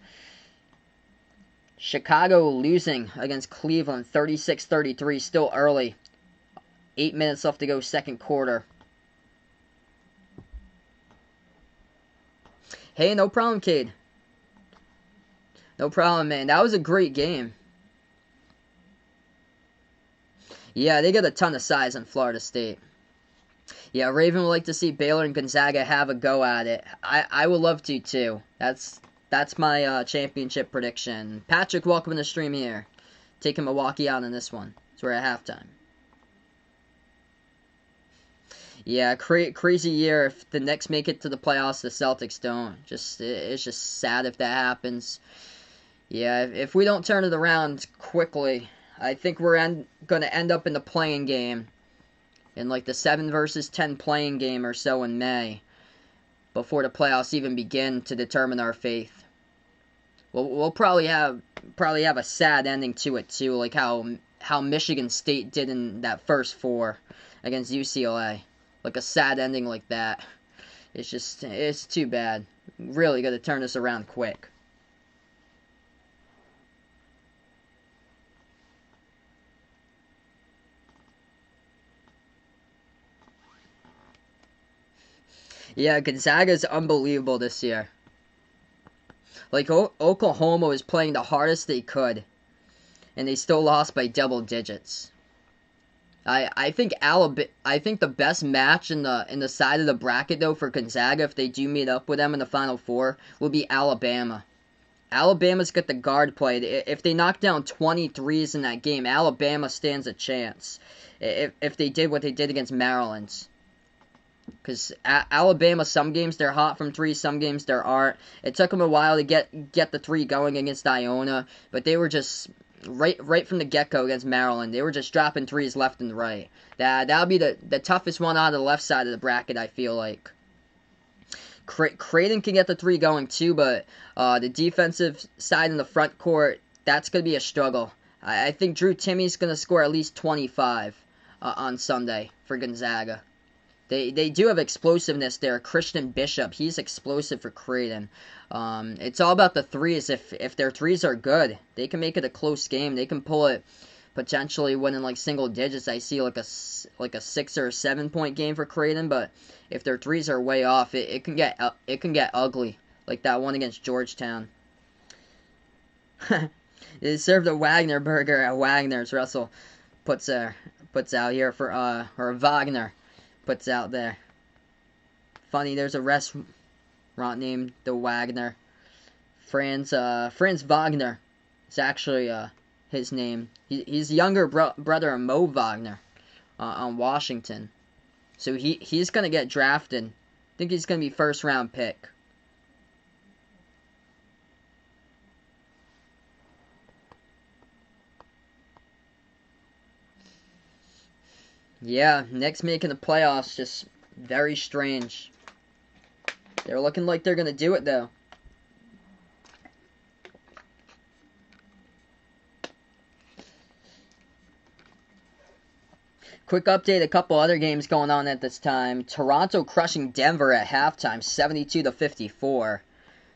Chicago losing against Cleveland 36-33, still early. 8 minutes left to go, second quarter. Hey, no problem, Cade. No problem, man. That was a great game. Yeah, they got a ton of size on Florida State. Yeah, Raven would like to see Baylor and Gonzaga have a go at it. I would love to, too. That's my championship prediction. Patrick, welcome to the stream here. Taking Milwaukee out in this one. So we're at halftime. Yeah, crazy year if the Knicks make it to the playoffs, the Celtics don't. It's just sad if that happens. Yeah, if we don't turn it around quickly, I think we're going to end up in the playing game. In like the 7 versus 10 playing game or so in May. Before the playoffs even begin to determine our fate. We'll probably have a sad ending to it too. Like how Michigan State did in that first 4 against UCLA. Like a sad ending like that. It's too bad. Really got to turn this around quick. Yeah, Gonzaga's unbelievable this year. Like, Oklahoma was playing the hardest they could, and they still lost by double digits. I think the best match in the side of the bracket though for Gonzaga, if they do meet up with them in the Final Four, will be Alabama. Alabama's got the guard play. If they knock down 23s in that game, Alabama stands a chance. If they did what they did against Maryland. Because Alabama, some games they're hot from 3, some games they aren't. It took them a while to get the 3 going against Iona, but they were just right from the get-go against Maryland. They were just dropping 3s left and right. That'll be the toughest one out of the left side of the bracket, I feel like. Creighton can get the 3 going too, but the defensive side in the front court, that's going to be a struggle. I think Drew Timmy's going to score at least 25 on Sunday for Gonzaga. They do have explosiveness there. Christian Bishop, he's explosive for Creighton. It's all about the threes. If their threes are good, they can make it a close game. They can pull it, potentially winning like single digits. I see like a 6 or 7 point game for Creighton, but if their threes are way off, it can get ugly, like that one against Georgetown. They served a Wagner burger at Wagner's. Russell puts out here for or Wagner puts out there. Funny, there's a restaurant named the Wagner. Franz Wagner is actually his name. He's younger brother of Mo Wagner on Washington. So he's gonna get drafted. I think he's gonna be first round pick. Yeah, Knicks making the playoffs, just very strange. They're looking like they're going to do it, though. Quick update, a couple other games going on at this time. Toronto crushing Denver at halftime, 72-54.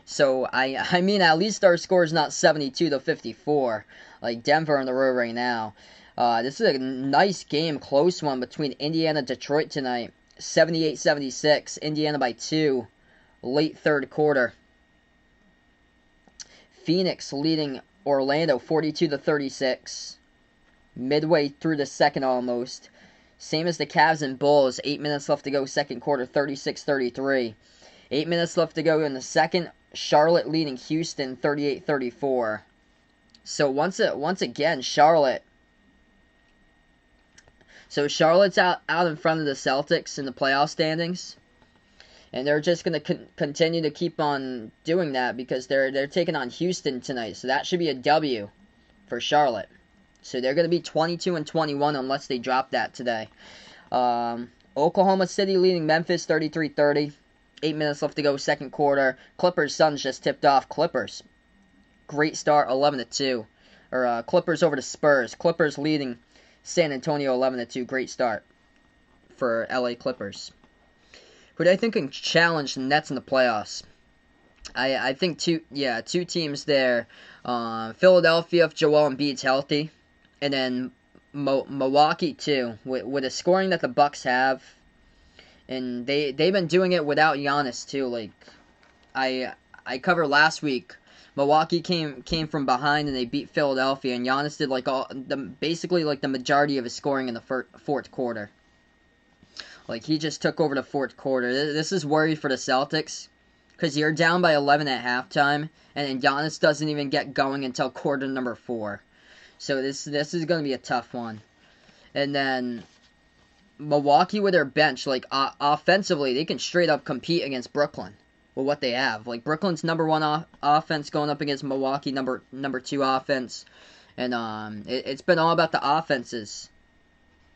So, I mean, at least our score is not 72-54, like Denver on the road right now. This is a nice game, close one between Indiana and Detroit tonight. 78-76, Indiana by 2, late third quarter. Phoenix leading Orlando 42-36, midway through the second almost. Same as the Cavs and Bulls, 8 minutes left to go, second quarter, 36-33. 8 minutes left to go in the second, Charlotte leading Houston 38-34. So once again, Charlotte's out in front of the Celtics in the playoff standings, and they're just going to continue to keep on doing that because they're taking on Houston tonight. So that should be a W for Charlotte. So they're going to be 22-21 unless they drop that today. Oklahoma City leading Memphis 33-30. 8 minutes left to go, second quarter. Clippers Suns just tipped off. Clippers, great start, 11-2. Or Clippers over the Spurs. Clippers leading San Antonio 11-2. Great start for LA Clippers. Who do I think can challenge the Nets in the playoffs? I think two teams there. Philadelphia if Joel Embiid's healthy, and then Milwaukee too, with the scoring that the Bucks have, and they've been doing it without Giannis too. Like I covered last week. Milwaukee came from behind and they beat Philadelphia, and Giannis did basically the majority of his scoring in the fourth quarter. Like he just took over the fourth quarter. This is worry for the Celtics because you're down by 11 at halftime, and then Giannis doesn't even get going until quarter number 4. So this is going to be a tough one. And then Milwaukee with their bench, offensively, they can straight up compete against Brooklyn with what they have. Like Brooklyn's number 1 offense going up against Milwaukee number 2 offense, and it's been all about the offenses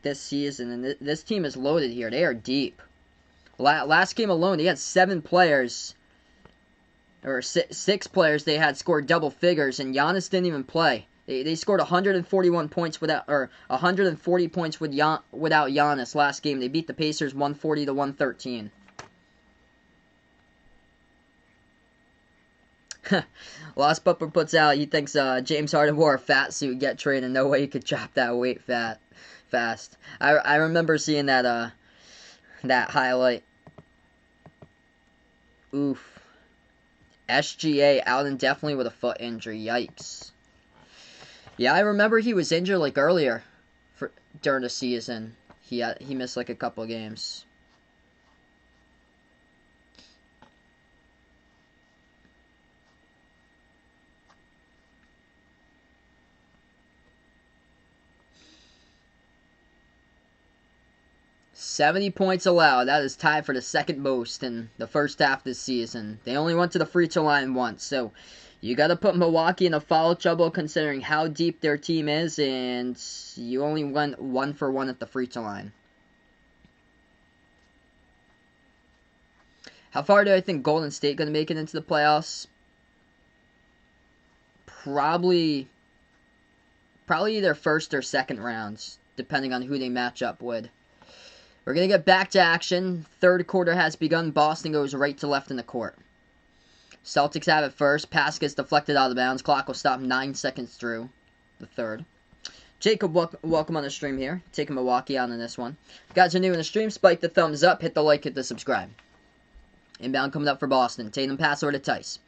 this season. And this team is loaded here. They are deep. Last game alone, they had 7 players, or 6 players they had scored double figures, and Giannis didn't even play. They scored 141 points without 140 points without Giannis last game. They beat the Pacers 140-113. Lost Pupper puts out, he thinks James Harden wore a fat suit, get traded, no way he could drop that weight fast. I remember seeing that highlight. Oof. SGA out indefinitely with a foot injury. Yikes. Yeah, I remember he was injured earlier during the season. He missed a couple games. $70 points allowed. That is tied for the second most in the first half this season. They only went to the free throw line once, so you got to put Milwaukee in a foul trouble considering how deep their team is, and you only went 1 for 1 at the free throw line. How far do I think Golden State going to make it into the playoffs? Probably either first or second rounds, depending on who they match up with. We're going to get back to action. Third quarter has begun. Boston goes right to left in the court. Celtics have it first. Pass gets deflected out of bounds. Clock will stop 9 seconds through the third. Jacob, welcome on the stream here. Taking Milwaukee out on this one. If you guys are new in the stream, spike the thumbs up, hit the like, hit the subscribe. Inbound coming up for Boston. Tatum pass over to Tice.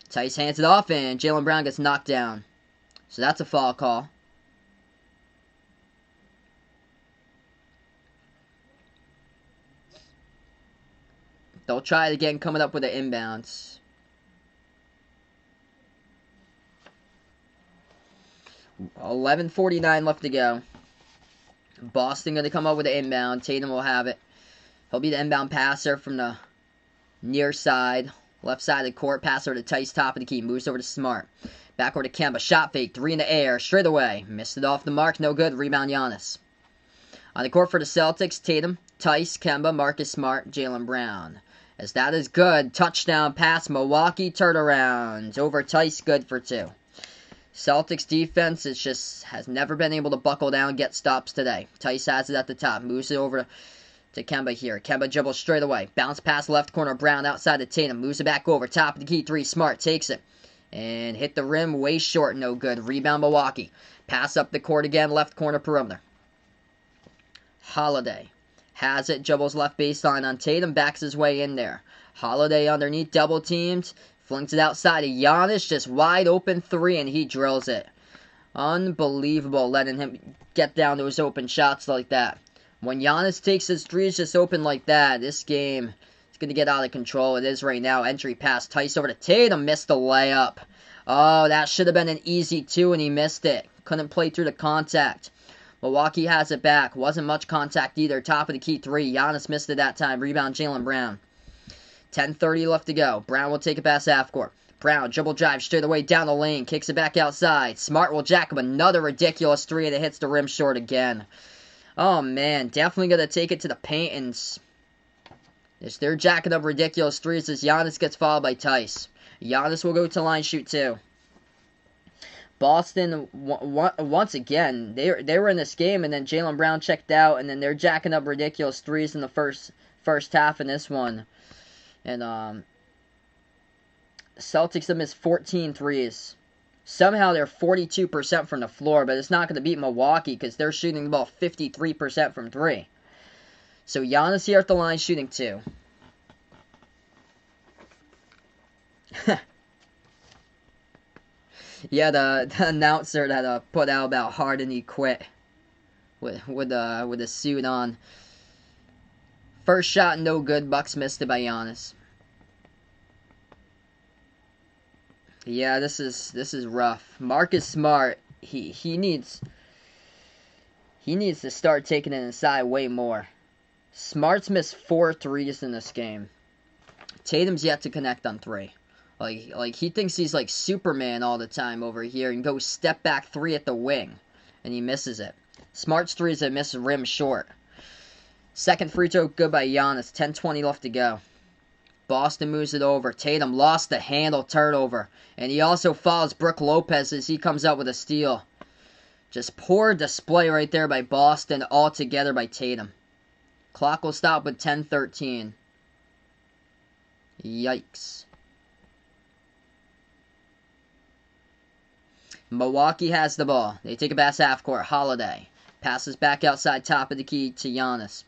Tice hands it off, and Jaylen Brown gets knocked down. So that's a foul call. They'll try it again, coming up with an inbounds. $11:49 left to go. Boston going to come up with an inbound. Tatum will have it. He'll be the inbound passer from the near side. Left side of the court. Passer to Tice, top of the key. Moves over to Smart. Back over to Kemba. Shot fake. 3 in the air. Straight away. Missed it off the mark. No good. Rebound Giannis. On the court for the Celtics, Tatum, Tice, Kemba, Marcus Smart, Jaylen Brown. As that is good. Touchdown pass. Milwaukee turnaround. Over Tice. Good for 2. Celtics defense has never been able to buckle down, get stops today. Tice has it at the top. Moves it over to Kemba here. Kemba dribbles straight away. Bounce pass left corner. Brown outside to Tatum. Moves it back over. Top of the key. 3. Smart takes it. And hit the rim. Way short. No good. Rebound Milwaukee. Pass up the court again. Left corner perimeter. Holiday has it. Dribbles left baseline on Tatum. Backs his way in there. Holiday underneath. Double teamed. Flings it outside of Giannis, just wide open 3, and he drills it. Unbelievable, letting him get down to his open shots like that. When Giannis takes his threes just open like that, this game is going to get out of control. It is right now. Entry pass, Tice over to Tatum, missed the layup. Oh, that should have been an easy 2, and he missed it. Couldn't play through the contact. Milwaukee has it back. Wasn't much contact either. Top of the key 3. Giannis missed it that time. Rebound Jaylen Brown. 10:30 left to go. Brown will take it past half court. Brown, dribble drive straight away down the lane. Kicks it back outside. Smart will jack up another ridiculous 3, and it hits the rim short again. Oh, man. Definitely going to take it to the paint, and they're jacking up ridiculous 3s as Giannis gets fouled by Tice. Giannis will go to line shoot 2. Boston, once again, they were in this game, and then Jaylen Brown checked out, and then they're jacking up ridiculous 3s in the first half in this one. And Celtics have missed 14 threes. Somehow they're 42% from the floor, but it's not going to beat Milwaukee because they're shooting about 53% from 3. So Giannis here at the line shooting 2. Yeah, the announcer that put out about Harden he quit with a suit on. First shot, no good. Bucks missed it by Giannis. Yeah, this is rough. Marcus Smart, he needs to start taking it inside way more. Smart's missed 4 threes in this game. Tatum's yet to connect on 3. Like he thinks he's like Superman all the time over here and goes step back 3 at the wing, and he misses it. Smart's 3s that miss rim short. Second free throw good by Giannis. 10:20 left to go. Boston moves it over. Tatum lost the handle turnover. And he also fouls Brook Lopez as he comes out with a steal. Just poor display right there by Boston, all together by Tatum. Clock will stop with 10:13. Yikes. Milwaukee has the ball. They take it past half court. Holiday passes back outside, top of the key to Giannis.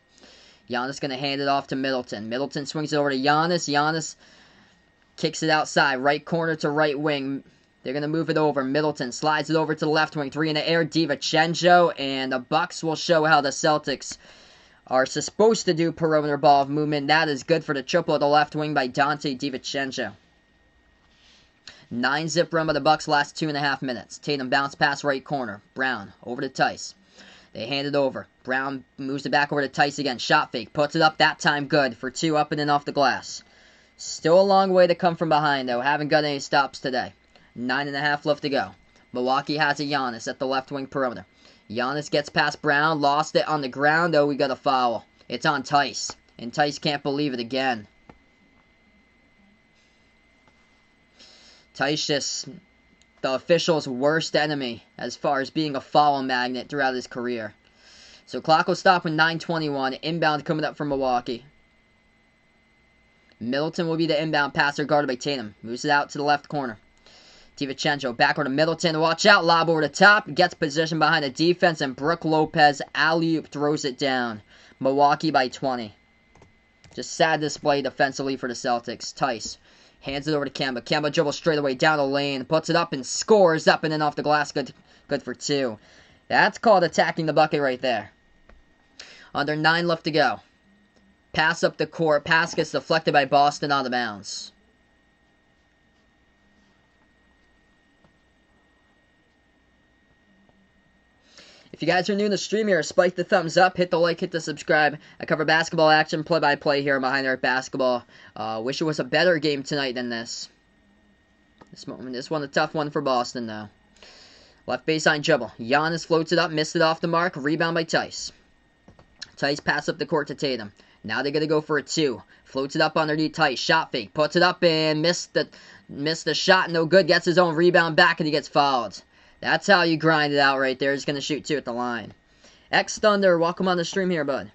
Giannis going to hand it off to Middleton. Middleton swings it over to Giannis. Giannis kicks it outside. Right corner to right wing. They're going to move it over. Middleton slides it over to the left wing. 3 in the air. DiVincenzo. And the Bucks will show how the Celtics are supposed to do perimeter ball movement. That is good for the triple at the left wing by Dante DiVincenzo. 9-zip run by the Bucks last 2.5 minutes. Tatum bounce pass right corner. Brown over to Tice. They hand it over. Brown moves it back over to Tice again. Shot fake. Puts it up that time good for 2 up and in off the glass. Still a long way to come from behind though. Haven't got any stops today. 9.5 left to go. Milwaukee has a Giannis at the left wing perimeter. Giannis gets past Brown. Lost it on the ground though. We got a foul. It's on Tice. And Tice can't believe it again. Tice just the official's worst enemy as far as being a foul magnet throughout his career. So clock will stop with 9:21. Inbound coming up from Milwaukee. Middleton will be the inbound passer, guarded by Tatum. Moves it out to the left corner. DiVincenzo backward to Middleton. Watch out. Lob over the top. Gets position behind the defense. And Brook Lopez alley-oop throws it down. Milwaukee by 20. Just sad display defensively for the Celtics. Tice hands it over to Kemba. Kemba dribbles straight away down the lane. Puts it up and scores. Up and in off the glass. Good for 2. That's called attacking the bucket right there. Under 9 left to go. Pass up the court. Pass gets deflected by Boston out of bounds. If you guys are new to the stream here, spike the thumbs up, hit the like, hit the subscribe. I cover basketball action, play-by-play here on Behind the Arc Basketball. Wish it was a better game tonight than this. This one a tough one for Boston, though. Left baseline dribble. Giannis floats it up, missed it off the mark. Rebound by Tice. Tice pass up the court to Tatum. Now they're going to go for a 2. Floats it up underneath Tice. Shot fake. Puts it up and missed the shot. No good. Gets his own rebound back and he gets fouled. That's how you grind it out right there. He's going to shoot 2 at the line. X Thunder, welcome on the stream here, bud.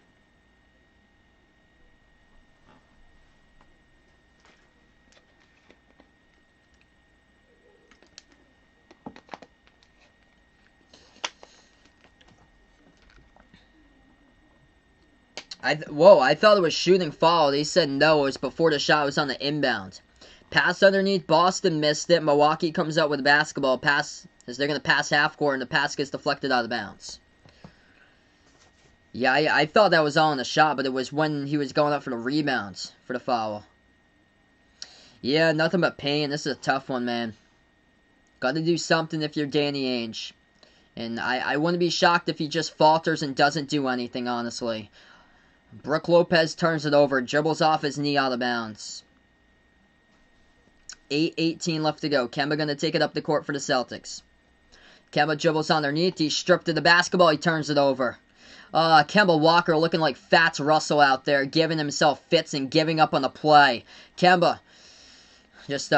I thought it was shooting foul. They said no. It was before the shot was on the inbound. Pass underneath. Boston missed it. Milwaukee comes out with a basketball. Pass as they're going to pass half court, and the pass gets deflected out of bounds. Yeah, I thought that was all in the shot, but it was when he was going up for the rebounds for the foul. Yeah, nothing but pain. This is a tough one, man. Got to do something if you're Danny Ainge. And I wouldn't be shocked if he just falters and doesn't do anything, honestly. Brook Lopez turns it over, dribbles off his knee out of bounds. 8:18 left to go. Kemba going to take it up the court for the Celtics. Kemba dribbles underneath. He's stripped to the basketball. He turns it over. Kemba Walker looking like Fats Russell out there, giving himself fits and giving up on the play. Kemba just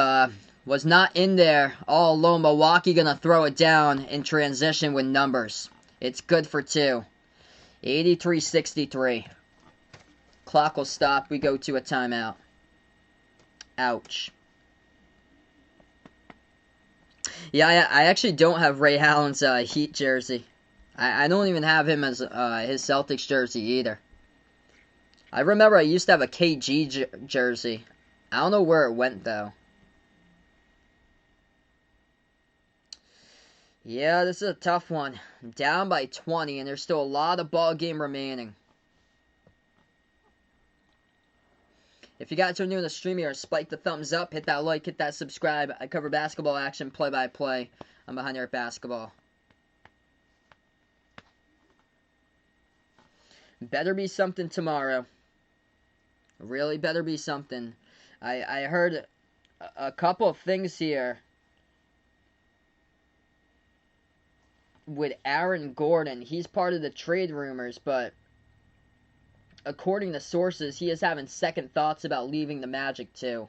was not in there all alone. Milwaukee going to throw it down in transition with numbers. It's good for 2. 83-63. Clock will stop. We go to a timeout. Ouch. Yeah, I actually don't have Ray Allen's Heat jersey. I don't even have him as his Celtics jersey either. I remember I used to have a KG jersey. I don't know where it went, though. Yeah, this is a tough one. Down by 20, and there's still a lot of ball game remaining. If you guys are new to the stream here, spike the thumbs up, hit that like, hit that subscribe. I cover basketball action, play-by-play. I'm Behind the Arc Basketball. Better be something tomorrow. Really better be something. I heard a couple of things here with Aaron Gordon. He's part of the trade rumors, but according to sources, he is having second thoughts about leaving the Magic too.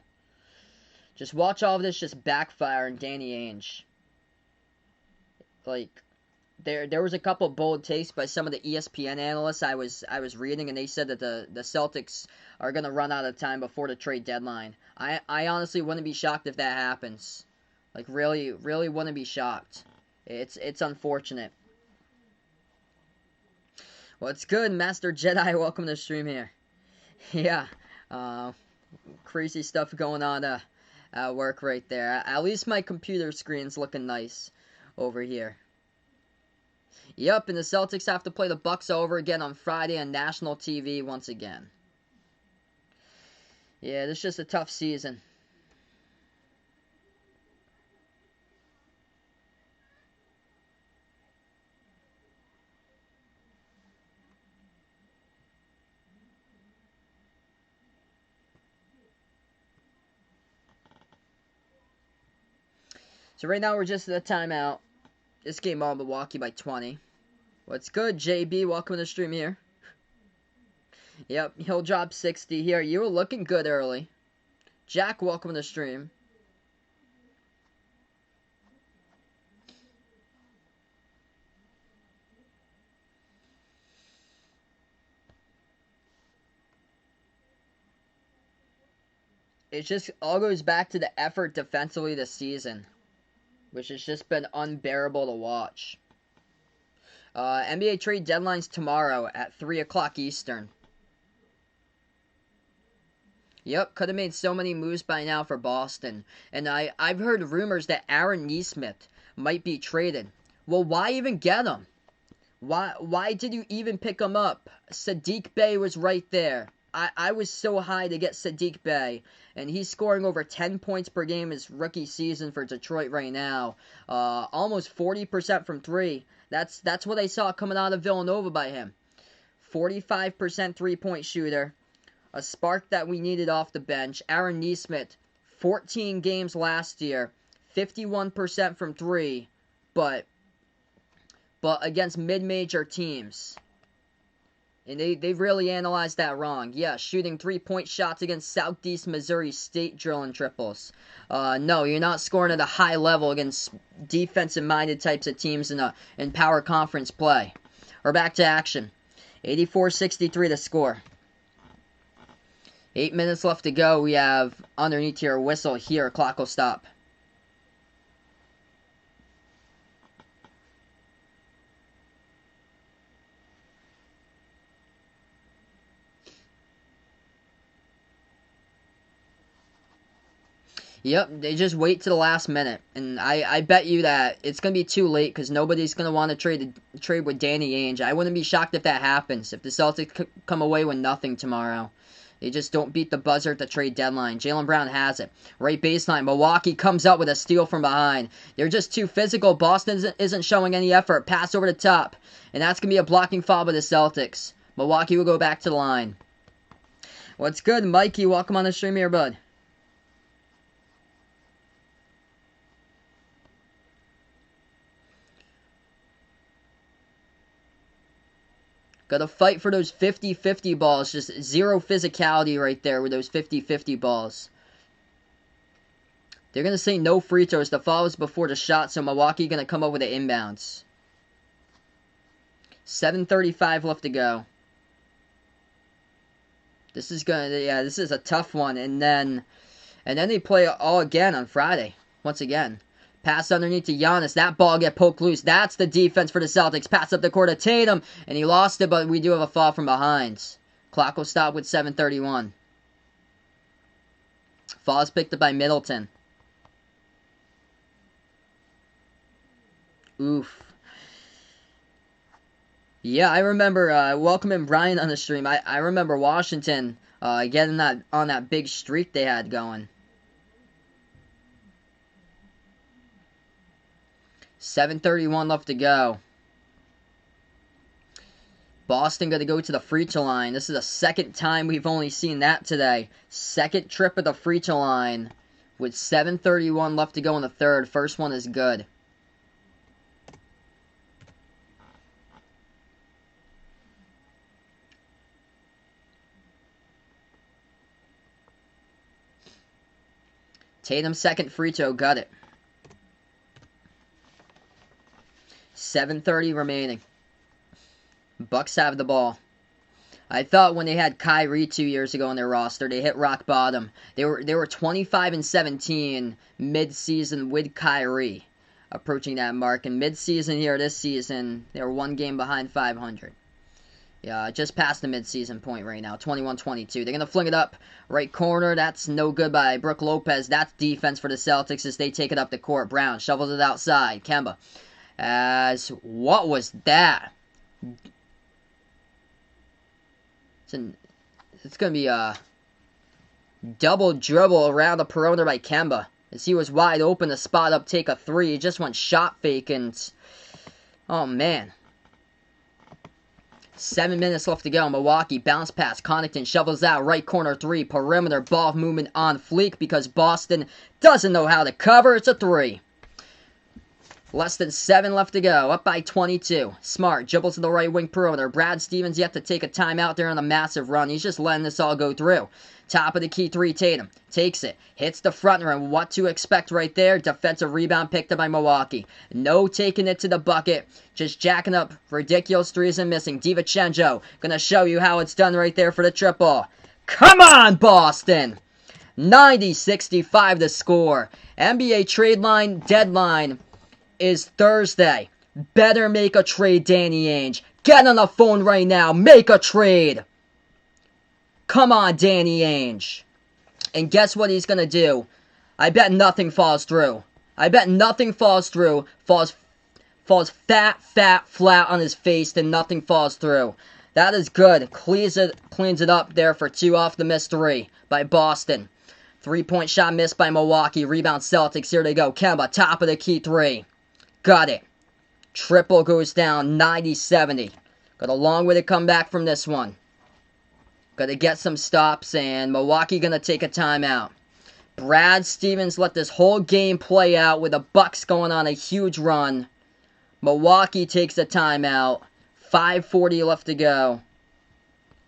Just watch all of this just backfire on Danny Ainge. Like, there was a couple bold takes by some of the ESPN analysts I was reading, and they said that the Celtics are going to run out of time before the trade deadline. I honestly wouldn't be shocked if that happens. Like, really wouldn't be shocked. It's unfortunate. Well, it's good, Master Jedi. Welcome to the stream here. Yeah, crazy stuff going on at work right there. At least my computer screen's looking nice over here. Yep, and the Celtics have to play the Bucks over again on Friday on national TV once again. Yeah, this is just a tough season. So right now we're just at a timeout. This game all Milwaukee by 20. What's good, JB? Welcome to the stream here. Yep, he'll drop 60 here. You were looking good early. Jack, welcome to the stream. it just all goes back to the effort defensively this season, which has just been unbearable to watch. NBA trade deadline's tomorrow at 3 o'clock Eastern. Yep, could have made so many moves by now for Boston. And I've heard rumors that Aaron Nesmith might be traded. Well, why even get him? Why did you even pick him up? Sadiq Bey was right there. I was so high to get Sadiq Bey, and he's scoring over 10 points per game his rookie season for Detroit right now. Almost 40% from three. That's what I saw coming out of Villanova by him. 45% three-point shooter. A spark that we needed off the bench. Aaron Nesmith, 14 games last year, 51% from three, but against mid-major teams. And they've really analyzed that wrong. Yeah, shooting three-point shots against Southeast Missouri State drilling triples. No, you're not scoring at a high level against defensive-minded types of teams in power conference play. We're back to action. 84-63 to score. 8 minutes left to go. We have underneath here a whistle here. Clock will stop. Yep, they just wait to the last minute. And I bet you that it's going to be too late because nobody's going to want to trade with Danny Ainge. I wouldn't be shocked if that happens, if the Celtics come away with nothing tomorrow. They just don't beat the buzzer at the trade deadline. Jaylen Brown has it. Right baseline. Milwaukee comes up with a steal from behind. They're just too physical. Boston isn't showing any effort. Pass over the top. And that's going to be a blocking foul by the Celtics. Milwaukee will go back to the line. What's good, Mikey? Welcome on the stream here, bud. Gotta fight for those 50-50 balls. Just zero physicality right there with those 50-50 balls. They're gonna say no free throws. The foul was before the shot, so Milwaukee gonna come up with the inbounds. 7:35 left to go. This is a tough one. And then they play all again on Friday. Once again. Pass underneath to Giannis. That ball get poked loose. That's the defense for the Celtics. Pass up the court to Tatum. And he lost it, but we do have a foul from behind. Clock will stop with 7:31. Foul is picked up by Middleton. Oof. Yeah, I remember welcoming Brian on the stream. I remember Washington getting on that big streak they had going. 7:31 left to go. Boston going to go to the free throw line. This is the second time we've only seen that today. Second trip at the free throw line with 7:31 left to go in the third. First one is good. Tatum's second free throw, got it. 7:30 remaining. Bucks have the ball. I thought when they had Kyrie 2 years ago on their roster, they hit rock bottom. They were 25-17 mid-season with Kyrie, approaching that mark. And mid-season here this season, they were one game behind 500. Yeah, just past the mid-season point right now, 21-22. They're going to fling it up right corner. That's no good by Brook Lopez. That's defense for the Celtics as they take it up the court. Brown shovels it outside. Kemba. What was that? It's going to be a double dribble around the perimeter by Kemba. As he was wide open to spot up, take a three. He just went shot fake and... Oh, man. 7 minutes left to go. Milwaukee bounce pass. Connaughton shovels out right corner three. Perimeter ball movement on fleek because Boston doesn't know how to cover. It's a three. Less than 7 left to go. Up by 22. Smart dribbles to the right wing perimeter. Brad Stevens yet to take a timeout there on a massive run. He's just letting this all go through. Top of the key three. Tatum takes it. Hits the front rim. What to expect right there? Defensive rebound picked up by Milwaukee. No taking it to the bucket. Just jacking up ridiculous threes and missing. DiVincenzo gonna show you how it's done right there for the triple. Come on, Boston! 90-65 the score. NBA trade line deadline is Thursday. Better make a trade, Danny Ainge. Get on the phone right now. Make a trade. Come on, Danny Ainge. And guess what he's going to do? I bet nothing falls through. I bet nothing falls through. Falls fat, flat on his face, and nothing falls through. That is good. Cleans it up there for 2 off the missed 3 by Boston. 3-point shot missed by Milwaukee. Rebound Celtics. Here they go. Kemba, top of the key 3. Got it. Triple goes down 90-70. Got a long way to come back from this one. Got to get some stops, and Milwaukee going to take a timeout. Brad Stevens let this whole game play out with the Bucks going on a huge run. Milwaukee takes a timeout. 5:40 left to go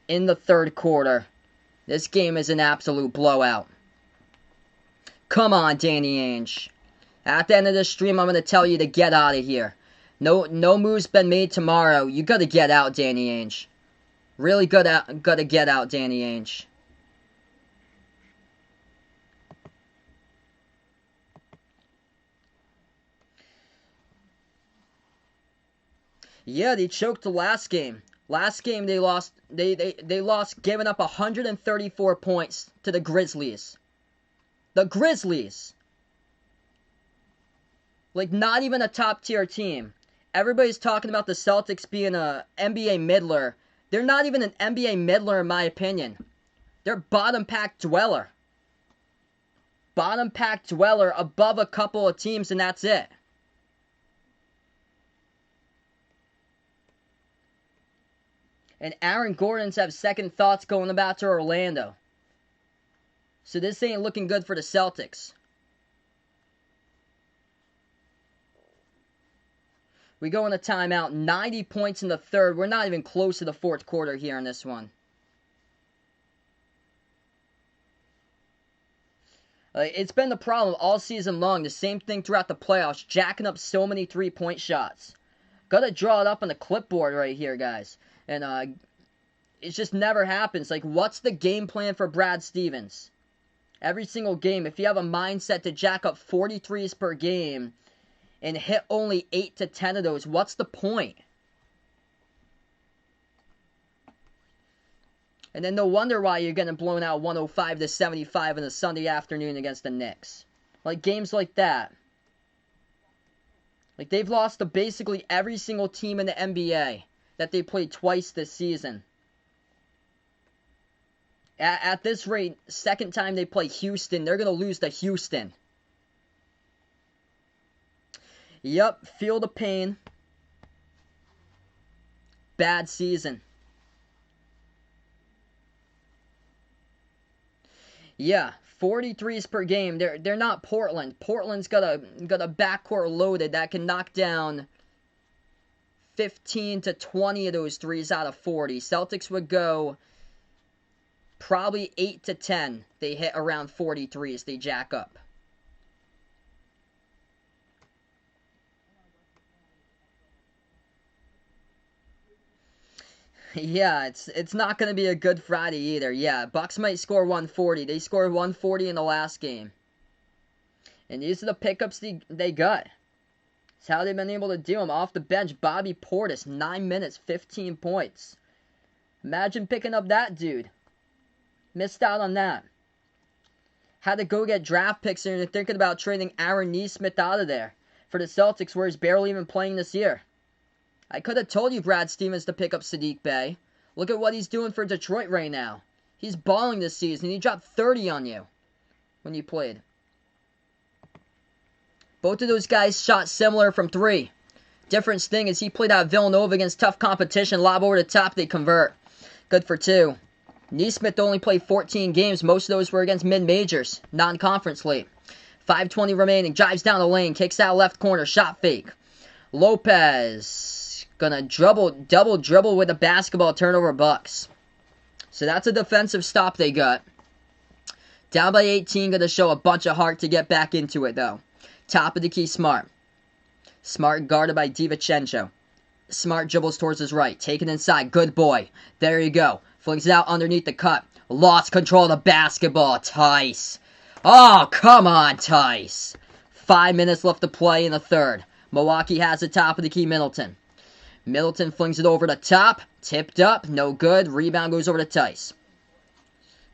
in the third quarter. This game is an absolute blowout. Come on, Danny Ainge. At the end of this stream, I'm going to tell you to get out of here. No moves been made tomorrow. You got to get out, Danny Ainge. Really got to get out, Danny Ainge. Yeah, they choked the last game. Last game they lost. They lost, giving up 134 points to the Grizzlies. The Grizzlies. Like, not even a top tier team. Everybody's talking about the Celtics being a NBA middler. They're not even an NBA middler in my opinion. They're bottom pack dweller. Bottom pack dweller above a couple of teams, and that's it. And Aaron Gordon's have second thoughts going about to Orlando. So this ain't looking good for the Celtics. We go in a timeout. 90 points in the third. We're not even close to the fourth quarter here in this one. It's been the problem all season long. The same thing throughout the playoffs. Jacking up so many 3-point shots. Gotta draw it up on the clipboard right here, guys. And it just never happens. Like, what's the game plan for Brad Stevens? Every single game, if you have a mindset to jack up 43s per game and hit only 8 to 10 of those, what's the point? And then no wonder why you're getting blown out 105-75 on a Sunday afternoon against the Knicks. Like, games like that. Like, they've lost to basically every single team in the NBA that they played twice this season. At this rate, second time they play Houston, they're going to lose to Houston. Yep, feel the pain. Bad season. Yeah, 43s per game. They're not Portland. Portland's got a backcourt loaded that can knock down 15 to 20 of those threes out of 40. Celtics would go probably 8 to 10. They hit around 43s. They jack up. Yeah, it's not going to be a good Friday either. Yeah, Bucks might score 140. They scored 140 in the last game. And these are the pickups they got. It's how they've been able to do them. Off the bench, Bobby Portis, 9 minutes, 15 points. Imagine picking up that dude. Missed out on that. Had to go get draft picks, and they're thinking about trading Aaron Nesmith out of there for the Celtics, where he's barely even playing this year. I could have told you Brad Stevens to pick up Sadiq Bey. Look at what he's doing for Detroit right now. He's balling this season. He dropped 30 on you when you played. Both of those guys shot similar from 3. Difference thing is he played out Villanova against tough competition. Lob over the top, they convert. Good for 2. Nesmith only played 14 games. Most of those were against mid-majors, non-conference league. 5:20 remaining. Drives down the lane. Kicks out left corner. Shot fake. Lopez gonna double dribble with a basketball, turnover Bucks. So that's a defensive stop they got. Down by 18, gonna show a bunch of heart to get back into it though. Top of the key, Smart. Smart guarded by DiVincenzo. Smart dribbles towards his right, taken inside, good boy. There you go. Flings it out underneath the cut. Lost control of the basketball. Tice. Oh, come on, Tice. 5 minutes left to play in the third. Milwaukee has the top of the key, Middleton. Middleton flings it over the top. Tipped up. No good. Rebound goes over to Tice.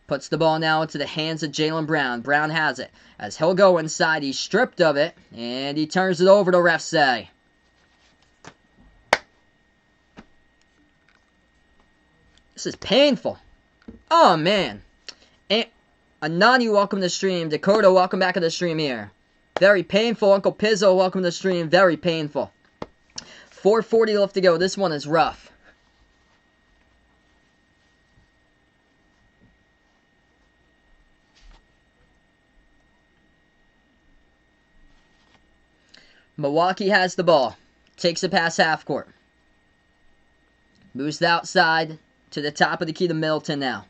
Puts the ball now into the hands of Jaylen Brown. Brown has it. As he'll go inside, he's stripped of it. And he turns it over to ref say. This is painful. Oh, man. Anani, welcome to the stream. Dakota, welcome back to the stream here. Very painful. Uncle Pizzo, welcome to the stream. Very painful. 4:40 left to go. This one is rough. Milwaukee has the ball. Takes it past half court. Moves outside to the top of the key to Middleton now.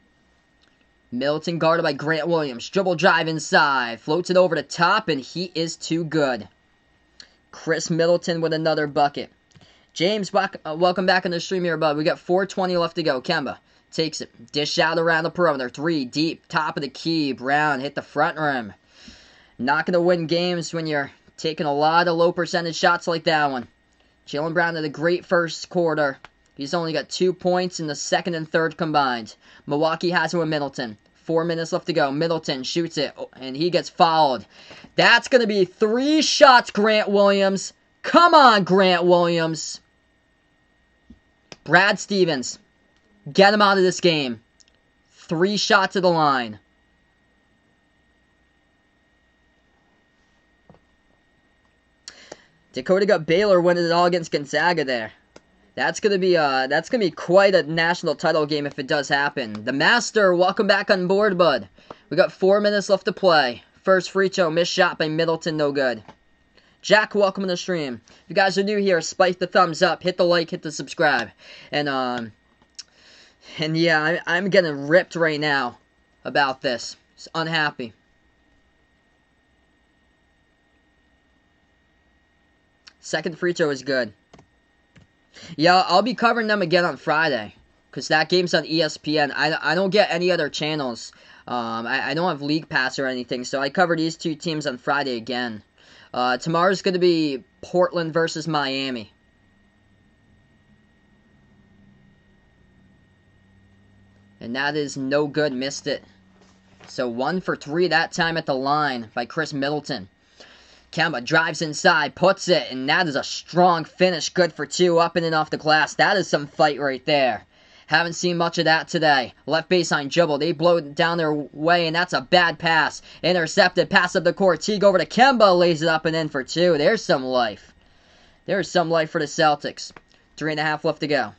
Middleton guarded by Grant Williams. Dribble drive inside. Floats it over the top, and he is too good. Chris Middleton with another bucket. James, welcome back on the stream here, bud. We got 4:20 left to go. Kemba takes it. Dish out around the perimeter. 3 deep. Top of the key. Brown hit the front rim. Not going to win games when you're taking a lot of low percentage shots like that one. Jaylen Brown had a great first quarter. He's only got 2 points in the second and third combined. Milwaukee has it with Middleton. 4 minutes left to go. Middleton shoots it, and he gets fouled. That's going to be 3 shots, Grant Williams. Come on, Grant Williams. Brad Stevens, get him out of this game. 3 shots at the line. Dakota got Baylor winning it all against Gonzaga there. That's gonna be quite a national title game if it does happen. The Master, welcome back on board, bud. We got 4 minutes left to play. First free throw, missed shot by Middleton, no good. Jack, welcome to the stream. If you guys are new here, spike the thumbs up, hit the like, hit the subscribe, and yeah, I'm getting ripped right now about this. Just unhappy. Second free throw is good. Yeah, I'll be covering them again on Friday, because that game's on ESPN. I don't get any other channels. I don't have League Pass or anything, so I cover these 2 teams on Friday again. Tomorrow's going to be Portland versus Miami. And that is no good, missed it. So 1 for 3 that time at the line by Chris Middleton. Kemba drives inside, puts it, and that is a strong finish. Good for 2, up and in off the glass. That is some fight right there. Haven't seen much of that today. Left baseline dribble. They blow it down their way, and that's a bad pass. Intercepted, pass up the court. Teague over to Kemba, lays it up and in for 2. There's some life. There's some life for the Celtics. 3.5 left to go.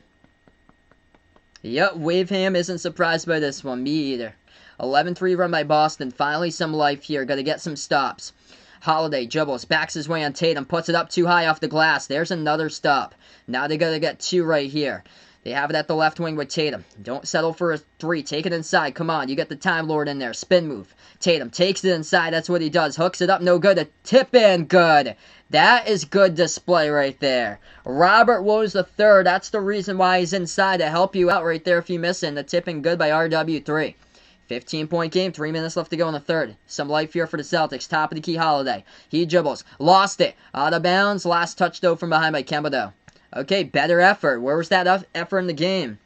Yep, Waveham isn't surprised by this one. Me either. 11-3 run by Boston. Finally some life here. Got to get some stops. Holiday dribbles, backs his way on Tatum, puts it up too high off the glass. There's another stop. Now they got to get 2 right here. They have it at the left wing with Tatum. Don't settle for a 3. Take it inside. Come on, you got the Time Lord in there. Spin move. Tatum takes it inside. That's what he does. Hooks it up. No good. A tip in. Good. That is good display right there. Robert Williams III. That's the reason why he's inside, to help you out right there if you miss it. The tip in good by RW3. 15-point game, 3 minutes left to go in the third. Some life here for the Celtics. Top of the key, Holiday. He dribbles. Lost it. Out of bounds. Last touch, though, from behind by Kemba, though. Okay, better effort. Where was that effort in the game?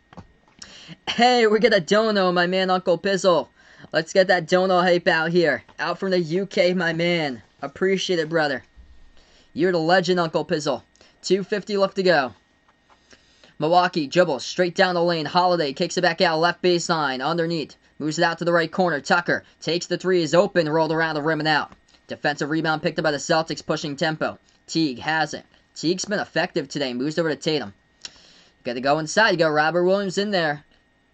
Hey, we get a dono, my man, Uncle Pizzle. Let's get that dono hype out here. Out from the UK, my man. Appreciate it, brother. You're the legend, Uncle Pizzle. 2:50 left to go. Milwaukee dribbles straight down the lane. Holiday kicks it back out. Left baseline. Underneath. Moves it out to the right corner. Tucker takes the 3. Is open. Rolled around the rim and out. Defensive rebound picked up by the Celtics, pushing tempo. Teague has it. Teague's been effective today. Moves over to Tatum. Got to go inside. You got Robert Williams in there.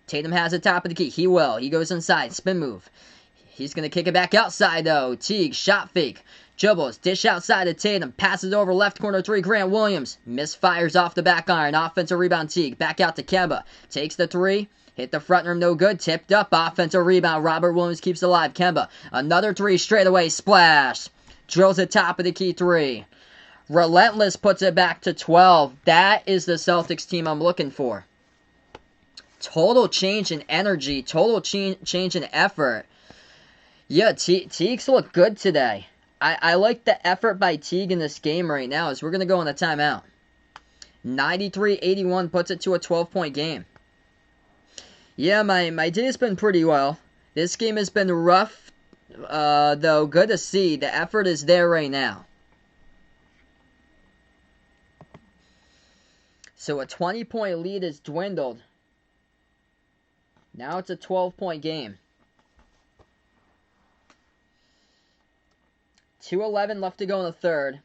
Tatum has it top of the key. He will. He goes inside. Spin move. He's going to kick it back outside, though. Teague, shot fake. Dribbles. Dish outside to Tatum. Passes over left corner 3. Grant Williams. Misfires off the back iron. Offensive rebound, Teague. Back out to Kemba. Takes the 3. Hit the front rim, no good. Tipped up. Offensive rebound. Robert Williams keeps it alive. Kemba. Another 3 straight away. Splash. Drills it top of the key 3. Relentless puts it back to 12. That is the Celtics team I'm looking for. total change in energy, total change in effort. Yeah, Teague's look good today. I like the effort by Teague in this game right now as we're going to go on a timeout. 93-81 puts it to a 12-point game. Yeah, my day's been pretty well. This game has been rough, though good to see. The effort is there right now. So a 20-point lead is dwindled. Now it's a 12-point game. 2:11 left to go in the third.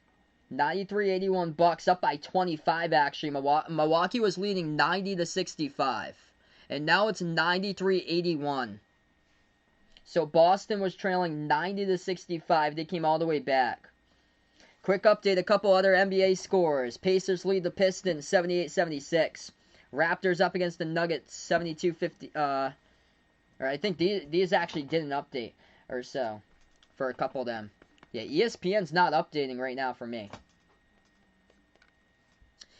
93-81 Bucks up by 25 actually. Milwaukee was leading 90-65. And now it's 93-81. So Boston was trailing 90-65. They came all the way back. Quick update, a couple other NBA scores. Pacers lead the Pistons 78-76. Raptors up against the Nuggets 72-50. Or I think these actually did an update or so for a couple of them. Yeah, ESPN's not updating right now for me.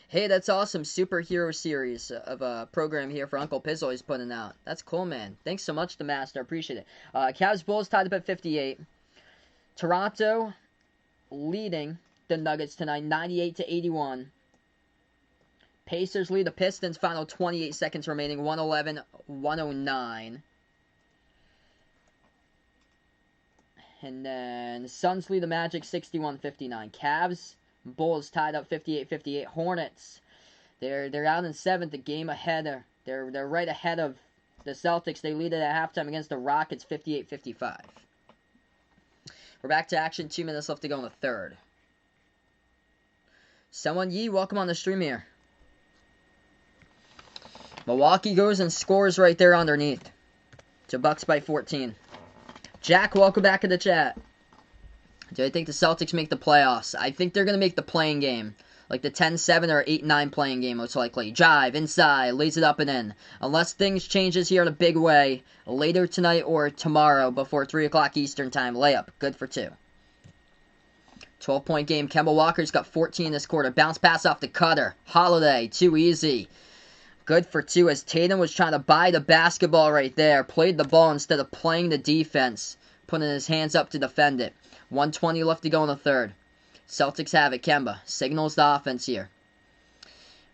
Hey, that's awesome. Superhero series of a program here for Uncle Pizzle he's putting out. That's cool, man. Thanks so much, the Master. Appreciate it. Cavs Bulls tied up at 58. Toronto leading the Nuggets tonight, 98-81. Pacers lead the Pistons, final 28 seconds remaining, 111-109. And then Suns lead the Magic, 61-59. Cavs, Bulls tied up 58-58. Hornets, they're out in seventh, a game ahead. They're right ahead of the Celtics. They lead it at halftime against the Rockets, 58-55. We're back to action. 2 minutes left to go in the third. Someone Yee, welcome on the stream here. Milwaukee goes and scores right there underneath. So Bucks by 14. Jack, welcome back to the chat. Do I think the Celtics make the playoffs? I think they're going to make the playing game. Like the 10-7 or 8-9 playing game, most likely. Drive, inside, lays it up and in. Unless things changes here in a big way, later tonight or tomorrow before 3 o'clock Eastern time, layup. Good for 2. 12-point game. Kemba Walker's got 14 this quarter. Bounce pass off the cutter. Holiday, too easy. Good for 2 as Tatum was trying to buy the basketball right there. Played the ball instead of playing the defense. Putting his hands up to defend it. 1:20 left to go in the third. Celtics have it. Kemba signals the offense here.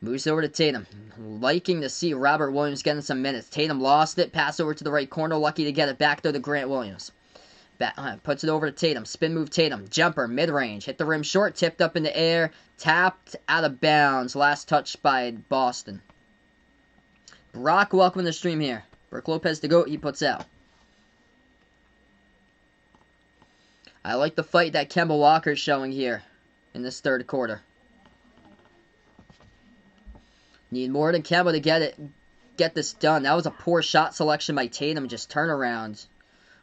Moves over to Tatum. Liking to see Robert Williams getting some minutes. Tatum lost it. Pass over to the right corner. Lucky to get it back there to Grant Williams. Puts it over to Tatum. Spin move Tatum. Jumper. Mid-range. Hit the rim short. Tipped up in the air. Tapped out of bounds. Last touch by Boston. Brock, welcome to the stream here. Brook Lopez to go. He puts out. I like the fight that Kemba Walker's showing here in this third quarter. Need more than Kemba to get this done. That was a poor shot selection by Tatum. Just turnarounds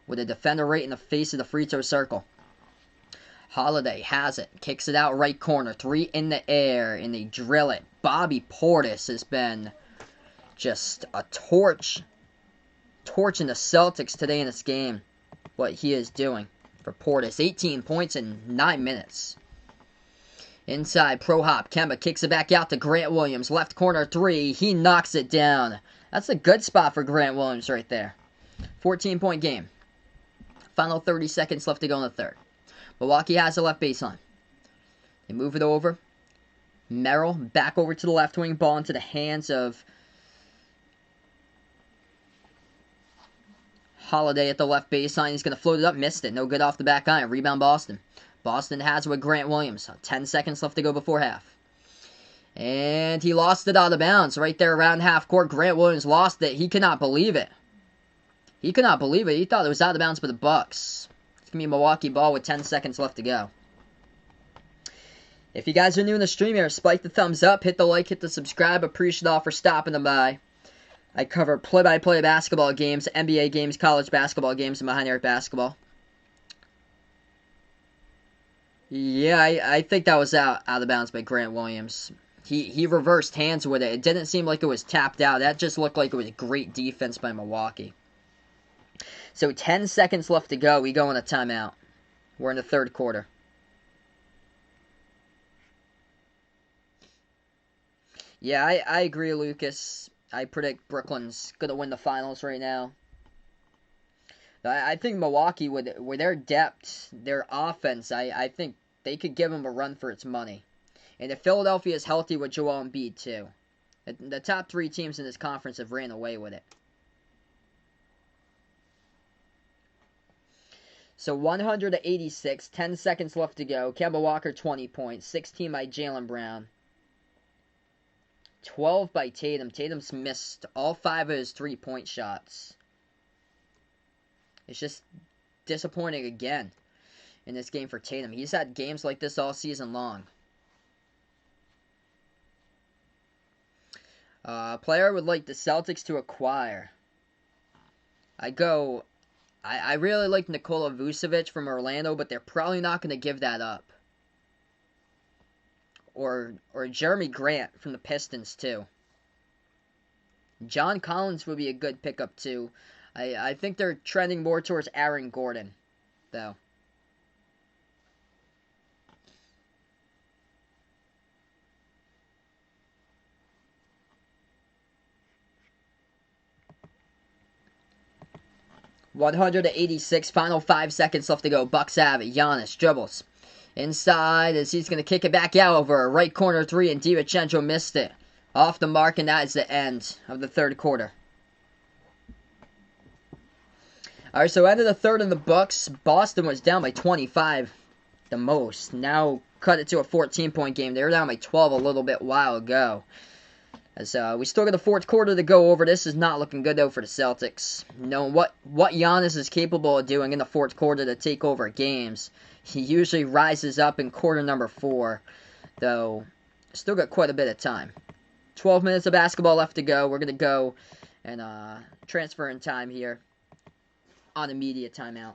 with a defender right in the face of the free throw circle. Holiday has it. Kicks it out right corner. 3 in the air, and they drill it. Bobby Portis has been just a torching the Celtics today in this game. What he is doing for Portis. 18 points in 9 minutes. Inside, pro hop. Kemba kicks it back out to Grant Williams. Left corner 3. He knocks it down. That's a good spot for Grant Williams right there. 14-point game. Final 30 seconds left to go in the third. Milwaukee has the left baseline. They move it over. Merrill back over to the left wing. Ball into the hands of Holiday at the left baseline. He's going to float it up. Missed it. No good off the back iron. Rebound Boston. Boston has it with Grant Williams. 10 seconds left to go before half. And he lost it out of bounds right there around half court. Grant Williams lost it. He could not believe it. He could not believe it. He thought it was out of bounds for the Bucks. It's going to be a Milwaukee ball with 10 seconds left to go. If you guys are new in the stream here, spike the thumbs up, hit the like, hit the subscribe. Appreciate all for stopping by. I cover play-by-play basketball games, NBA games, college basketball games, and Behind Arc basketball. Yeah, I think that was out of bounds by Grant Williams. He reversed hands with it. It didn't seem like it was tapped out. That just looked like it was great defense by Milwaukee. So 10 seconds left to go. We go in a timeout. We're in the third quarter. Yeah, I agree, Lucas. I predict Brooklyn's going to win the finals right now. I think Milwaukee, with their depth, their offense, I think they could give them a run for its money. And if Philadelphia is healthy with Joel Embiid, too. The top 3 teams in this conference have ran away with it. So 186, 10 seconds left to go. Kemba Walker, 20 points. 16 by Jaylen Brown. 12 by Tatum. Tatum's missed all 5 of his 3-point shots. It's just disappointing again in this game for Tatum. He's had games like this all season long. Player I would like the Celtics to acquire. I really like Nikola Vucevic from Orlando, but they're probably not going to give that up. Or Jeremy Grant from the Pistons, too. John Collins would be a good pickup, too. I think they're trending more towards Aaron Gordon, though. .186, final 5 seconds left to go. Bucks have it. Giannis dribbles inside as he's going to kick it back out over a right corner 3, and DiVincenzo missed it. Off the mark, and that is the end of the third quarter. Alright, so end of the third in the Bucks. Boston was down by 25, the most. Now cut it to a 14-point game. They were down by 12 a little bit while ago. As we still got the fourth quarter to go over. This is not looking good, though, for the Celtics. Knowing what Giannis is capable of doing in the fourth quarter to take over games. He usually rises up in quarter number 4, though still got quite a bit of time. 12 minutes of basketball left to go. We're going to go and transfer in time here on immediate timeout.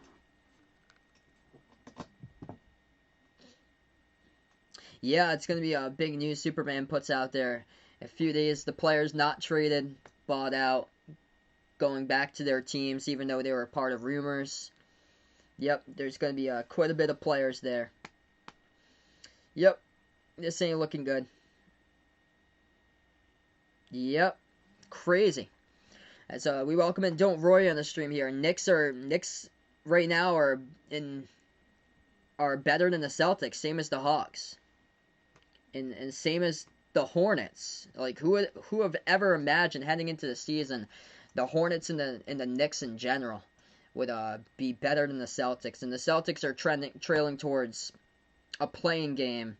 Yeah, it's going to be a big news Superman puts out there. A few days, the players not traded, bought out, going back to their teams, even though they were part of rumors. Yep, there's going to be quite a bit of players there. Yep, this ain't looking good. Yep, crazy. As we welcome in Don't Roy on the stream here. Knicks right now are better than the Celtics, same as the Hawks, and same as the Hornets. Like, who have ever imagined heading into the season the Hornets and the Knicks in general would be better than the Celtics? And the Celtics are trailing towards a playing game,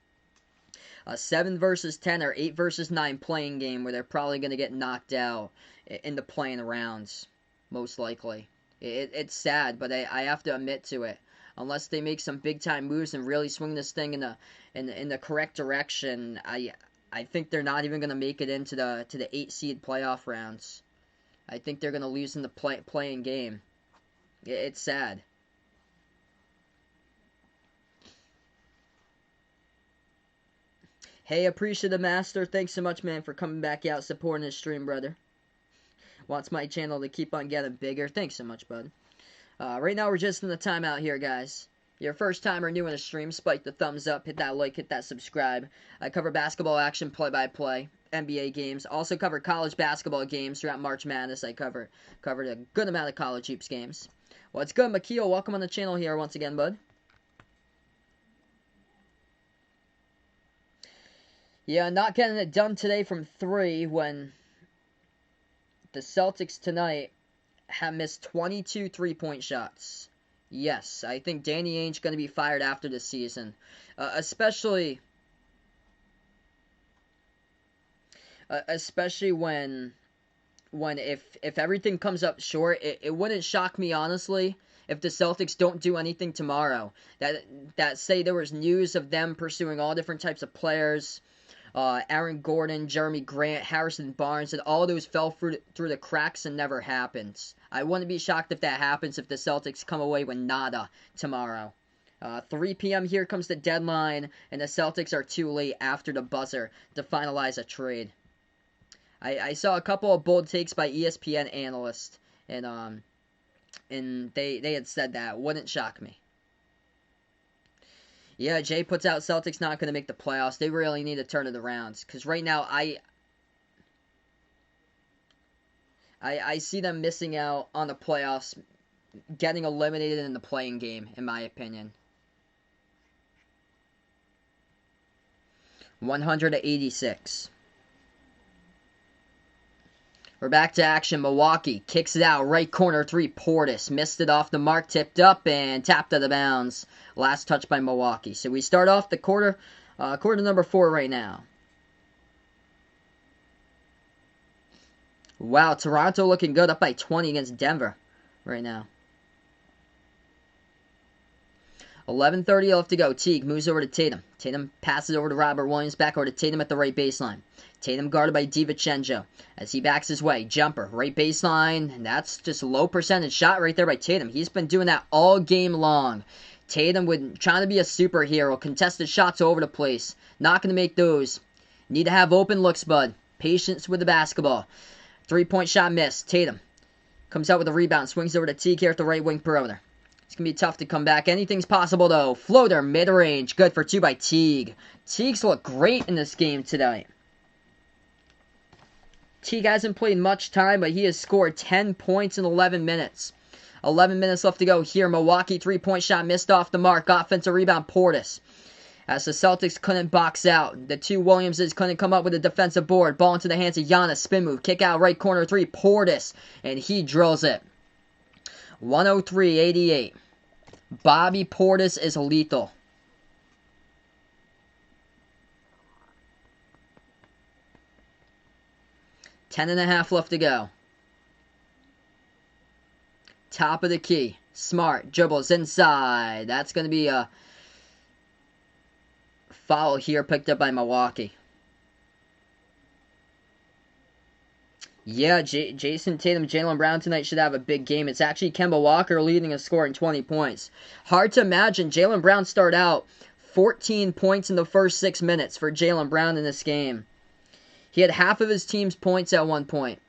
a 7 versus 10 or 8 versus 9 playing game where they're probably going to get knocked out in the playing rounds, most likely. It's sad, but I have to admit to it. Unless they make some big time moves and really swing this thing in the correct direction, I think they're not even going to make it into the 8 seed playoff rounds. I think they're going to lose in the playing game. It's sad. Hey, Appreciative Master, thanks so much, man, for coming back out, supporting this stream, brother. Wants my channel to keep on getting bigger. Thanks so much, bud. Right now, we're just in the timeout here, guys. Your first time or new in the stream, spike the thumbs up, hit that like, hit that subscribe. I cover basketball action play-by-play, NBA games. Also cover college basketball games throughout March Madness. I covered a good amount of college hoops games. What's good, Makio? Welcome on the channel here once again, bud. Yeah, not getting it done today from 3 when the Celtics tonight have missed 22 three-point shots. Yes, I think Danny Ainge's going to be fired after this season. Especially when if everything comes up short, it wouldn't shock me, honestly, if the Celtics don't do anything tomorrow. That say there was news of them pursuing all different types of players. Aaron Gordon, Jeremy Grant, Harrison Barnes, and all those fell through the cracks and never happened. I wouldn't be shocked if that happens if the Celtics come away with nada tomorrow. 3 p.m. here comes the deadline, and the Celtics are too late after the buzzer to finalize a trade. I saw a couple of bold takes by ESPN analysts, and they had said that. Wouldn't shock me. Yeah, Jay puts out Celtics not going to make the playoffs. They really need to turn it around. Because right now, I see them missing out on the playoffs, getting eliminated in the playing game, in my opinion. 186. We're back to action. Milwaukee kicks it out. Right corner three. Portis missed it off the mark. Tipped up and tapped out of bounds. Last touch by Milwaukee. So we start off the quarter number 4 right now. Wow, Toronto looking good. Up by 20 against Denver right now. 11:30 left to go. Teague moves over to Tatum. Tatum passes over to Robert Williams. Back over to Tatum at the right baseline. Tatum guarded by DiVincenzo as he backs his way. Jumper, right baseline. And that's just a low percentage shot right there by Tatum. He's been doing that all game long. Tatum trying to be a superhero. Contested shots all over the place. Not going to make those. Need to have open looks, bud. Patience with the basketball. 3-point shot missed. Tatum comes out with a rebound. Swings over to Teague here at the right wing perimeter. It's going to be tough to come back. Anything's possible, though. Floater, mid-range. Good for 2 by Teague. Teague's looked great in this game tonight. Teague hasn't played much time, but he has scored 10 points in 11 minutes. 11 minutes left to go here. Milwaukee 3-point shot missed off the mark. Offensive rebound, Portis. As the Celtics couldn't box out. The two Williamses couldn't come up with a defensive board. Ball into the hands of Giannis. Spin move. Kick out right corner 3. Portis. And he drills it. 103-88. Bobby Portis is lethal. 10.5 left to go. Top of the key. Smart. Dribbles inside. That's going to be a foul here picked up by Milwaukee. Yeah, Jason Tatum, Jaylen Brown tonight should have a big game. It's actually Kemba Walker leading a score in 20 points. Hard to imagine. Jaylen Brown started out 14 points in the first 6 minutes for Jaylen Brown in this game. He had half of his team's points at one point.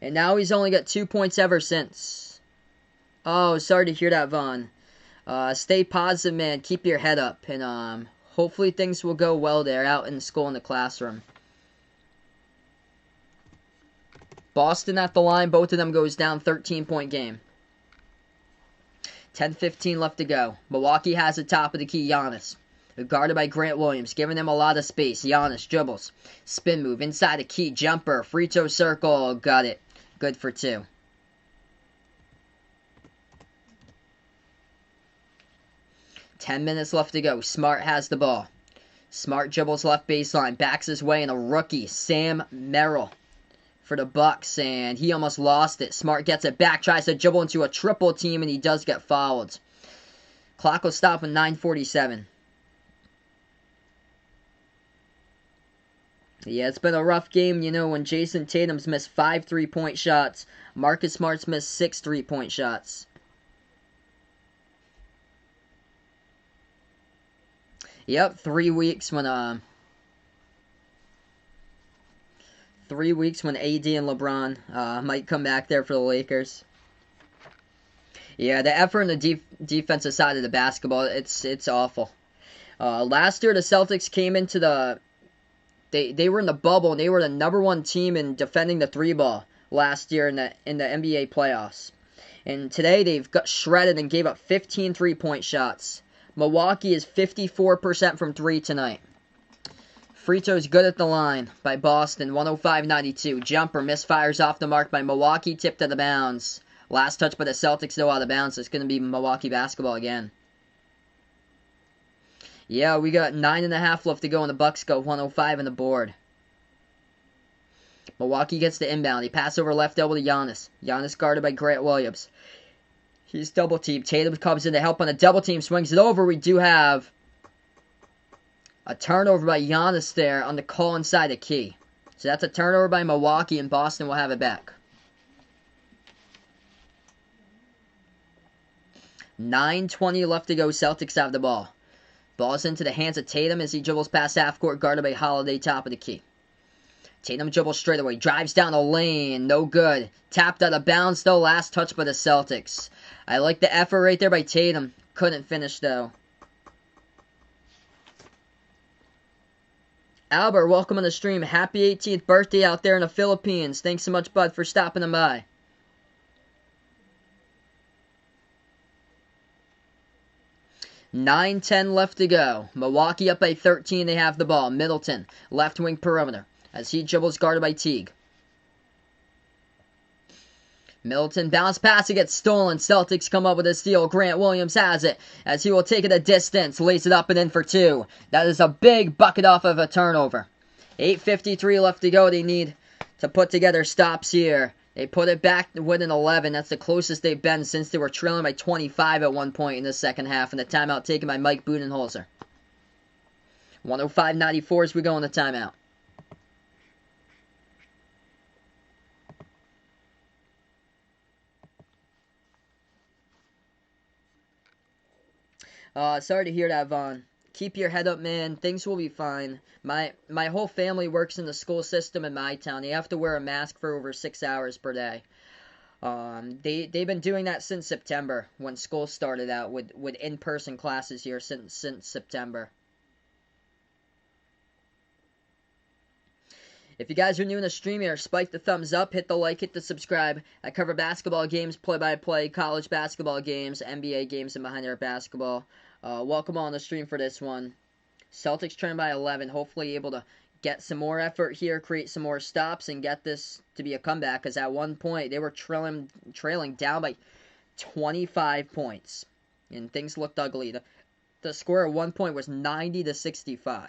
And now he's only got 2 points ever since. Oh, sorry to hear that, Vaughn. Stay positive, man. Keep your head up. And hopefully things will go well there out in school in the classroom. Boston at the line. Both of them goes down. 13-point game. 10:15 left to go. Milwaukee has the top of the key. Giannis. Guarded by Grant Williams. Giving them a lot of space. Giannis dribbles. Spin move. Inside the key. Jumper. Free throw circle. Got it. Good for 2. Ten minutes left to go. Smart has the ball. Smart dribbles left baseline. Backs his way in a rookie. Sam Merrill for the Bucks, and he almost lost it. Smart gets it back, tries to dribble into a triple team, and he does get fouled. Clock will stop with 9:47. Yeah, it's been a rough game, you know, when Jason Tatum's missed 5 3-point shots. Marcus Smart's missed 6 3-point shots. Yep, 3 weeks when AD and LeBron might come back there for the Lakers. Yeah, the effort on the defensive side of the basketball, it's awful. Last year, the Celtics came into the... They were in the bubble, and they were the #1 team in defending the 3-ball last year in the NBA playoffs. And today, they've got shredded and gave up 15 3-point shots. Milwaukee is 54% from 3 tonight. Free throws good at the line by Boston, 105-92. Jumper misfires off the mark by Milwaukee, tipped out of bounds. Last touch by the Celtics, though, out of bounds. It's going to be Milwaukee basketball again. Yeah, we got 9.5 left to go, and the Bucks go 105 on the board. Milwaukee gets the inbound. He passes over left elbow to Giannis. Giannis guarded by Grant Williams. He's double teamed. Tatum comes in to help on a double team, swings it over. We do have a turnover by Giannis there on the call inside the key. So that's a turnover by Milwaukee, and Boston will have it back. 9:20 left to go. Celtics have the ball. Ball's into the hands of Tatum as he dribbles past half court, guarded by Holiday, top of the key. Tatum dribbles straight away, drives down the lane, no good. Tapped out of bounds, though, last touch by the Celtics. I like the effort right there by Tatum. Couldn't finish, though. Albert, welcome on the stream. Happy 18th birthday out there in the Philippines. Thanks so much, bud, for stopping by. $9:10 left to go. Milwaukee up by 13. They have the ball. Middleton, left wing perimeter, as he dribbles, guarded by Teague. Middleton bounce pass, it gets stolen. Celtics come up with a steal. Grant Williams has it as he will take it a distance. Lays it up and in for two. That is a big bucket off of a turnover. 8:53 left to go. They need to put together stops here. They put it back with an 11. That's the closest they've been since they were trailing by 25 at one point in the second half. And the timeout taken by Mike Budenholzer. 105-94 as we go in the timeout. Sorry to hear that, Vaughn. Keep your head up, man. Things will be fine. My whole family works in the school system in my town. They have to wear a mask for over 6 hours per day. They've been doing that since September, when school started out with in-person classes here since September. If you guys are new in the stream here, spike the thumbs up, hit the like, hit the subscribe. I cover basketball games, play-by-play, college basketball games, NBA games, and behind-the-arc basketball. Welcome on the stream for this one. Celtics trailing by 11, hopefully able to get some more effort here, create some more stops, and get this to be a comeback, because at one point they were trailing down by 25 points, and things looked ugly. The score at one point was 90-65.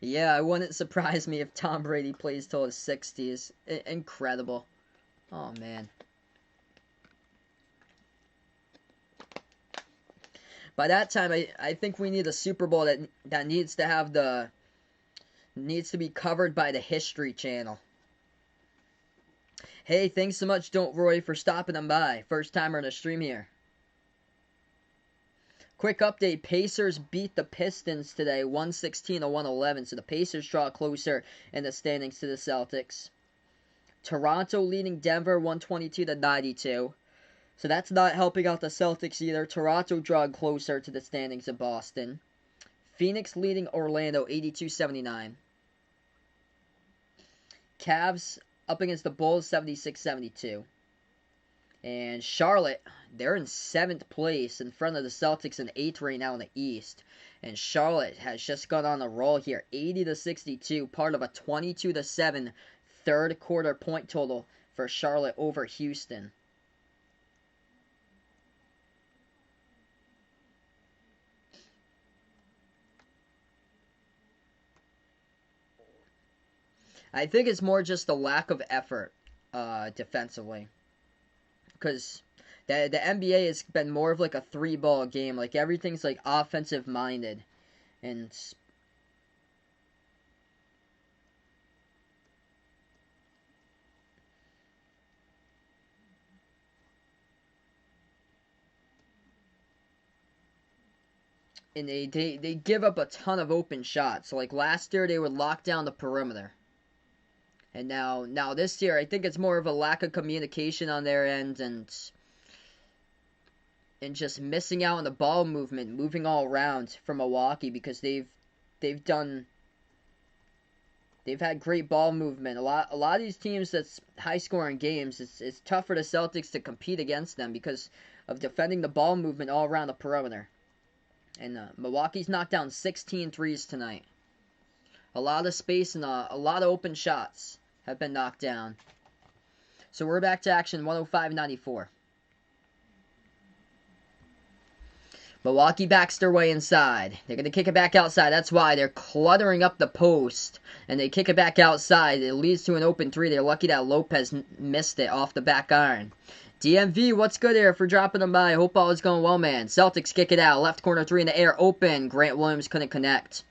Yeah, it wouldn't surprise me if Tom Brady plays till his 60s. Incredible. Oh, man. By that time, I think we need a Super Bowl that needs to have needs to be covered by the History Channel. Hey, thanks so much, Don't Roy, for stopping them by. First timer in the stream here. Quick update, Pacers beat the Pistons today, 116-111, so the Pacers draw closer in the standings to the Celtics. Toronto leading Denver, 122-92, so that's not helping out the Celtics either. Toronto drawing closer to the standings of Boston. Phoenix leading Orlando, 82-79. Cavs up against the Bulls, 76-72. And Charlotte, they're in 7th place in front of the Celtics in 8th right now in the East. And Charlotte has just gone on a roll here, 80-62, part of a 22-7 third quarter point total for Charlotte over Houston. I think it's more just a lack of effort defensively. Because the NBA has been more of like a three-ball game. Like, everything's like offensive-minded. And they give up a ton of open shots. So, like, last year they would lock down the perimeter. And now this year, I think it's more of a lack of communication on their end and just missing out on the ball movement, moving all around for Milwaukee, because they've had great ball movement. A lot of these teams that's high scoring games, it's tough for the Celtics to compete against them because of defending the ball movement all around the perimeter. And Milwaukee's knocked down 16 threes tonight. A lot of space and a lot of open shots have been knocked down. So we're back to action, 105-94. Milwaukee backs their way inside. They're going to kick it back outside. That's why they're cluttering up the post. And they kick it back outside. It leads to an open three. They're lucky that Lopez missed it off the back iron. DMV, what's good here for dropping them by? Hope all is going well, man. Celtics kick it out. Left corner three in the air. Open. Grant Williams couldn't connect.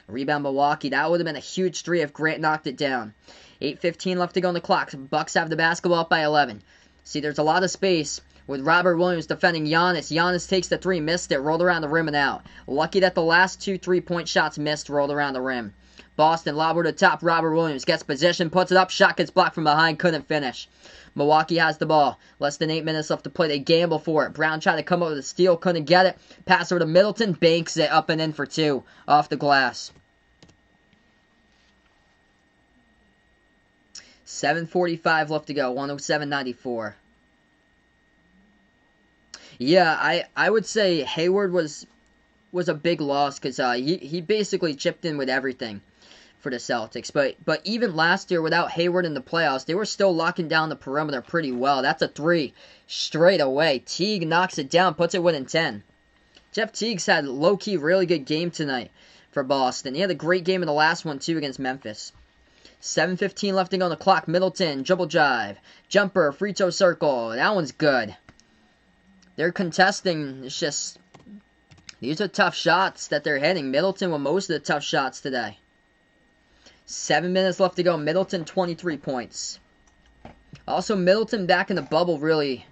Rebound Milwaukee. That would have been a huge three if Grant knocked it down. 8:15 left to go on the clock. Bucks have the basketball up by 11. See, there's a lot of space with Robert Williams defending Giannis. Giannis takes the three, missed it, rolled around the rim and out. Lucky that the last two three-point shots missed, rolled around the rim. Boston, lob over the top. Robert Williams gets position, puts it up. Shot gets blocked from behind. Couldn't finish. Milwaukee has the ball. Less than 8 minutes left to play. They gamble for it. Brown tried to come up with a steal. Couldn't get it. Pass over to Middleton. Banks it up and in for 2. Off the glass. 7:45 left to go. 107-94. Yeah, I would say Hayward was a big loss because he basically chipped in with everything for the Celtics. But even last year without Hayward in the playoffs, they were still locking down the perimeter pretty well. That's a 3 straight away. Teague knocks it down, puts it within 10. Jeff Teague's had low-key really good game tonight for Boston. He had a great game in the last one too against Memphis. 7:15 left to go on the clock. Middleton, dribble drive, jumper, free throw circle. That one's good. They're contesting. It's just, these are tough shots that they're hitting. Middleton with most of the tough shots today. 7 minutes left to go. Middleton, 23 points. Also, Middleton back in the bubble really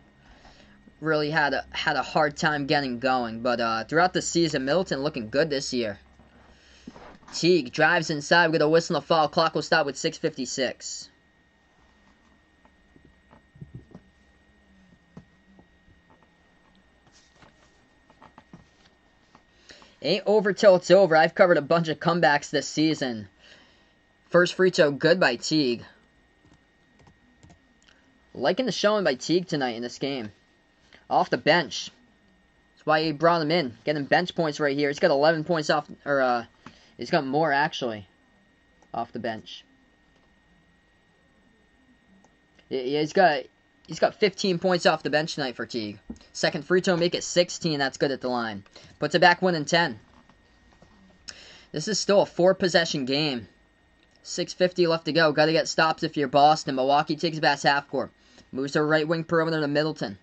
had a hard time getting going. But throughout the season, Middleton looking good this year. Teague drives inside with a whistle and a foul. Clock will stop with 6:56. Ain't over till it's over. I've covered a bunch of comebacks this season. First free throw, good by Teague. Liking the showing by Teague tonight in this game. Off the bench. That's why he brought him in. Getting bench points right here. He's got 11 points off, or he's got more actually, off the bench. He's got 15 points off the bench tonight for Teague. Second free throw, make it 16. That's good at the line. Puts it back 1-10. This is still a 4-possession game. 6:50 left to go. Got to get stops if you're Boston. Milwaukee takes it past half court. Moves to right wing perimeter to Middleton.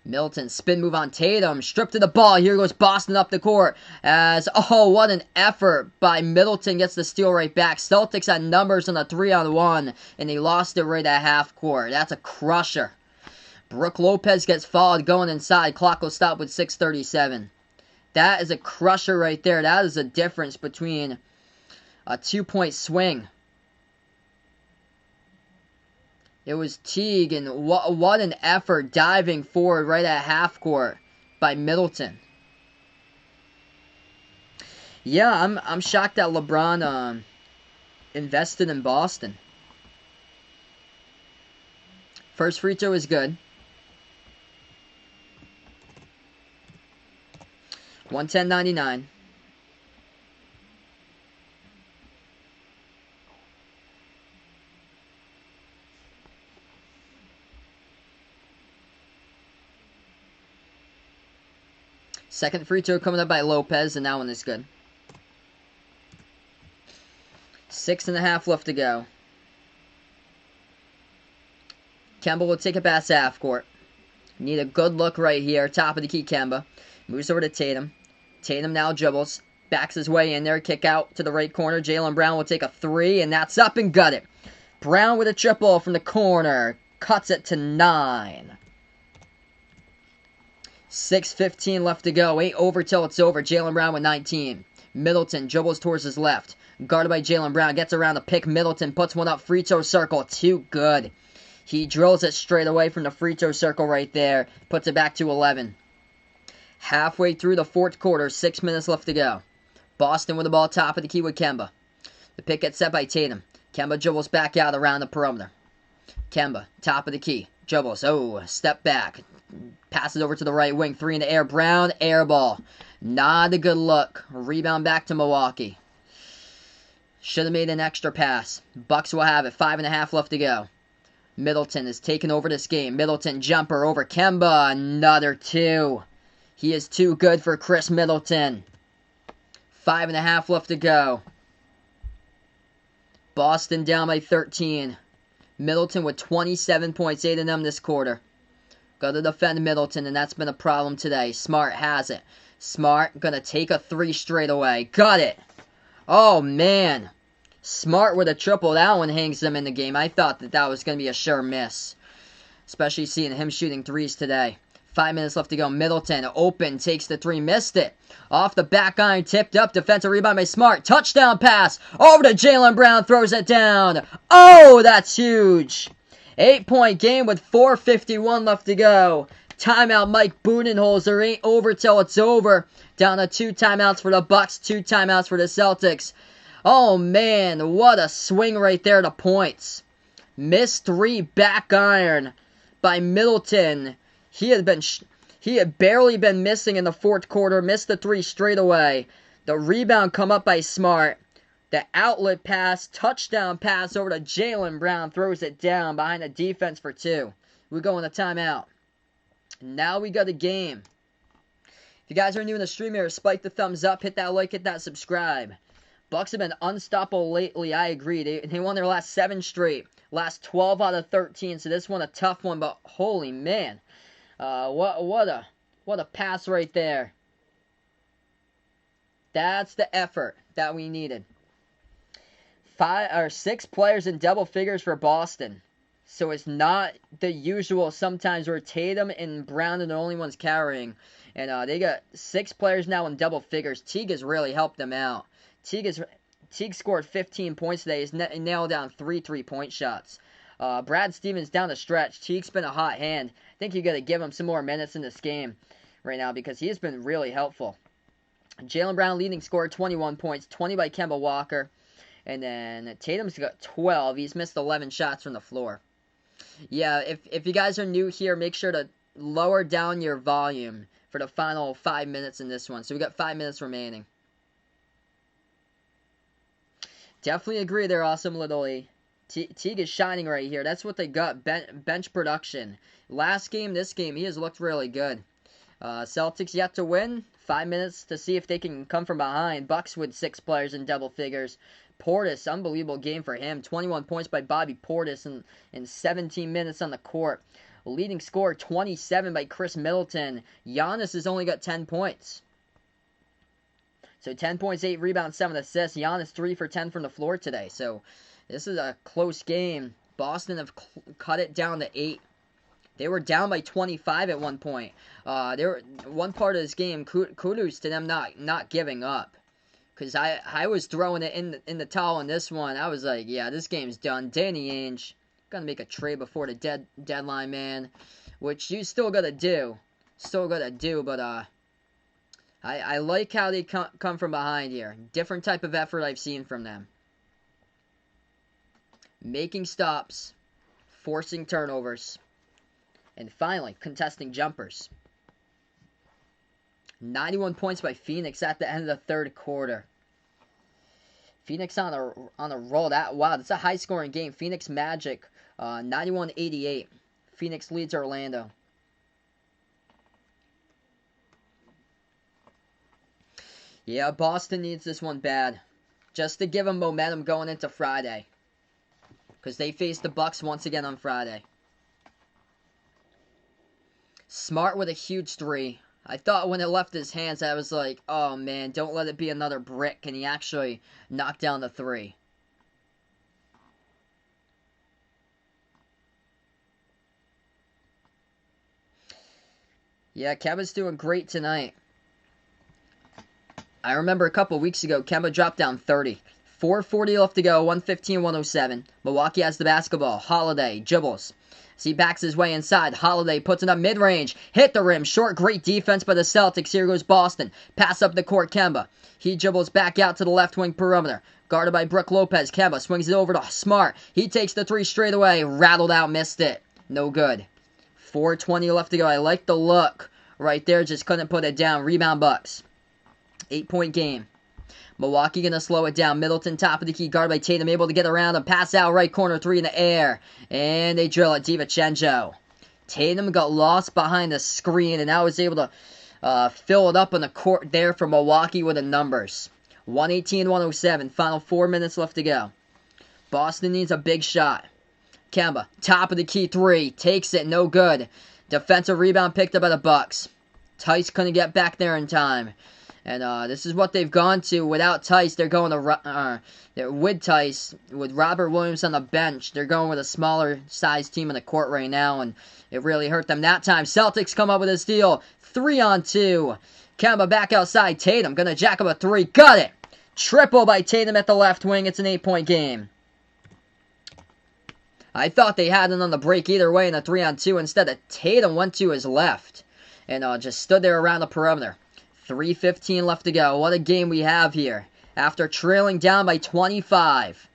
Middleton, spin move on Tatum. Stripped to the ball. Here goes Boston up the court. What an effort by Middleton. Gets the steal right back. Celtics had numbers on the 3-on-1. And they lost it right at half court. That's a crusher. Brook Lopez gets fouled going inside. Clock will stop with 6:37. That is a crusher right there. That is a difference between a 2-point swing. It was Teague, and what an effort diving forward right at half court by Middleton. Yeah, I'm shocked that LeBron invested in Boston. First free throw is good. 110-99. Second free throw coming up by Lopez, and that one is good. 6.5 left to go. Kemba will take it past half court. Need a good look right here. Top of the key, Kemba. Moves over to Tatum. Tatum now dribbles. Backs his way in there. Kick out to the right corner. Jaylen Brown will take a 3, and that's up and gut it. Brown with a triple from the corner. Cuts it to 9. 6:15 left to go. Ain't over till it's over. Jaylen Brown with 19. Middleton dribbles towards his left. Guarded by Jaylen Brown. Gets around the pick. Middleton puts one up. Free throw circle. Too good. He drills it straight away from the free throw circle right there. Puts it back to 11. Halfway through the fourth quarter. 6 minutes left to go. Boston with the ball top of the key with Kemba. The pick gets set by Tatum. Kemba dribbles back out around the perimeter. Kemba, top of the key. Dribbles. Step back. Passes over to the right wing. 3 in the air. Brown, air ball. Not a good look. Rebound back to Milwaukee. Should have made an extra pass. Bucks will have it. 5.5 left to go. Middleton is taking over this game. Middleton jumper over Kemba. Another 2. He is too good for Chris Middleton. 5.5 left to go. Boston down by 13. Middleton with 27 points. 8 of them this quarter. Got to defend Middleton, and that's been a problem today. Smart has it. Smart gonna take a 3 straight away. Got it. Oh, man. Smart with a triple. That one hangs them in the game. I thought that was going to be a sure miss. Especially seeing him shooting 3s today. 5 minutes left to go. Middleton open, takes the three, missed it. Off the back iron, tipped up, defensive rebound by Smart. Touchdown pass, over to Jaylen Brown, throws it down. Oh, that's huge. 8-point game with 4:51 left to go. Timeout, Mike Budenholzer. Ain't over till it's over. Down to 2 timeouts for the Bucks, 2 timeouts for the Celtics. Oh, man, what a swing right there to points. Missed 3 back iron by Middleton. He had barely been missing in the fourth quarter. Missed the 3 straight away. The rebound come up by Smart. The outlet pass, touchdown pass over to Jaylen Brown. Throws it down behind the defense for 2. We go in the timeout. Now we got a game. If you guys are new in the stream here, spike the thumbs up, hit that like, hit that subscribe. Bucks have been unstoppable lately, I agree. They won their last 7 straight. Last 12 out of 13, so this one a tough one, but holy man. What a pass right there. That's the effort that we needed. 6 players in double figures for Boston. So it's not the usual sometimes where Tatum and Brown are the only ones carrying. And they got 6 players now in double figures. Teague has really helped them out. Teague scored 15 points today. He's nailed down 3 3-point shots. Brad Stevens down the stretch. Teague's been a hot hand. I think you got to give him some more minutes in this game right now because he has been really helpful. Jaylen Brown leading scorer, 21 points, 20 by Kemba Walker. And then Tatum's got 12. He's missed 11 shots from the floor. Yeah, if you guys are new here, make sure to lower down your volume for the final 5 minutes in this one. So we got 5 minutes remaining. Definitely agree there, Awesome Little E. Teague is shining right here. That's what they got, bench production. Last game, this game, he has looked really good. Celtics yet to win. 5 minutes to see if they can come from behind. Bucks with 6 players in double figures. Portis, unbelievable game for him. 21 points by Bobby Portis in 17 minutes on the court. Leading scorer, 27 by Chris Middleton. Giannis has only got 10 points. So 10 points, 8 rebounds, 7 assists. Giannis 3 for 10 from the floor today. So this is a close game. Boston have cut it down to 8. They were down by 25 at one point. One part of this game, kudos to them not giving up. Because I was throwing it in the towel in this one. I was like, yeah, this game's done. Danny Ainge, gonna make a trade before the deadline, man. Which you still gotta do. But I like how they come from behind here. Different type of effort I've seen from them. Making stops. Forcing turnovers. And finally, contesting jumpers. 91 points by Phoenix at the end of the third quarter. Phoenix on a roll. Wow, that's a high-scoring game. Phoenix Magic, 91-88. Phoenix leads Orlando. Yeah, Boston needs this one bad. Just to give them momentum going into Friday. Because they face the Bucks once again on Friday. Smart with a huge 3. I thought when it left his hands, I was like, oh man, don't let it be another brick. And he actually knocked down the 3. Yeah, Kemba's doing great tonight. I remember a couple weeks ago, Kemba dropped down 30. 4:40 left to go, 115-107. Milwaukee has the basketball. Holiday dribbles. As he backs his way inside, Holiday puts it up mid-range. Hit the rim. Short, great defense by the Celtics. Here goes Boston. Pass up the court, Kemba. He dribbles back out to the left wing perimeter. Guarded by Brook Lopez. Kemba swings it over to Smart. He takes the 3 straight away. Rattled out, missed it. No good. 4:20 left to go. I like the look right there. Just couldn't put it down. Rebound Bucks. 8-point game. Milwaukee going to slow it down. Middleton, top of the key, guarded by Tatum, able to get around him. Pass out, right corner, 3 in the air. And they drill it. DiVincenzo. Tatum got lost behind the screen, and now was able to fill it up on the court there for Milwaukee with the numbers. 118-107. Final 4 minutes left to go. Boston needs a big shot. Kemba, top of the key, 3. Takes it, no good. Defensive rebound picked up by the Bucks. Tice couldn't get back there in time. And this is what they've gone to without Tice. They're going to with Tice, with Robert Williams on the bench. They're going with a smaller size team in the court right now, and it really hurt them that time. Celtics come up with a steal. 3-on-2. Kemba back outside. Tatum gonna jack up a 3. Got it. Triple by Tatum at the left wing. It's an 8-point game. I thought they had it on the break either way in a 3-on-2. Instead, Tatum went to his left and just stood there around the perimeter. 3:15 left to go. What a game we have here. After trailing down by 25.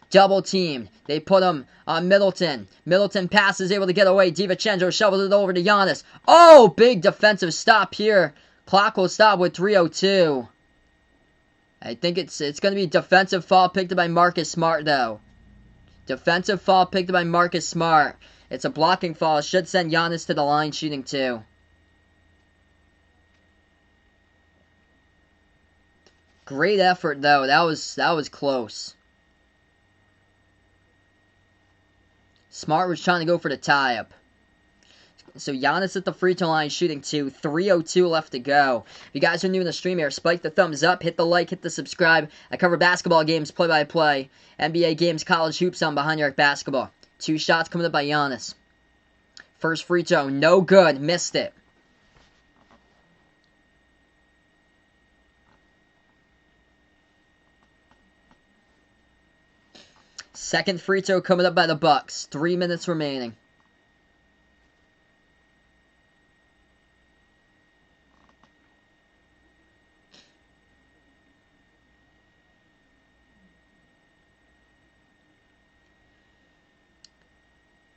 Double teamed. They put him on Middleton. Middleton passes, able to get away. DiVincenzo shovels it over to Giannis. Oh, big defensive stop here. Clock will stop with 3:02. I think it's going to be defensive foul picked up by Marcus Smart, though. Defensive foul picked up by Marcus Smart. It's a blocking foul. It should send Giannis to the line shooting 2. Great effort, though. That was close. Smart was trying to go for the tie-up. So Giannis at the free throw line shooting 2. 3:02 left to go. If you guys are new in the stream here, spike the thumbs up, hit the like, hit the subscribe. I cover basketball games play-by-play, NBA games, college hoops on Behind Your Arc Basketball. 2 shots coming up by Giannis. First free throw, no good. Missed it. Second free throw coming up by the Bucks. 3 minutes remaining.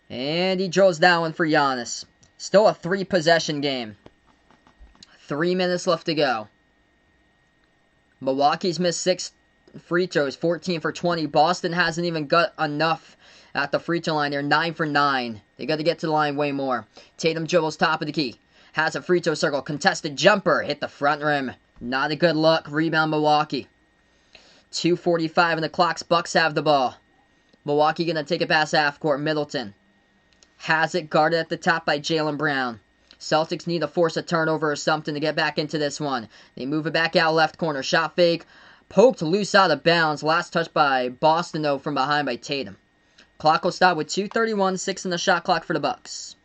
And he drills that one for Giannis. Still a 3-possession game. 3 minutes left to go. Milwaukee's missed 6 free throws, 14 for 20. Boston hasn't even got enough at the free throw line. They're 9 for 9. They got to get to the line way more. Tatum dribbles top of the key. Has a free throw circle. Contested jumper. Hit the front rim. Not a good look. Rebound Milwaukee. 2:45 in the clocks. Bucks have the ball. Milwaukee going to take it past half court. Middleton has it guarded at the top by Jaylen Brown. Celtics need to force a turnover or something to get back into this one. They move it back out left corner. Shot fake. Poked loose out of bounds. Last touch by Boston, though, from behind by Tatum. Clock will stop with 2:31. 6 in the shot clock for the Bucks.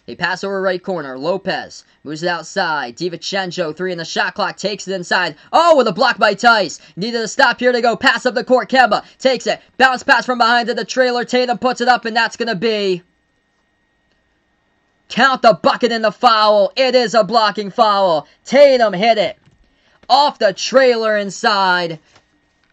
They pass over right corner. Lopez moves it outside. DiVincenzo, 3 in the shot clock. Takes it inside. Oh, with a block by Tice. Needed a stop here to go. Pass up the court. Kemba takes it. Bounce pass from behind to the trailer. Tatum puts it up, and that's going to be... Count the bucket in the foul. It is a blocking foul. Tatum hit it. Off the trailer inside.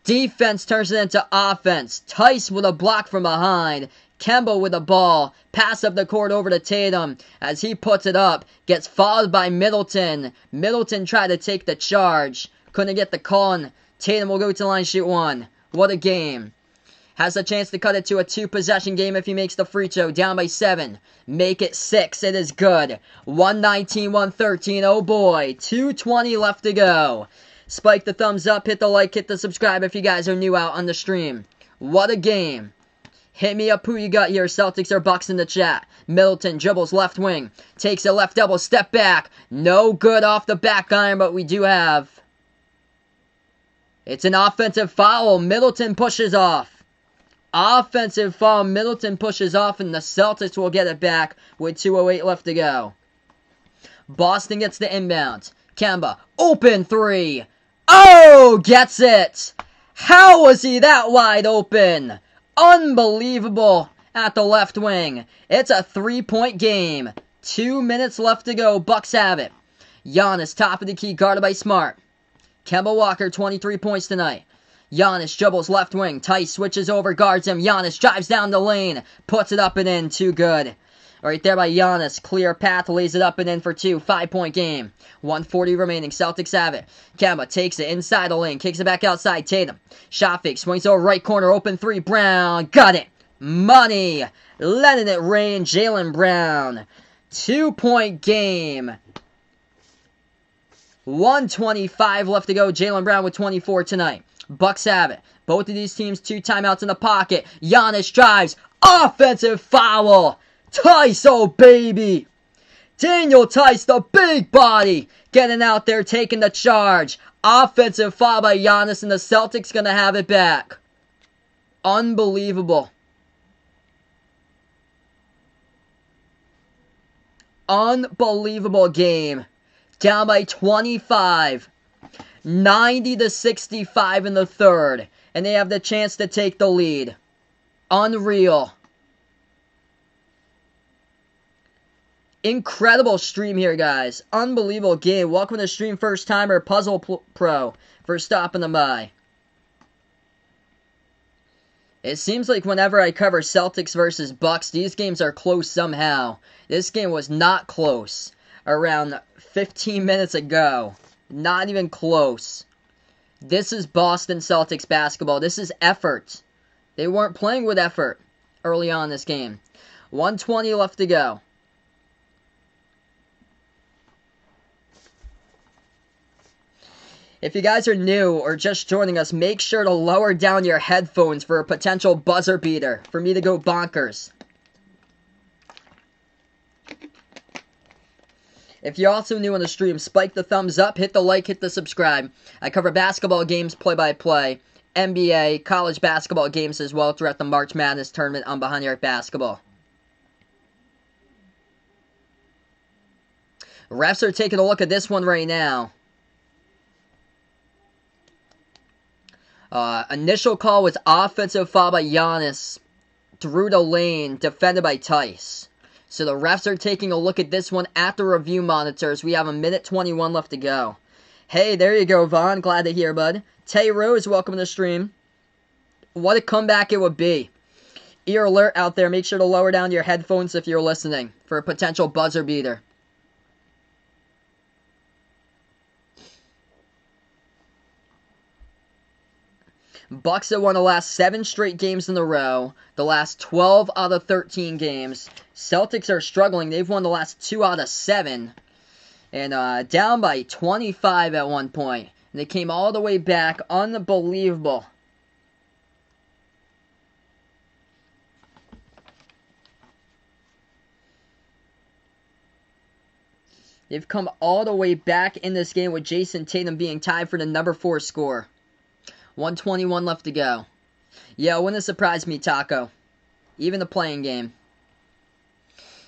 Defense turns it into offense. Tice with a block from behind. Kemba with the ball. Pass up the court over to Tatum. As he puts it up. Gets fouled by Middleton. Middleton tried to take the charge. Couldn't get the call, and Tatum will go to the line shoot 1. What a game. Has a chance to cut it to a 2-possession game if he makes the free throw. Down by 7. Make it 6. It is good. 119-113. Oh boy. 2:20 left to go. Spike the thumbs up. Hit the like. Hit the subscribe if you guys are new out on the stream. What a game. Hit me up who you got here. Celtics or Bucks in the chat. Middleton dribbles left wing. Takes a left double. Step back. No good off the back iron, but we do have... It's an offensive foul. Middleton pushes off. Offensive foul. Middleton pushes off, and the Celtics will get it back with 2:08 left to go. Boston gets the inbound. Kemba. Open 3. Oh! Gets it! How was he that wide open? Unbelievable at the left wing. It's a 3-point game. 2 minutes left to go. Bucks have it. Giannis, top of the key, guarded by Smart. Kemba Walker, 23 points tonight. Giannis dribbles left wing. Tice switches over, guards him. Giannis drives down the lane. Puts it up and in. Too good. Right there by Giannis. Clear path. Lays it up and in for 2. 5-point game. 1:40 remaining. Celtics have it. Kemba takes it inside the lane. Kicks it back outside. Tatum. Shot fake. Swings over right corner. Open 3. Brown. Got it. Money. Letting it rain. Jaylen Brown. 2-point game. 1:25 left to go. Jaylen Brown with 24 tonight. Bucks have it. Both of these teams 2 timeouts in the pocket. Giannis drives. Offensive foul. Tice, oh baby. Daniel Tice, the big body, getting out there, taking the charge. Offensive foul by Giannis, and the Celtics going to have it back. Unbelievable. Unbelievable game. Down by 25. 90-65 in the third. And they have the chance to take the lead. Unreal. Incredible stream here, guys. Unbelievable game. Welcome to the stream, first timer, Puzzle Pro, for stopping by. It seems like whenever I cover Celtics versus Bucks, these games are close somehow. This game was not close around 15 minutes ago. Not even close. This is Boston Celtics basketball. This is effort. They weren't playing with effort early on in this game. 1:20 left to go. If you guys are new or just joining us, make sure to lower down your headphones for a potential buzzer beater for me to go bonkers. If you're also new on the stream, spike the thumbs up, hit the like, hit the subscribe. I cover basketball games play-by-play, NBA, college basketball games as well throughout the March Madness tournament on Behind the Arc Basketball. Refs are taking a look at this one right now. Initial call was offensive foul by Giannis through the lane, defended by Tice. So the refs are taking a look at this one at the review monitors. We have 1:21 left to go. Hey, there you go, Vaughn. Glad to hear, bud. Tay Rose, welcome to the stream. What a comeback it would be. Ear alert out there. Make sure to lower down your headphones if you're listening for a potential buzzer beater. Bucks have won the last 7 straight games in a row. The last 12 out of 13 games. Celtics are struggling. They've won the last 2 out of 7. And down by 25 at one point. And they came all the way back. Unbelievable. They've come all the way back in this game with Jason Tatum being tied for the number 4 score. 1:21 left to go. Yeah, it wouldn't surprise me, Taco. Even the playing game.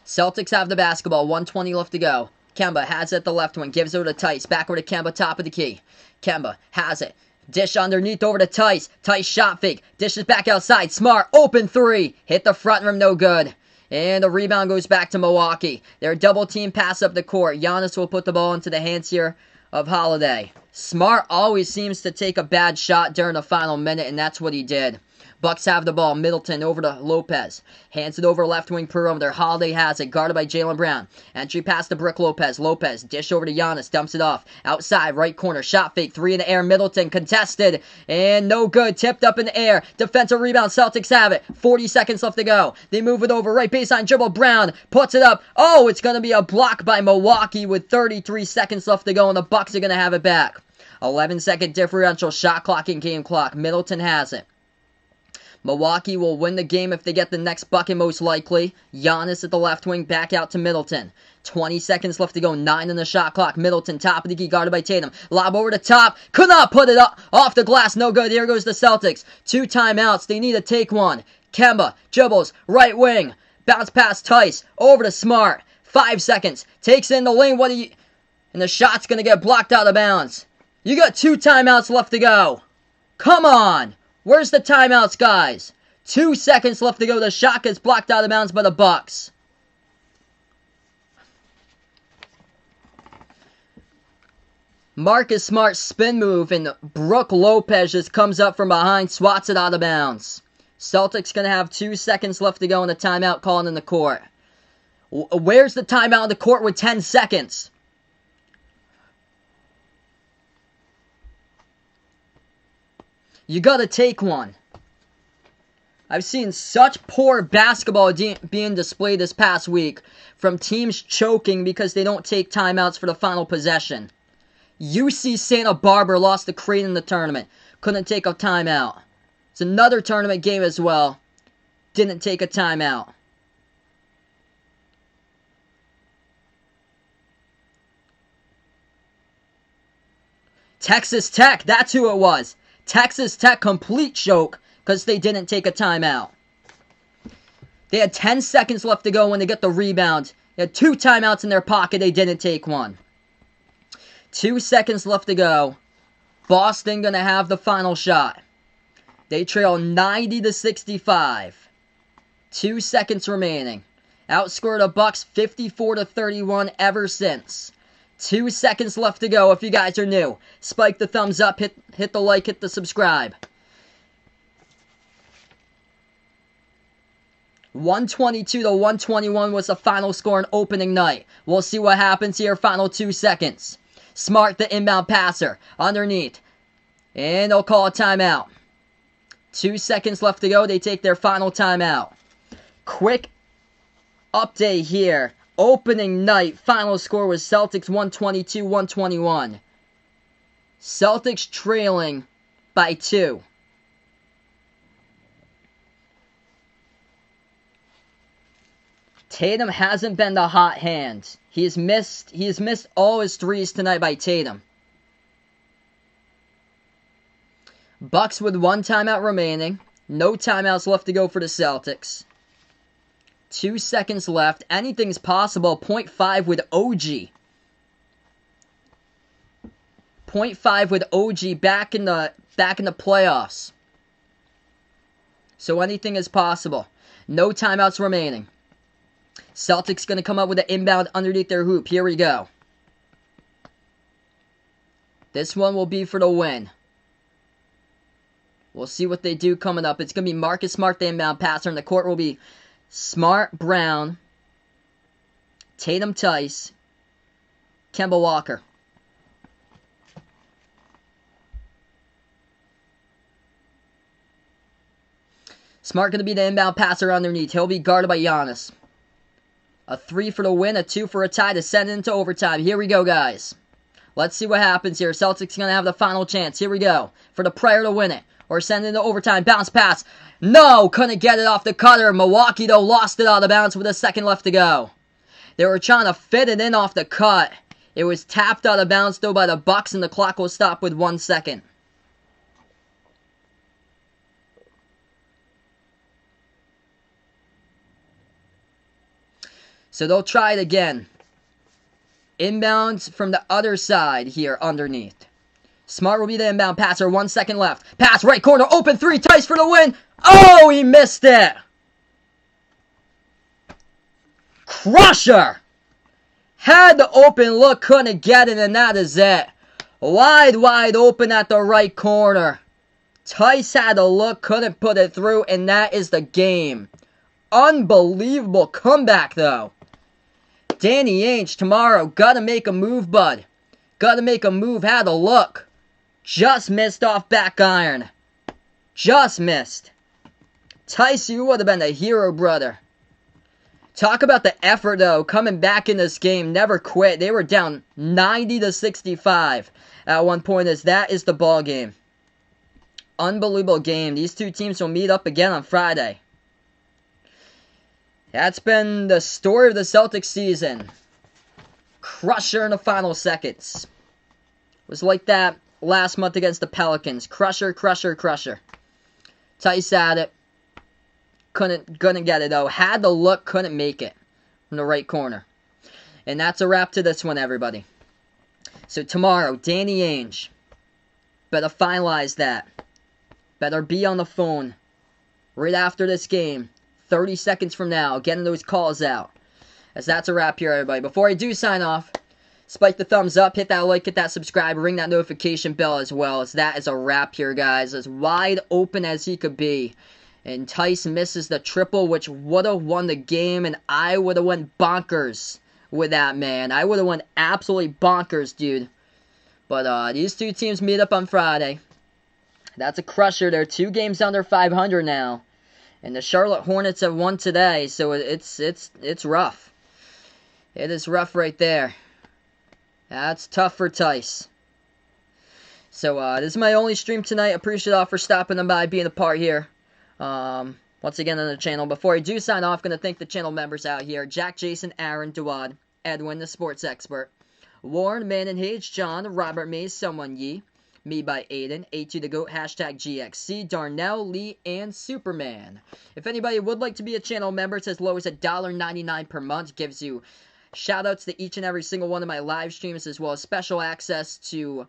Celtics have the basketball. 1:20 left to go. Kemba has it at the left wing. Gives it over to Tice. Back over to Kemba, top of the key. Kemba has it. Dish underneath over to Tice. Tice shot fake. Dishes back outside. Smart. Open 3. Hit the front rim. No good. And the rebound goes back to Milwaukee. They're double team pass up the court. Giannis will put the ball into the hands here of Holiday. Smart always seems to take a bad shot during the final minute, and that's what he did. Bucks have the ball. Middleton over to Lopez. Hands it over left wing perimeter. Holiday has it. Guarded by Jaylen Brown. Entry pass to Brook Lopez. Lopez. Dish over to Giannis. Dumps it off. Outside. Right corner. Shot fake. 3 in the air. Middleton contested. And no good. Tipped up in the air. Defensive rebound. Celtics have it. 40 seconds left to go. They move it over. Right baseline. Dribble. Brown. Puts it up. Oh, it's going to be a block by Milwaukee with 33 seconds left to go. And the Bucks are going to have it back. 11-second differential. Shot clock and game clock. Middleton has it. Milwaukee will win the game if they get the next bucket, most likely. Giannis at the left wing, back out to Middleton. 20 seconds left to go, 9 in the shot clock. Middleton, top of the key, guarded by Tatum. Lob over the top, could not put it up off the glass, no good. Here goes the Celtics. 2 timeouts, they need to take one. Kemba, dribbles, right wing. Bounce past Tice, over to Smart. 5 seconds, takes in the lane, and the shot's going to get blocked out of bounds. You got 2 timeouts left to go. Come on. Where's the timeouts, guys? 2 seconds left to go. The shot gets blocked out of bounds by the Bucks. Marcus Smart's spin move, and Brook Lopez just comes up from behind, swats it out of bounds. Celtics going to have 2 seconds left to go in the timeout calling in the court. Where's the timeout in the court with 10 seconds? You gotta take one. I've seen such poor basketball being displayed this past week from teams choking because they don't take timeouts for the final possession. UC Santa Barbara lost to Creighton in the tournament. Couldn't take a timeout. It's another tournament game as well. Didn't take a timeout. Texas Tech, that's who it was. Texas Tech, complete choke because they didn't take a timeout. They had 10 seconds left to go when they get the rebound. They had 2 timeouts in their pocket. They didn't take one. 2 seconds left to go. Boston going to have the final shot. They trail 90-65. 2 seconds remaining. Outscored the Bucks 54-31 ever since. 2 seconds left to go. If you guys are new, spike the thumbs up, hit the like, hit the subscribe. 122-121 was the final score in opening night. We'll see what happens here. Final 2 seconds. Smart, the inbound passer, underneath. And they'll call a timeout. 2 seconds left to go. They take their final timeout. Quick update here. Opening night, final score was Celtics 122-121. Celtics trailing by 2. Tatum hasn't been the hot hand. He has missed all his threes tonight by Tatum. Bucks with 1 timeout remaining. No timeouts left to go for the Celtics. 2 seconds left. Anything's possible. 0.5 with OG. 0.5 with OG back in the playoffs. So anything is possible. No timeouts remaining. Celtics going to come up with an inbound underneath their hoop. Here we go. This one will be for the win. We'll see what they do coming up. It's going to be Marcus Smart, the inbound passer, and the court will be Smart, Brown, Tatum, Tice, Kemba Walker. Smart going to be the inbound passer underneath. He'll be guarded by Giannis. A 3 for the win, a 2 for a tie to send it into overtime. Here we go, guys. Let's see what happens here. Celtics going to have the final chance. Here we go. For the prayer to win it. Or send it into overtime. Bounce pass. No! Couldn't get it off the cutter. Milwaukee, though, lost it out of bounds with a second left to go. They were trying to fit it in off the cut. It was tapped out of bounds, though, by the Bucks, and the clock will stop with 1 second. So they'll try it again. Inbounds from the other side here underneath. Smart will be the inbound passer. 1 second left. Pass right corner. Open 3. Tice for the win. Oh, he missed it. Crusher. Had the open look. Couldn't get it, and that is it. Wide open at the right corner. Tice had a look. Couldn't put it through, and that is the game. Unbelievable comeback, though. Danny Ainge tomorrow. Gotta make a move, bud. Gotta make a move. Had a look. Just missed off back iron. Just missed. Tice, you would have been a hero, brother. Talk about the effort, though, coming back in this game. Never quit. They were down 90-65 at one point, as that is the ball game. Unbelievable game. These two teams will meet up again on Friday. That's been the story of the Celtics season. Crusher in the final seconds. It was like that last month against the Pelicans. Crusher. Tice at it. Couldn't get it, though. Had the look, couldn't make it. From the right corner. And that's a wrap to this one, everybody. So tomorrow, Danny Ainge. Better finalize that. Better be on the phone. Right after this game. 30 seconds from now, getting those calls out. As that's a wrap here, everybody. Before I do sign off, spike the thumbs up, hit that like, hit that subscribe, ring that notification bell as well. As that is a wrap here, guys. As wide open as he could be. And Tice misses the triple, which would have won the game, and I would have went bonkers with that, man. I would have went absolutely bonkers, dude. But these two teams meet up on Friday. That's a crusher. They're 2 games under 500 now. And the Charlotte Hornets have won today, so it's rough. It is rough right there. That's tough for Tice. So this is my only stream tonight. Appreciate all for stopping by, being a part here. Once again on the channel. Before I do sign off, going to thank the channel members out here. Jack, Jason, Aaron, Duad, Edwin, the sports expert. Warren, Man and Hage, John, Robert Mays, Someone Yee, me by Aiden, A2 the GOAT, hashtag GXC, Darnell, Lee, and Superman. If anybody would like to be a channel member, it's as low as $1.99 per month. Gives you shoutouts to each and every single one of my live streams, as well as special access to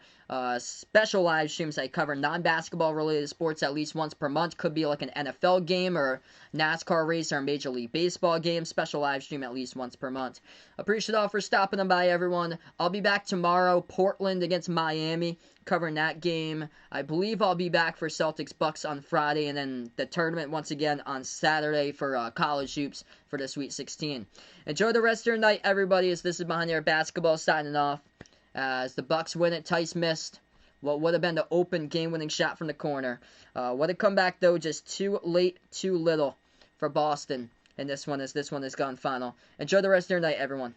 special live streams. I cover non-basketball related sports at least once per month. Could be like an NFL game or NASCAR race or a Major League Baseball game. Special live stream at least once per month. Appreciate all for stopping on by, everyone. I'll be back tomorrow. Portland against Miami, covering that game. I believe I'll be back for Celtics Bucks on Friday, and then the tournament once again on Saturday for college hoops for the Sweet 16. Enjoy the rest of your night, everybody, as this is Behind Your Basketball signing off. As the Bucks win it, Tice missed what would have been the open game-winning shot from the corner. What a comeback, though, just too late, too little for Boston. And this one has gone final. Enjoy the rest of your night, everyone.